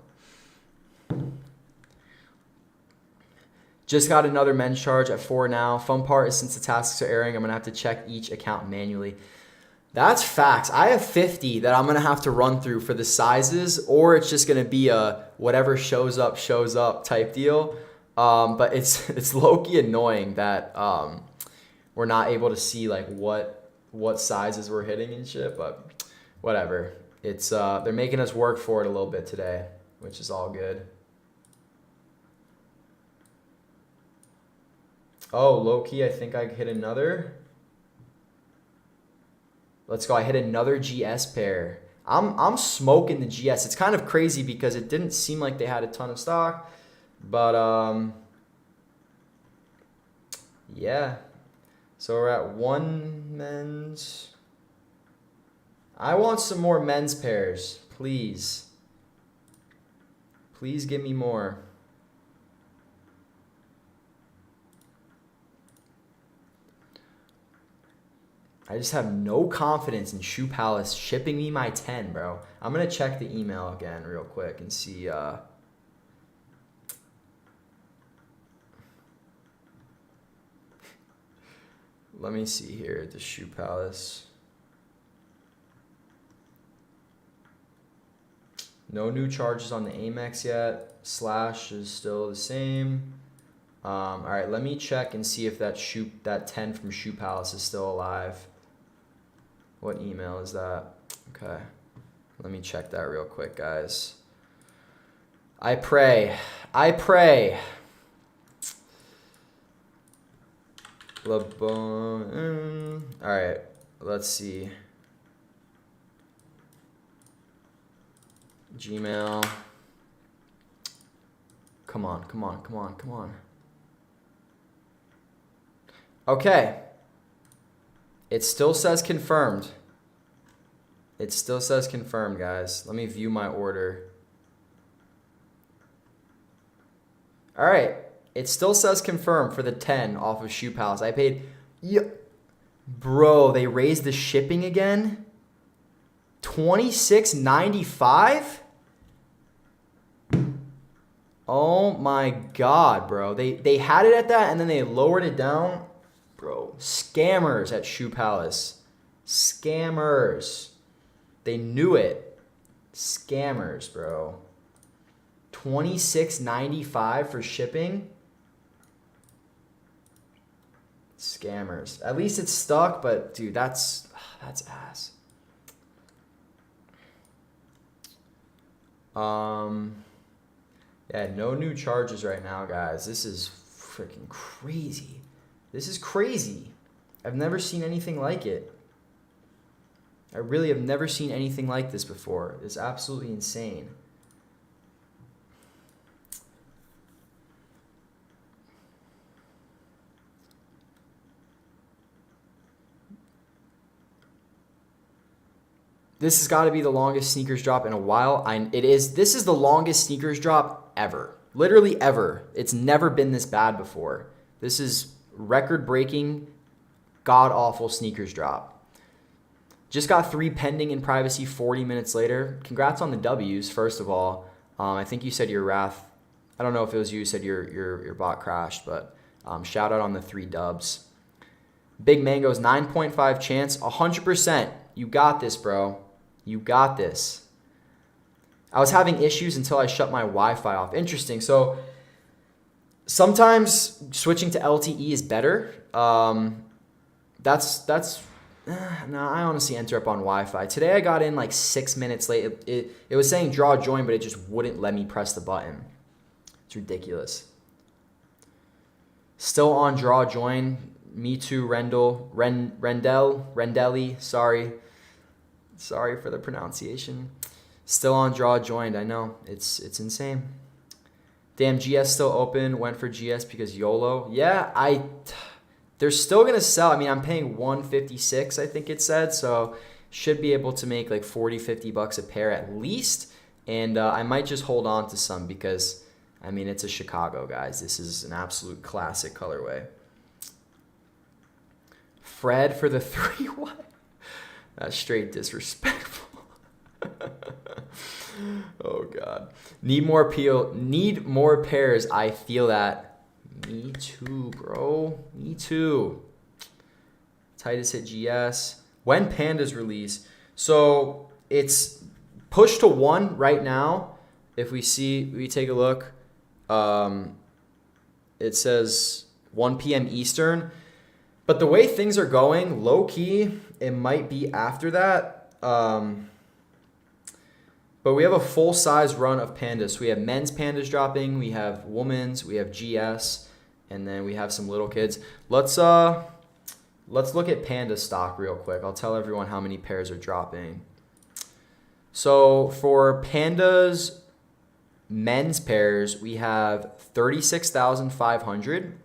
Just got another men's charge at 4 now. Fun part is since the tasks are airing, I'm gonna have to check each account manually. That's facts. I have 50 that I'm going to have to run through for the sizes, or it's just going to be a whatever shows up type deal. But it's low-key annoying that we're not able to see like what sizes we're hitting and shit, but whatever. It's they're making us work for it a little bit today, which is all good. Oh, low-key, I think I hit another. Let's go. I hit another GS pair. I'm smoking the GS. It's kind of crazy because it didn't seem like they had a ton of stock, but yeah. So we're at 1 men's. I want some more men's pairs, please. Please give me more. I just have no confidence in Shoe Palace shipping me my 10, bro. I'm going to check the email again real quick and see. Let me see here at the Shoe Palace. No new charges on the Amex yet. Slash is still the same. All right, let me check and see if that 10 from Shoe Palace is still alive. What email is that? Okay. Let me check that real quick, guys. I pray. All right, let's see. Gmail. Come on. Okay. It still says confirmed. It still says confirmed, guys. Let me view my order. All right. It still says confirmed for the 10 off of Shoe Palace. I paid... Bro, they raised the shipping again? $26.95? Oh my God, bro. They had it at that and then they lowered it down. Bro, scammers at Shoe Palace. Scammers. They knew it. Scammers, bro. $26.95 for shipping? Scammers. At least it's stuck, but dude, that's ass. Yeah, no new charges right now, guys. This is freaking crazy. This is crazy. I've never seen anything like it. I really have never seen anything like this before. It's absolutely insane. This has got to be the longest sneakers drop in a while. This is the longest sneakers drop ever. Literally ever. It's never been this bad before. This is record-breaking, god-awful sneakers drop. Just got 3 pending in privacy 40 minutes later. Congrats on the W's, first of all. I think you said your Wrath. I don't know if it was you who said your bot crashed, but shout out on the 3 dubs. Big Mango's 9.5 chance, 100%. You got this, bro. You got this. I was having issues until I shut my Wi-Fi off. Interesting. So sometimes switching to LTE is better. No, I honestly enter up on Wi-Fi. Today I got in like 6 minutes late. It was saying draw join, but it just wouldn't let me press the button. It's ridiculous. Still on draw join. Me too, Rendelli, sorry. Sorry for the pronunciation. Still on draw joined, I know. It's insane. Damn, GS still open. Went for GS because YOLO. Yeah, they're still going to sell. I mean, I'm paying $156, I think it said. So should be able to make like 40, 50 bucks a pair at least. And I might just hold on to some because, I mean, it's a Chicago, guys. This is an absolute classic colorway. Fred for the 3 what? That's straight disrespectful. Oh God. Need more pairs. I feel that. Me too, bro. Me too. Titus hit GS. When Pandas release. So it's pushed to 1 right now. If we take a look. It says 1 p.m. Eastern. But the way things are going, low-key, it might be after that. But we have a full-size run of pandas. So we have men's pandas dropping, we have women's, we have GS, and then we have some little kids. Let's look at panda stock real quick. I'll tell everyone how many pairs are dropping. So for pandas men's pairs, we have 36,500.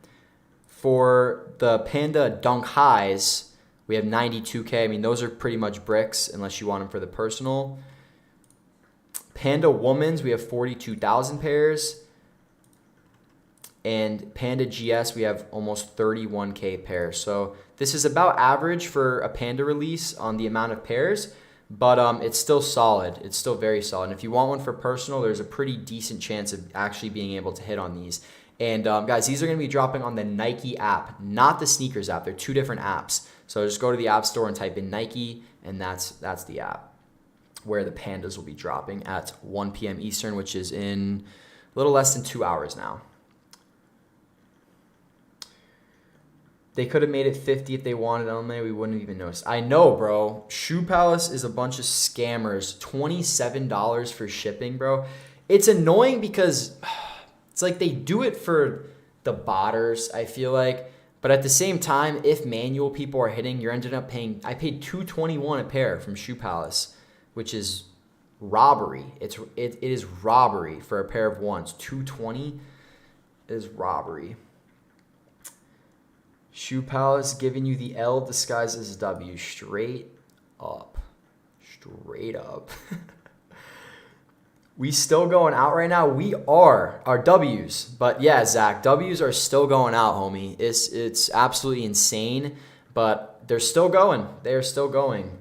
For the Panda Dunk Highs, we have 92K. I mean, those are pretty much bricks unless you want them for the personal. Panda Women's, we have 42,000 pairs. And Panda GS, we have almost 31K pairs. So this is about average for a Panda release on the amount of pairs, but it's still solid. It's still very solid. And if you want one for personal, there's a pretty decent chance of actually being able to hit on these. And guys, these are going to be dropping on the Nike app, not the sneakers app. They're 2 different apps. So just go to the App Store and type in Nike, and that's the app where the pandas will be dropping at 1 p.m. Eastern, which is in a little less than 2 hours now. They could have made it 50 if they wanted on there. We wouldn't have even noticed. I know, bro. Shoe Palace is a bunch of scammers. $27 for shipping, bro. It's annoying because it's like they do it for the botters, I feel like. But at the same time, if manual people are hitting, you're ended up paying. I paid $221 a pair from Shoe Palace, which is robbery. It is robbery for a pair of ones. $220 is robbery. Shoe Palace giving you the L disguised as a W. Straight up. Straight up. We still going out right now? We are. Our W's. But yeah, Zach, W's are still going out, homie. It's absolutely insane. But they're still going. They are still going.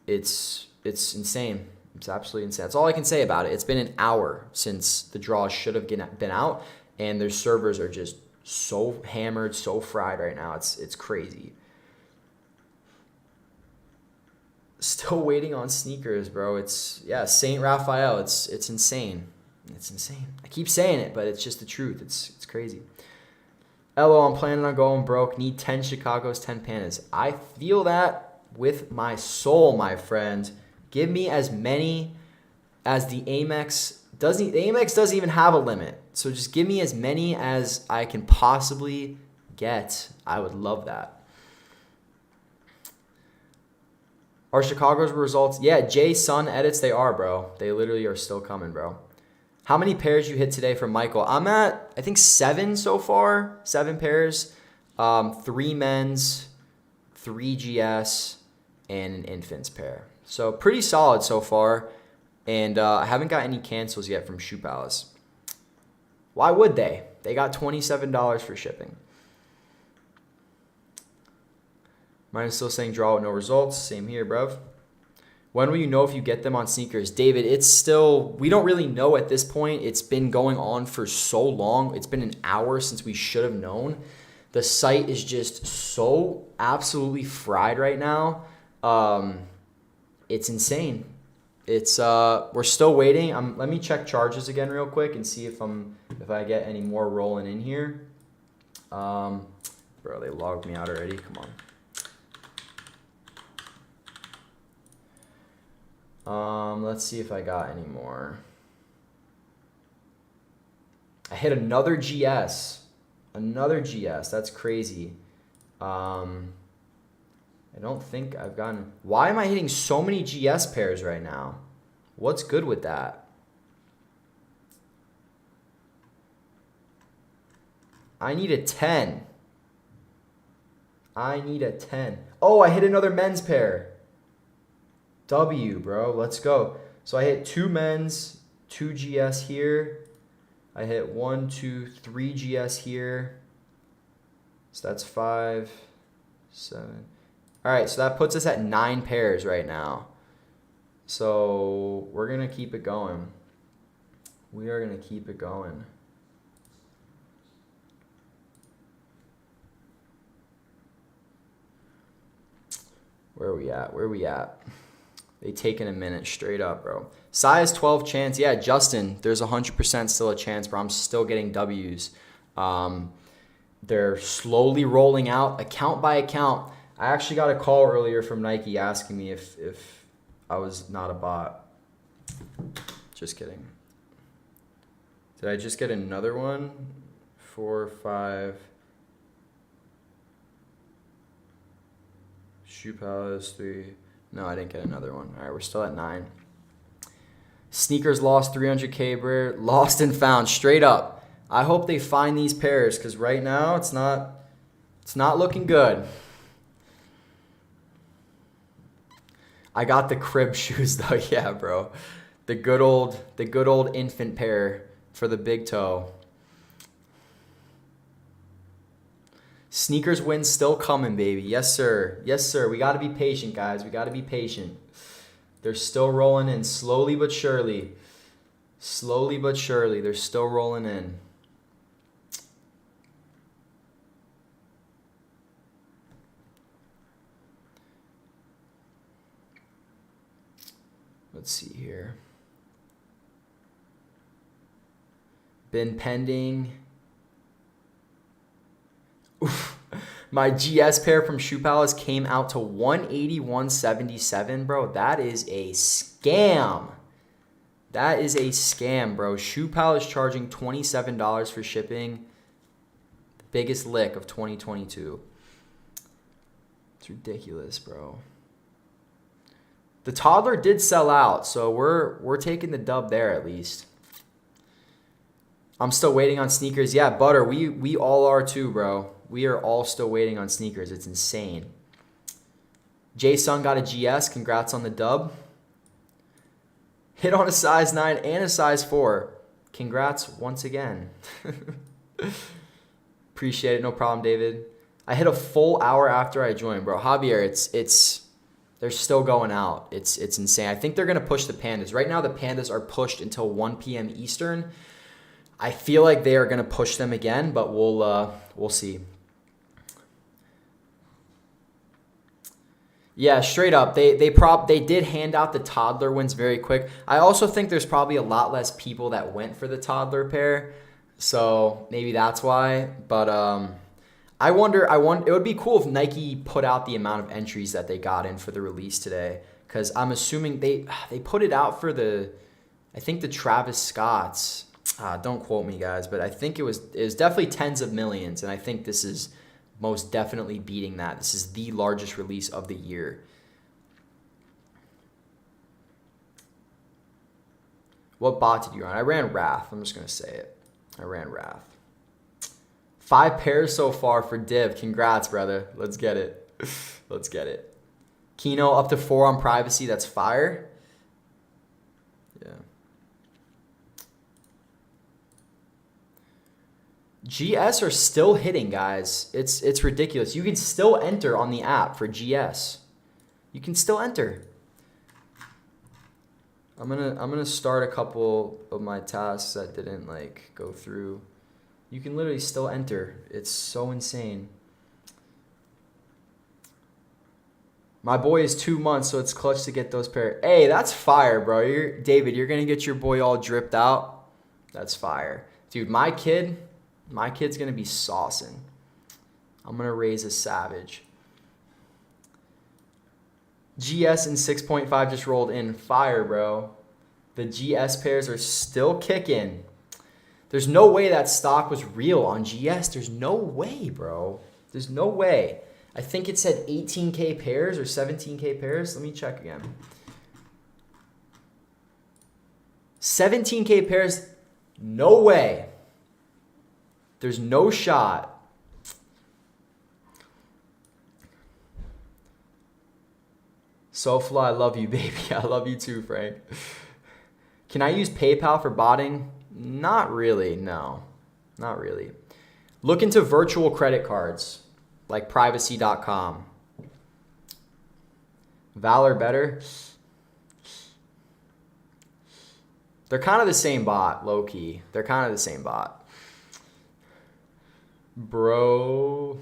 It's insane. It's absolutely insane. That's all I can say about it. It's been an hour since the draws should have been out, and their servers are just so hammered, so fried right now. It's crazy. Still waiting on sneakers, bro. It's Saint Raphael. It's insane. It's insane. I keep saying it, but it's just the truth. It's crazy. LO, I'm planning on going broke. Need 10 Chicago's, 10 Pandas. I feel that with my soul, my friend. Give me as many as the Amex doesn't. The Amex doesn't even have a limit. So just give me as many as I can possibly get. I would love that. Are Chicago's results? Yeah, Jay Sun edits, they are, bro. They literally are still coming, bro. How many pairs you hit today from Michael? I'm at, I think, 7 so far. 7 pairs. 3 men's, 3 GS, and an infants pair. So pretty solid so far. And I haven't got any cancels yet from Shoe Palace. Why would they? They got $27 for shipping. Mine is still saying draw with no results. Same here, bruv. When will you know if you get them on sneakers? David, it's still, we don't really know at this point. It's been going on for so long. It's been an hour since we should have known. The site is just so absolutely fried right now. It's insane. It's we're still waiting. Let me check charges again real quick and see if I get any more rolling in here. Bro, they logged me out already. Come on. Let's see if I got any more. I hit another GS. Another GS. That's crazy. I don't think I've gotten... Why am I hitting so many GS pairs right now? What's good with that? I need a 10. I need a 10. Oh, I hit another men's pair. W, bro. Let's go. So I hit 2 men's, 2 GS here. I hit 1, 2, 3 GS here. So that's 5, 7. All right, so that puts us at 9 pairs right now. So we're going to keep it going. We are going to keep it going. Where are we at? Where are we at? They taking a minute straight up, bro. Size 12 chance. Yeah, Justin, there's 100% still a chance, bro. I'm still getting W's. They're slowly rolling out account by account. I actually got a call earlier from Nike asking me if I was not a bot. Just kidding. Did I just get another one? 4, 5. Shoe Palace, 3. No, I didn't get another one. All right, we're still at 9. Sneakers lost 300K, bro. Lost and found, straight up. I hope they find these pairs because right now it's not looking good. I got the crib shoes though, yeah, bro. The good old infant pair for the big toe. Sneakers win still coming, baby. Yes, sir. Yes, sir. We got to be patient, guys. We got to be patient. They're still rolling in slowly but surely. Slowly but surely. They're still rolling in. Let's see here. Been pending. Oof. My GS pair from Shoe Palace came out to $181.77, bro. That is a scam. That is a scam, bro. Shoe Palace charging $27 for shipping. Biggest lick of 2022. It's ridiculous, bro. The toddler did sell out, so we're taking the dub there at least. I'm still waiting on sneakers. Yeah, Butter, we all are too, bro. We are all still waiting on sneakers. It's insane. Jay-Sun got a GS. Congrats on the dub. Hit on a size 9 and a size 4. Congrats once again. Appreciate it. No problem, David. I hit a full hour after I joined, bro. Javier, they're still going out. It's insane. I think they're gonna push the Pandas. Right now, the Pandas are pushed until 1 p.m. Eastern. I feel like they are gonna push them again, but we'll see. Yeah, straight up. They did hand out the toddler ones very quick. I also think there's probably a lot less people that went for the toddler pair, so maybe that's why. But I wonder. It would be cool if Nike put out the amount of entries that they got in for the release today, because I'm assuming they put it out for I think the Travis Scotts. Don't quote me, guys, but I think it was definitely tens of millions, and I think this is most definitely beating that. This is the largest release of the year. What bot did you run? I ran Wrath. I'm just going to say it. I ran Wrath. 5 pairs so far for Div. Congrats, brother. Let's get it. Let's get it. Kino up to 4 on privacy. That's fire. Yeah. GS are still hitting, guys. It's ridiculous. You can still enter on the app for GS. You can still enter. I'm gonna start a couple of my tasks that didn't go through. You can literally still enter. It's so insane. My boy is 2 months, so it's clutch to get those pair. Hey, that's fire, bro. David, you're gonna get your boy all dripped out. That's fire, dude. My kid's gonna be saucing. I'm gonna raise a savage. GS and 6.5 just rolled in. Fire, bro. The GS pairs are still kicking. There's no way that stock was real on GS. There's no way, bro. There's no way. I think it said 18K pairs or 17K pairs. Let me check again. 17K pairs. No way. There's no shot. Sofla, I love you, baby. I love you too, Frank. Can I use PayPal for botting? Not really, no. Not really. Look into virtual credit cards, like privacy.com. Valor better? They're kind of the same bot, low-key. They're kind of the same bot. Bro,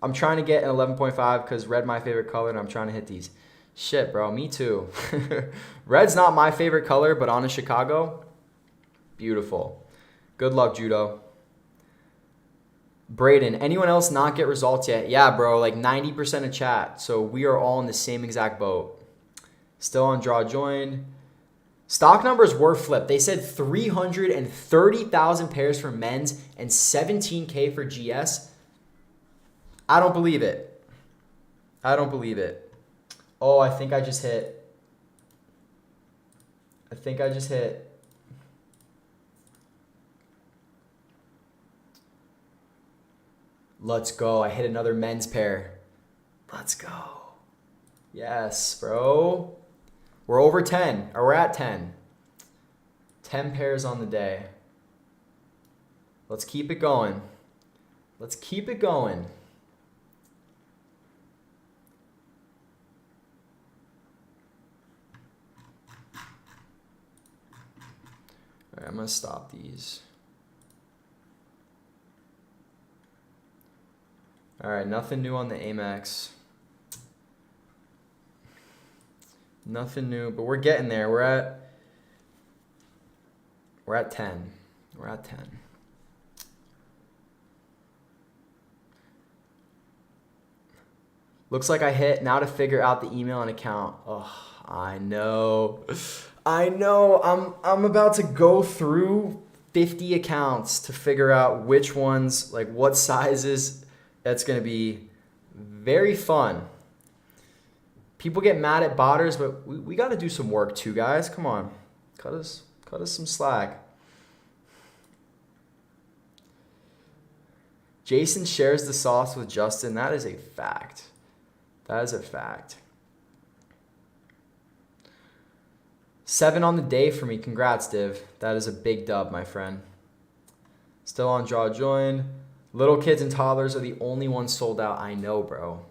I'm trying to get an 11.5 because red my favorite color and I'm trying to hit these. Shit, bro, me too. Red's not my favorite color, but on a Chicago, beautiful. Good luck, Judo. Braden, anyone else not get results yet? Yeah, bro, like 90% of chat. So we are all in the same exact boat. Still on draw joined. Stock numbers were flipped. They said 330,000 pairs for men's and 17K for GS. I don't believe it. I don't believe it. Oh, I think I just hit. Let's go. I hit another men's pair. Let's go. Yes, bro. We're over 10, or we're at 10. 10 pairs on the day. Let's keep it going. Let's keep it going. All right, I'm going to stop these. All right, nothing new on the Amex. Nothing new, but we're getting there. We're at 10. We're at 10. Looks like I hit now to figure out the email and account. Oh, I know. I'm about to go through 50 accounts to figure out which ones, like what sizes. That's going to be very fun. People get mad at botters, but we got to do some work too, guys. Come on. Cut us some slack. Jason shares the sauce with Justin. That is a fact. That is a fact. 7 on the day for me. Congrats, Div. That is a big dub, my friend. Still on draw join. Little kids and toddlers are the only ones sold out. I know, bro.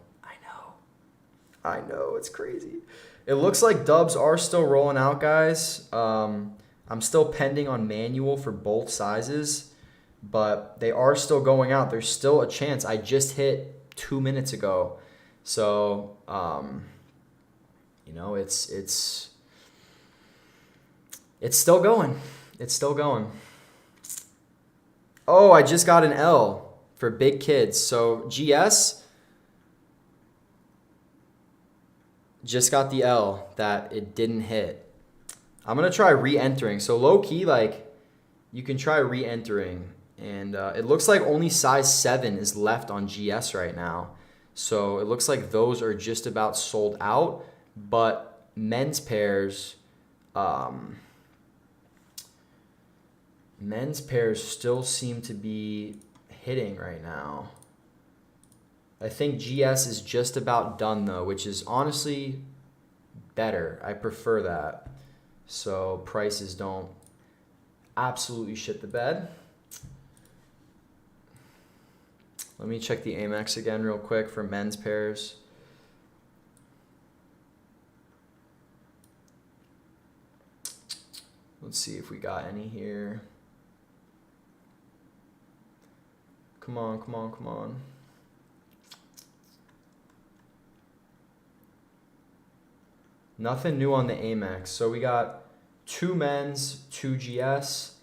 I know. It's crazy. It looks like dubs are still rolling out, guys. I'm still pending on manual for both sizes, but they are still going out. There's still a chance. I just hit 2 minutes ago. So, it's still going. It's still going. Oh, I just got an L for big kids. So GS just got the L that it didn't hit. I'm going to try re-entering. So low key, like, you can try re-entering. And it looks like only size 7 is left on GS right now. So it looks like those are just about sold out. But men's pairs... men's pairs still seem to be hitting right now. I think GS is just about done though, which is honestly better. I prefer that. So prices don't absolutely shit the bed. Let me check the Amex again real quick for men's pairs. Let's see if we got any here. Come on. Nothing new on the Amex. So we got 2 men's, 2 GS.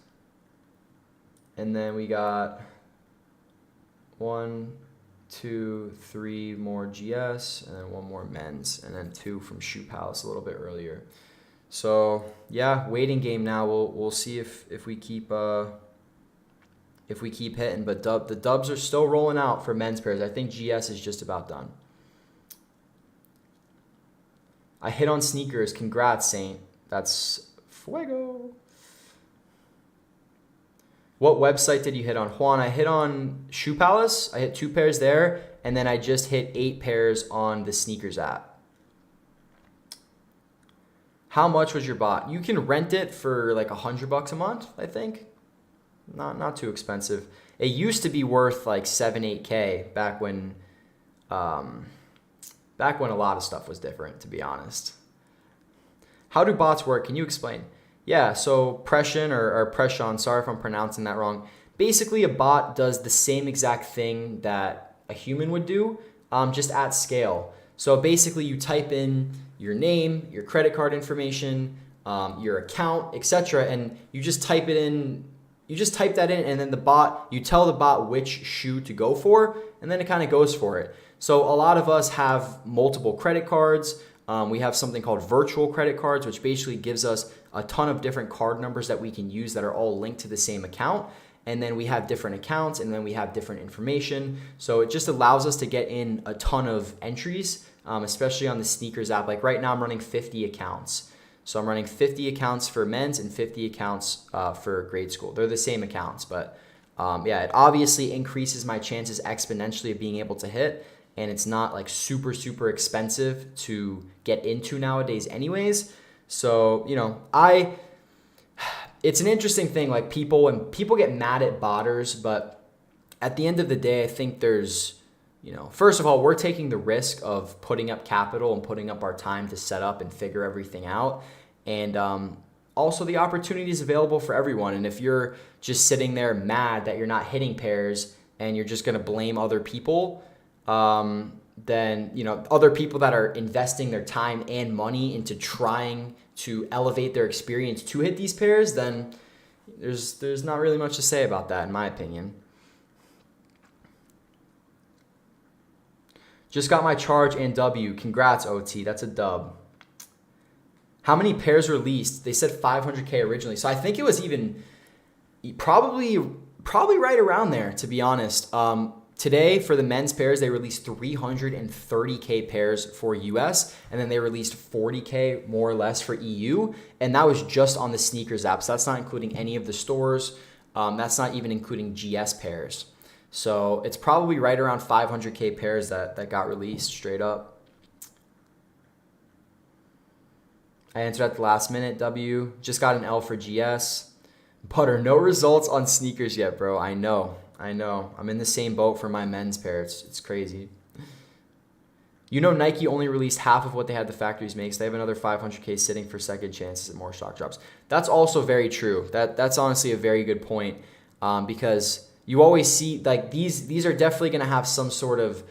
And then we got 1, 2, 3 more GS. And then 1 more men's. And then 2 from Shoe Palace a little bit earlier. So yeah, waiting game now. We'll see if we keep hitting, but the dubs are still rolling out for men's pairs. I think GS is just about done. I hit on sneakers. Congrats, Saint. That's fuego. What website did you hit on? Juan, I hit on Shoe Palace. I hit 2 pairs there, and then I just hit 8 pairs on the sneakers app. How much was your bot? You can rent it for like $100 a month, I think. Not too expensive. It used to be worth like 7-8K back when a lot of stuff was different, to be honest. How do bots work? Can you explain? Yeah, so Pression or Pression, sorry if I'm pronouncing that wrong. Basically, a bot does the same exact thing that a human would do, just at scale. So basically, you type in your name, your credit card information, your account, etc., and you just type it in. You just type that in, and then you tell the bot which shoe to go for, and then it kind of goes for it. So a lot of us have multiple credit cards. We have something called virtual credit cards, which basically gives us a ton of different card numbers that we can use that are all linked to the same account. And then we have different accounts, and then we have different information. So it just allows us to get in a ton of entries, especially on the sneakers app. Like right now, I'm running 50 accounts. So I'm running 50 accounts for men's and 50 accounts for grade school. They're the same accounts, but it obviously increases my chances exponentially of being able to hit, and it's not like super, super expensive to get into nowadays anyways. So, it's an interesting thing, like people get mad at botters, but at the end of the day, I think there's, first of all, we're taking the risk of putting up capital and putting up our time to set up and figure everything out. And also the opportunity is available for everyone. And if you're just sitting there mad that you're not hitting pairs and you're just going to blame other people, then, other people that are investing their time and money into trying to elevate their experience to hit these pairs, then there's not really much to say about that, in my opinion. Just got my charge and W. Congrats, OT. That's a dub. How many pairs released? They said 500K originally. So I think it was even probably right around there, to be honest. Today, for the men's pairs, they released 330K pairs for US, and then they released 40K more or less for EU, and that was just on the sneakers app. So that's not including any of the stores. That's not even including GS pairs. So it's probably right around 500K pairs that got released straight up. I answered at the last minute, W. Just got an L for GS. Butter, no results on sneakers yet, bro. I know. I know. I'm in the same boat for my men's pair. It's crazy. You know, Nike only released half of what they had the factories make. So they have another 500K sitting for second chances and more stock drops. That's also very true. That's honestly a very good point, because you always see like these are definitely going to have some sort of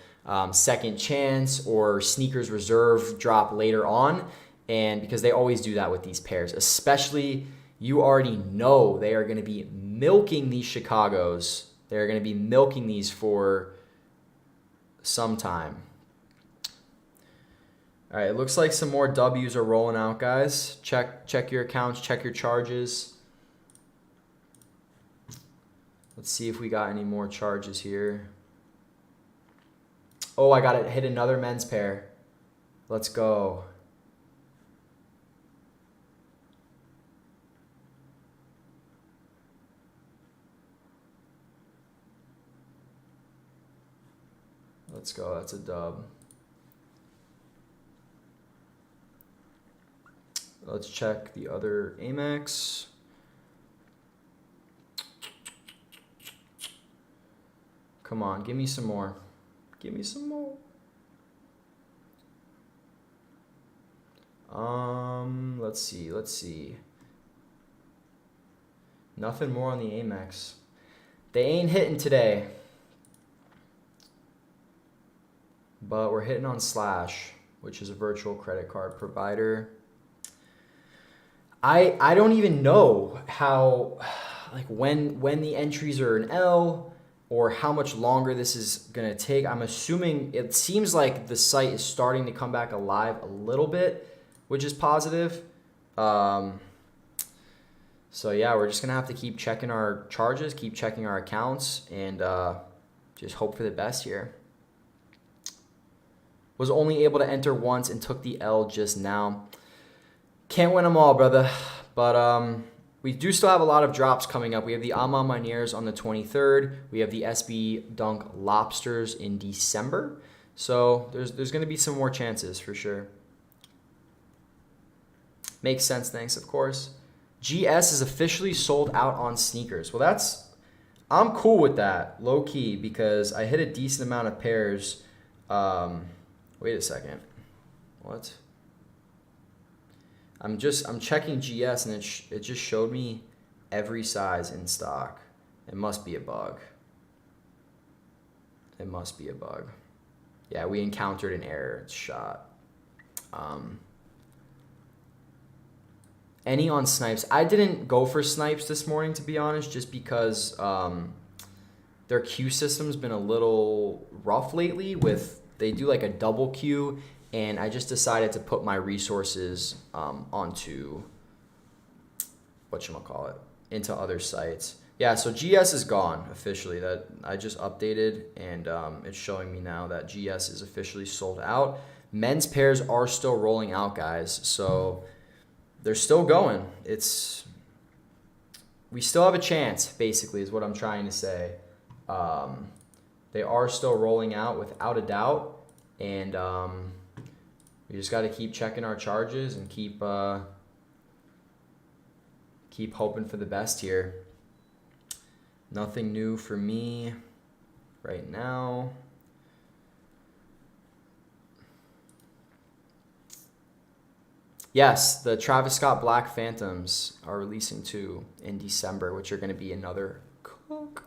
second chance or sneakers reserve drop later on, and because they always do that with these pairs, especially you already know they are going to be milking these Chicagos. They're going to be milking these for some time. All right, it looks like some more W's are rolling out, guys. Check your accounts, check your charges. Let's see if we got any more charges here. Oh, I got to hit another men's pair. Let's go. Let's go. That's a dub. Let's check the other Amex. Come on, give me some more. Give me some more. Let's see. Nothing more on the Amex. They ain't hitting today. But we're hitting on Slash, which is a virtual credit card provider. I don't even know how, like when the entries are an L or how much longer this is going to take. I'm assuming it seems like the site is starting to come back alive a little bit, which is positive. So yeah, we're just going to have to keep checking our charges, keep checking our accounts, and just hope for the best here. Was only able to enter once and took the L just now. Can't win them all, brother. But we do still have a lot of drops coming up. We have the Ama Mineers on the 23rd. We have the SB Dunk Lobsters in December. So there's going to be some more chances for sure. Makes sense, thanks, of course. GS is officially sold out on sneakers. Well, I'm cool with that, low key, because I hit a decent amount of pairs. Wait a second. What? I'm checking GS and it just showed me every size in stock. It must be a bug. It must be a bug. Yeah, we encountered an error. It's shot. Any on Snipes? I didn't go for Snipes this morning, to be honest, just because their queue system's been a little rough lately. They do like a double queue, and I just decided to put my resources onto into other sites. Yeah, so GS is gone officially. That I just updated, and it's showing me now that GS is officially sold out. Men's pairs are still rolling out, guys. So they're still going. We still have a chance, basically, is what I'm trying to say. They are still rolling out without a doubt, and we just got to keep checking our charges and keep hoping for the best here. Nothing new for me right now. Yes, the Travis Scott Black Phantoms are releasing too in December, which are going to be another cook.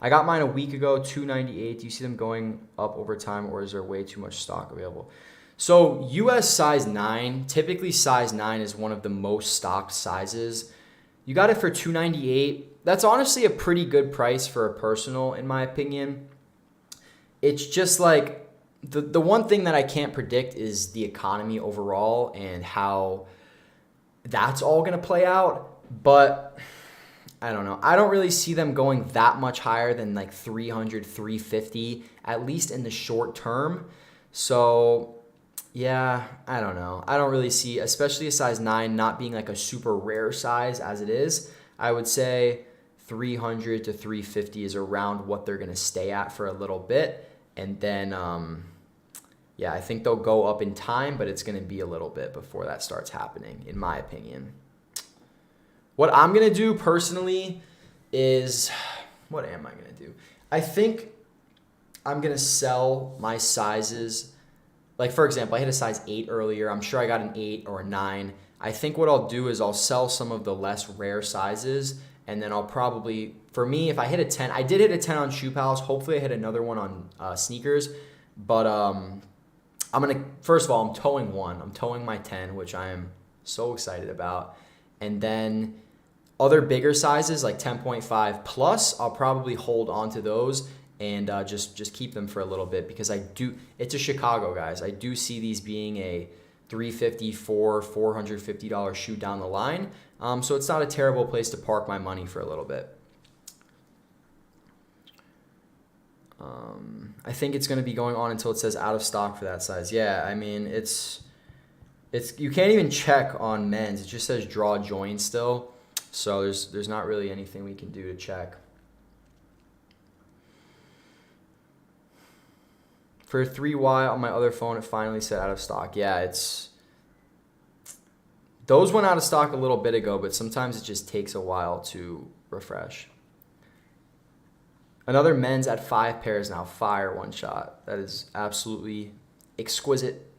I got mine a week ago, $298. Do you see them going up over time, or is there way too much stock available? So US size 9, typically size 9 is one of the most stocked sizes. You got it for $298. That's honestly a pretty good price for a personal, in my opinion. It's just like the one thing that I can't predict is the economy overall and how that's all going to play out. But I don't know. I don't really see them going that much higher than like 300, 350, at least in the short term. So yeah, I don't know. I don't really see, especially a size 9 not being like a super rare size as it is. I would say 300 to 350 is around what they're going to stay at for a little bit. And then, yeah, I think they'll go up in time, but it's going to be a little bit before that starts happening, in my opinion. What I'm going to do personally is what am I going to do? I think I'm going to sell my sizes. Like, for example, I hit a size 8 earlier. I'm sure I got an 8 or a 9. I think what I'll do is I'll sell some of the less rare sizes, and then I'll probably, for me, if I hit a 10, I did hit a 10 on Shoe Palace. Hopefully I hit another one on sneakers. But I'm going to, first of all, I'm towing one. I'm towing my 10, which I am so excited about. And then other bigger sizes like 10.5 plus, I'll probably hold on to those and just keep them for a little bit, because it's a Chicago, guys. I do see these being a $350, $450 shoe down the line. So it's not a terrible place to park my money for a little bit. I think it's going to be going on until it says out of stock for that size. Yeah, I mean, it's you can't even check on men's. It just says draw join still. So there's not really anything we can do to check. For 3Y on my other phone, it finally said out of stock. Yeah, those went out of stock a little bit ago, but sometimes it just takes a while to refresh. Another men's at 5 pairs now. Fire one shot. That is absolutely exquisite.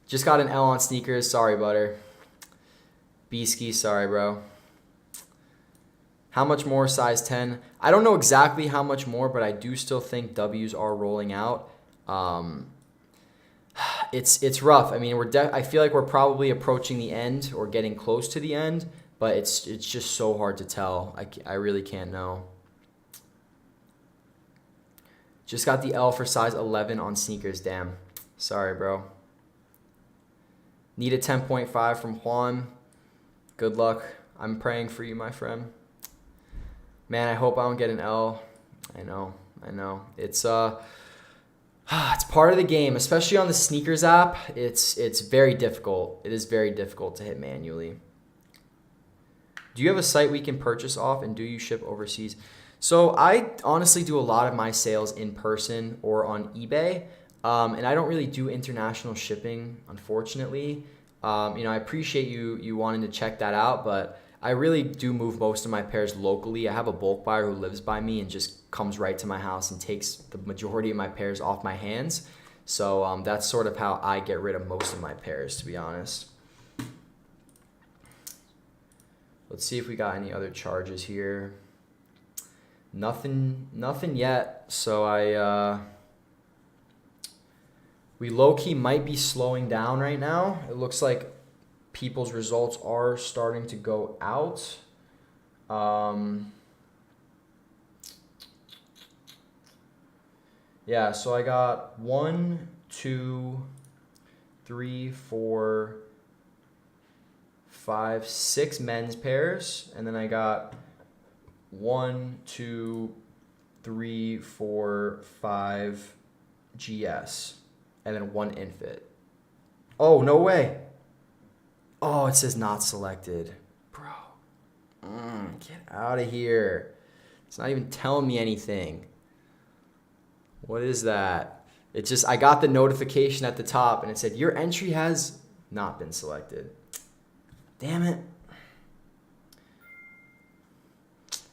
Just got an L on sneakers. Sorry, Butter. B-ski, sorry, bro. How much more size 10? I don't know exactly how much more, but I do still think W's are rolling out. It's rough. I mean, I feel like we're probably approaching the end or getting close to the end, but it's just so hard to tell. I really can't know. Just got the L for size 11 on sneakers. Damn. Sorry, bro. Need a 10.5 from Juan. Good luck. I'm praying for you, my friend. Man, I hope I don't get an L. I know. It's part of the game, especially on the sneakers app. It's very difficult. It is very difficult to hit manually. Do you have a site we can purchase off, and do you ship overseas? So I honestly do a lot of my sales in person or on eBay, and I don't really do international shipping, unfortunately. I appreciate you wanting to check that out, but I really do move most of my pairs locally. I have a bulk buyer who lives by me and just comes right to my house and takes the majority of my pairs off my hands. So that's sort of how I get rid of most of my pairs, to be honest. Let's see if we got any other charges here. Nothing yet. So we low-key might be slowing down right now. It looks like people's results are starting to go out. Yeah, so I got 1, 2, 3, 4, 5, 6 men's pairs, and then I got 1, 2, 3, 4, 5 GS, and then 1 infit. Oh, no way. Oh, it says not selected. Bro, get out of here. It's not even telling me anything. What is that? I got the notification at the top and it said, your entry has not been selected. Damn it.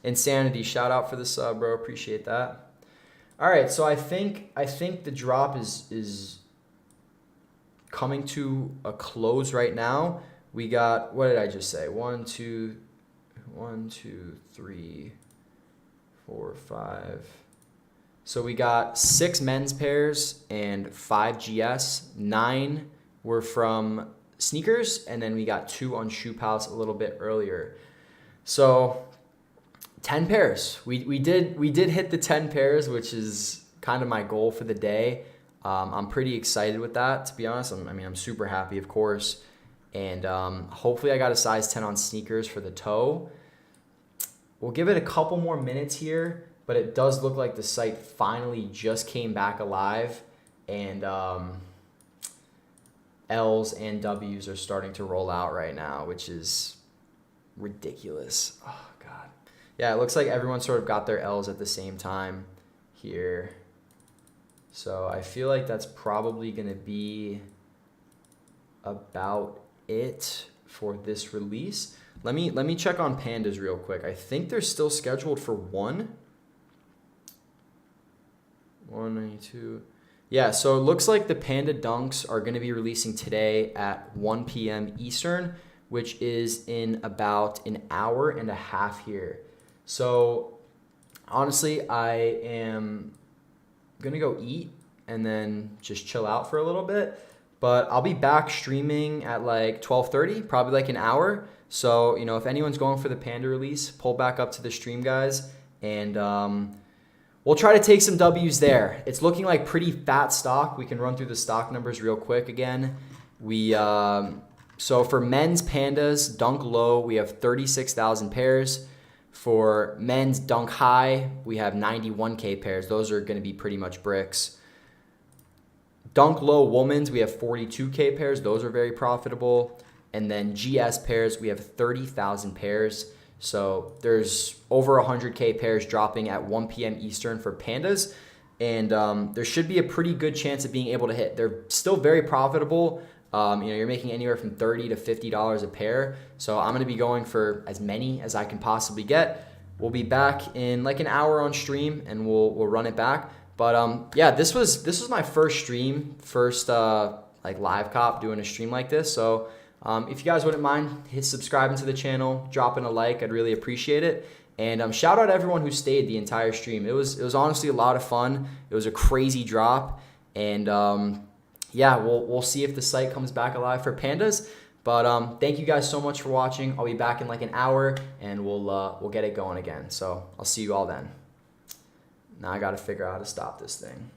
Insanity, shout out for the sub, bro. Appreciate that. All right, so I think the drop is coming to a close right now. We got, what did I just say? 1, 2, 3, 4, 5. So we got 6 men's pairs and 5 GS. 9 were from sneakers, and then we got 2 on Shoe Palace a little bit earlier. So 10 pairs. We did hit the 10 pairs, which is kind of my goal for the day. I'm pretty excited with that, to be honest. I'm super happy, of course. And hopefully I got a size 10 on sneakers for the toe. We'll give it a couple more minutes here, but it does look like the site finally just came back alive, and L's and W's are starting to roll out right now, which is ridiculous. Oh, God. Yeah, it looks like everyone sort of got their L's at the same time here. So I feel like that's probably going to be about it. for this release. Let me check on Pandas real quick. I think they're still scheduled for 192. Yeah, so it looks like the Panda Dunks are going to be releasing today at 1 p.m. Eastern, which is in about an hour and a half here. So honestly, I am going to go eat and then just chill out for a little bit. But I'll be back streaming at like 12:30, probably like an hour. So, if anyone's going for the Panda release, pull back up to the stream, guys. And we'll try to take some W's there. It's looking like pretty fat stock. We can run through the stock numbers real quick again. So for men's Pandas, Dunk Low, we have 36,000 pairs. For men's Dunk High, we have 91K pairs. Those are going to be pretty much bricks. Dunk Low Women's, we have 42K pairs. Those are very profitable. And then GS pairs, we have 30,000 pairs. So there's over 100K pairs dropping at 1 p.m. Eastern for Pandas. And there should be a pretty good chance of being able to hit. They're still very profitable. You're making anywhere from $30 to $50 a pair. So I'm going to be going for as many as I can possibly get. We'll be back in like an hour on stream and we'll run it back. But yeah, this was my first stream, like live cop doing a stream like this. So if you guys wouldn't mind, hit subscribing to the channel, dropping a like, I'd really appreciate it. And shout out to everyone who stayed the entire stream. It was honestly a lot of fun. It was a crazy drop, and yeah, we'll see if the site comes back alive for Pandas. But thank you guys so much for watching. I'll be back in like an hour, and we'll get it going again. So I'll see you all then. Now I got to figure out how to stop this thing.